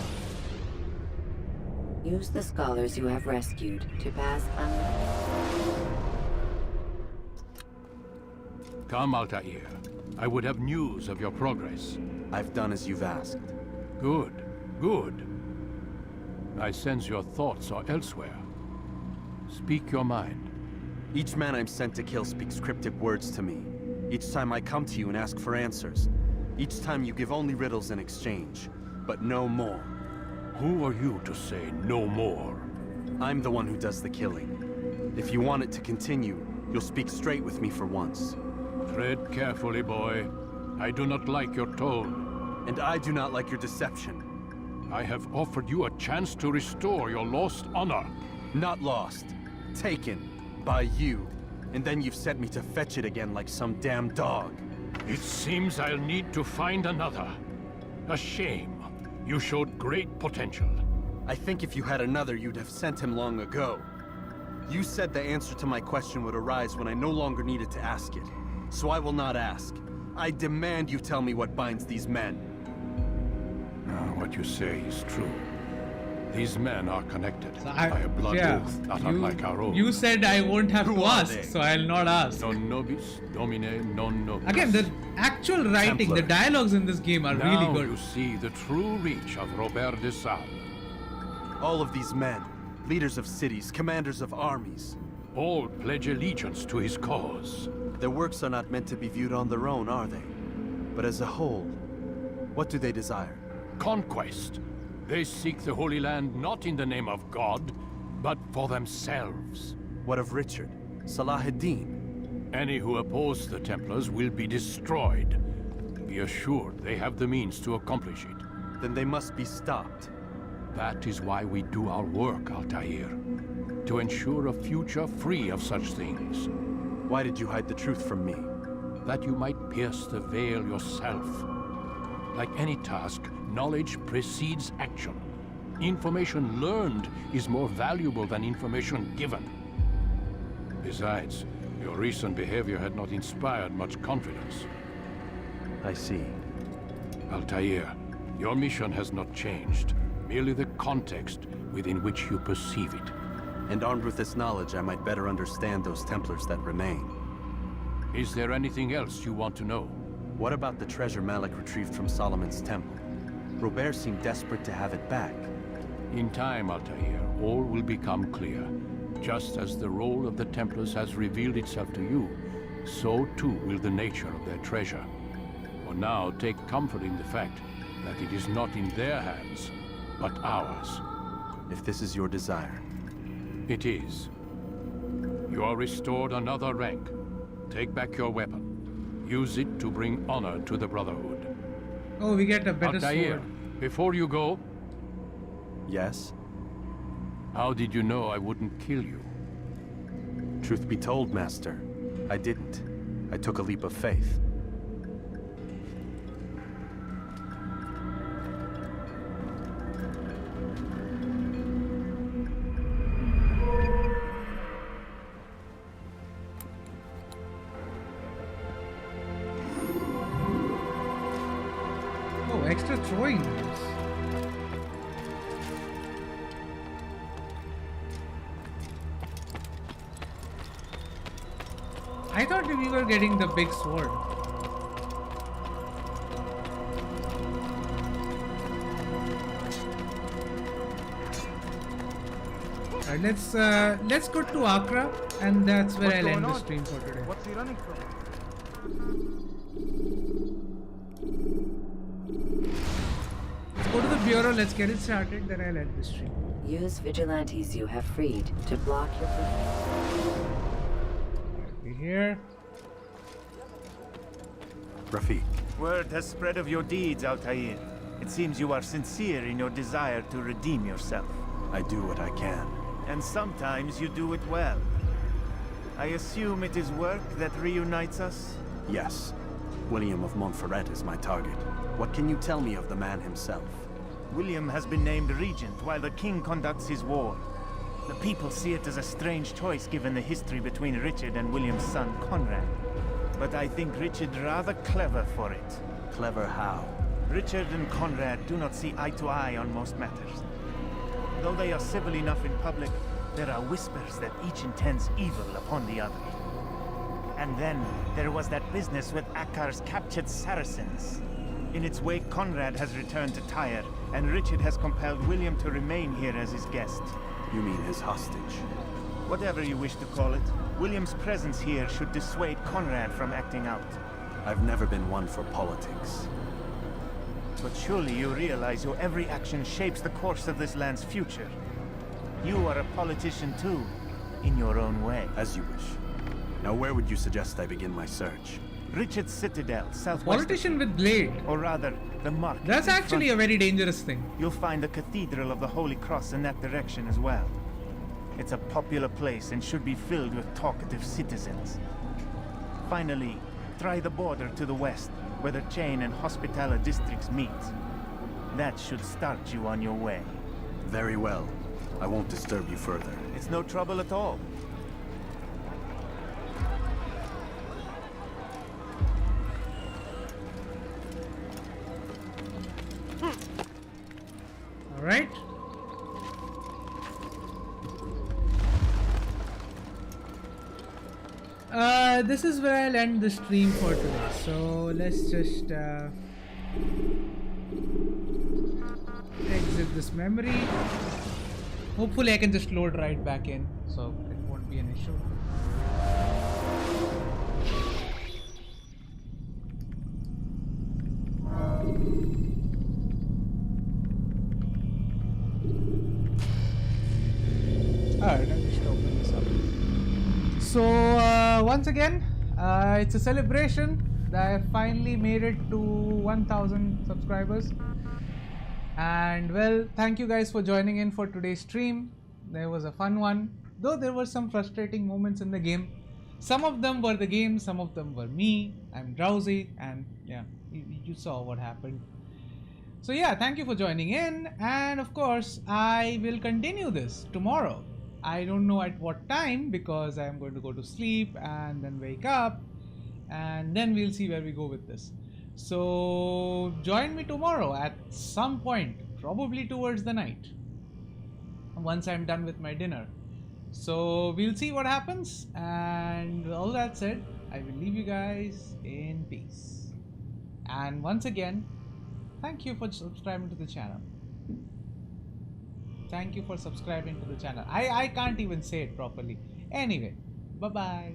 S6: Use the scholars you have rescued to pass
S11: Come, Altair. I would have news of your progress.
S23: I've done as you've asked.
S11: Good, good. I sense your thoughts are elsewhere. Speak your mind.
S23: Each man I'm sent to kill speaks cryptic words to me. Each time I come to you and ask for answers. Each time you give only riddles in exchange, but no more.
S11: Who are you to say no more?
S23: I'm the one who does the killing. If you want it to continue, you'll speak straight with me for once.
S11: Tread carefully, boy. I do not like your tone.
S23: And I do not like your deception.
S11: I have offered you a chance to restore your lost honor.
S23: Not lost. Taken. By you. And then you've sent me to fetch it again like some damn dog.
S11: It seems I'll need to find another. A shame. You showed great potential.
S23: I think if you had another, you'd have sent him long ago. You said the answer to my question would arise when I no longer needed to ask it. So I will not ask. I demand you tell me what binds these men.
S11: What you say is true. These men are connected
S1: So
S11: by a blood oath not unlike our own.
S1: You said I won't have
S23: Who
S1: to
S23: are
S1: ask,
S23: they?
S1: so I'll not ask.
S11: Non nobis, domine, non nobis.
S1: Again, the actual writing, the
S23: Templars.
S1: dialogues in this game are really
S11: Now
S1: good.
S11: you see the true reach of Robert de Sales.
S23: All of these men, leaders of cities, commanders of armies.
S11: All pledge allegiance to his cause.
S23: Their works are not meant to be viewed on their own, are they? But as a whole, what do they desire?
S11: Conquest. They seek the Holy Land not in the name of God, but for themselves.
S23: What of Richard? Salahuddin?
S11: Any who oppose the Templars will be destroyed. Be assured they have the means to accomplish it.
S23: Then they must be stopped.
S11: That is why we do our work, Altair. To ensure a future free of such things.
S23: Why did you hide the truth from me?
S11: That you might pierce the veil yourself. Like any task, knowledge precedes action. Information learned is more valuable than information given. Besides, your recent behavior had not inspired much confidence.
S23: I see.
S11: Altair, your mission has not changed. Merely the context within which you perceive it.
S23: And armed with this knowledge, I might better understand those Templars that remain.
S11: Is there anything else you want to know?
S23: What about the treasure Malik retrieved from Solomon's temple? Robert seemed desperate to have it back.
S11: In time, Altair, all will become clear. Just as the role of the Templars has revealed itself to you, so too will the nature of their treasure. For now, take comfort in the fact that it is not in their hands, but ours.
S23: If this is your desire.
S11: It is. You are restored another rank. Take back your weapon. Use it to bring honor to the Brotherhood.
S1: Oh, we get a better
S19: Altair,
S1: sword.
S19: before you go,
S23: Yes?
S19: how did you know I wouldn't kill you?
S23: Truth be told, Master, I didn't. I took a leap of faith.
S1: Oh, extra throwing moves. I thought we were getting the big sword. Alright, let's go to Accra, and that's where I'll end the stream for today.
S13: What's he running from?
S1: Let's go to the bureau, let's get it started, then I'll end the stream.
S6: Use vigilantes you have freed to block your movement.
S1: Be here.
S23: Rafiq.
S17: Word has spread of your deeds, Altair. It seems you are sincere in your desire to redeem yourself.
S23: I do what I can.
S17: And sometimes you do it well. I assume it is work that reunites us?
S23: Yes. William of Montferrat is my target. What can you tell me of the man himself?
S17: William has been named regent while the king conducts his war. The people see it as a strange choice given the history between Richard and William's son, Conrad. But I think Richard rather clever for it.
S23: Clever how?
S17: Richard and Conrad do not see eye to eye on most matters. Though they are civil enough in public, there are whispers that each intends evil upon the other. And then there was that business with Akkar's captured Saracens. In its wake, Conrad has returned to Tyre, and Richard has compelled William to remain here as his guest.
S23: You mean his hostage?
S17: Whatever you wish to call it, William's presence here should dissuade Conrad from acting out.
S23: I've never been one for politics.
S17: But surely you realize your every action shapes the course of this land's future. You are a politician too, in your own way.
S23: As you wish. Now where would you suggest I begin my search?
S17: Richard's Citadel, southwest.
S1: Politician with blade.
S17: Or rather, the market.
S1: That's actually a very dangerous thing.
S17: You'll find the Cathedral of the Holy Cross in that direction as well. It's a popular place and should be filled with talkative citizens. Finally, try the border to the west, where the Chain and Hospitaller districts meet. That should start you on your way.
S23: Very well. I won't disturb you further.
S17: It's no trouble at all.
S1: All right. This is where I'll end the stream for today. So let's just exit this memory. Hopefully I can just load right back in, so it won't be an issue. Alright, I'll just open this up. So once again, it's a celebration that I finally made it to 1000 subscribers. And well, thank you guys for joining in for today's stream. There was a fun one, though there were some frustrating moments in the game. Some of them were the game, some of them were me. I'm drowsy, and yeah, you saw what happened. So yeah, thank you for joining in, and of course I will continue this tomorrow. I don't know at what time, because I'm going to go to sleep and then wake up, and then we'll see where we go with this. So join me tomorrow at some point, probably towards the night, once I'm done with my dinner. So we'll see what happens, and all that said, I will leave you guys in peace. And once again, thank you for subscribing to the channel. Thank you for subscribing to the channel. I can't even say it properly. Anyway, bye bye.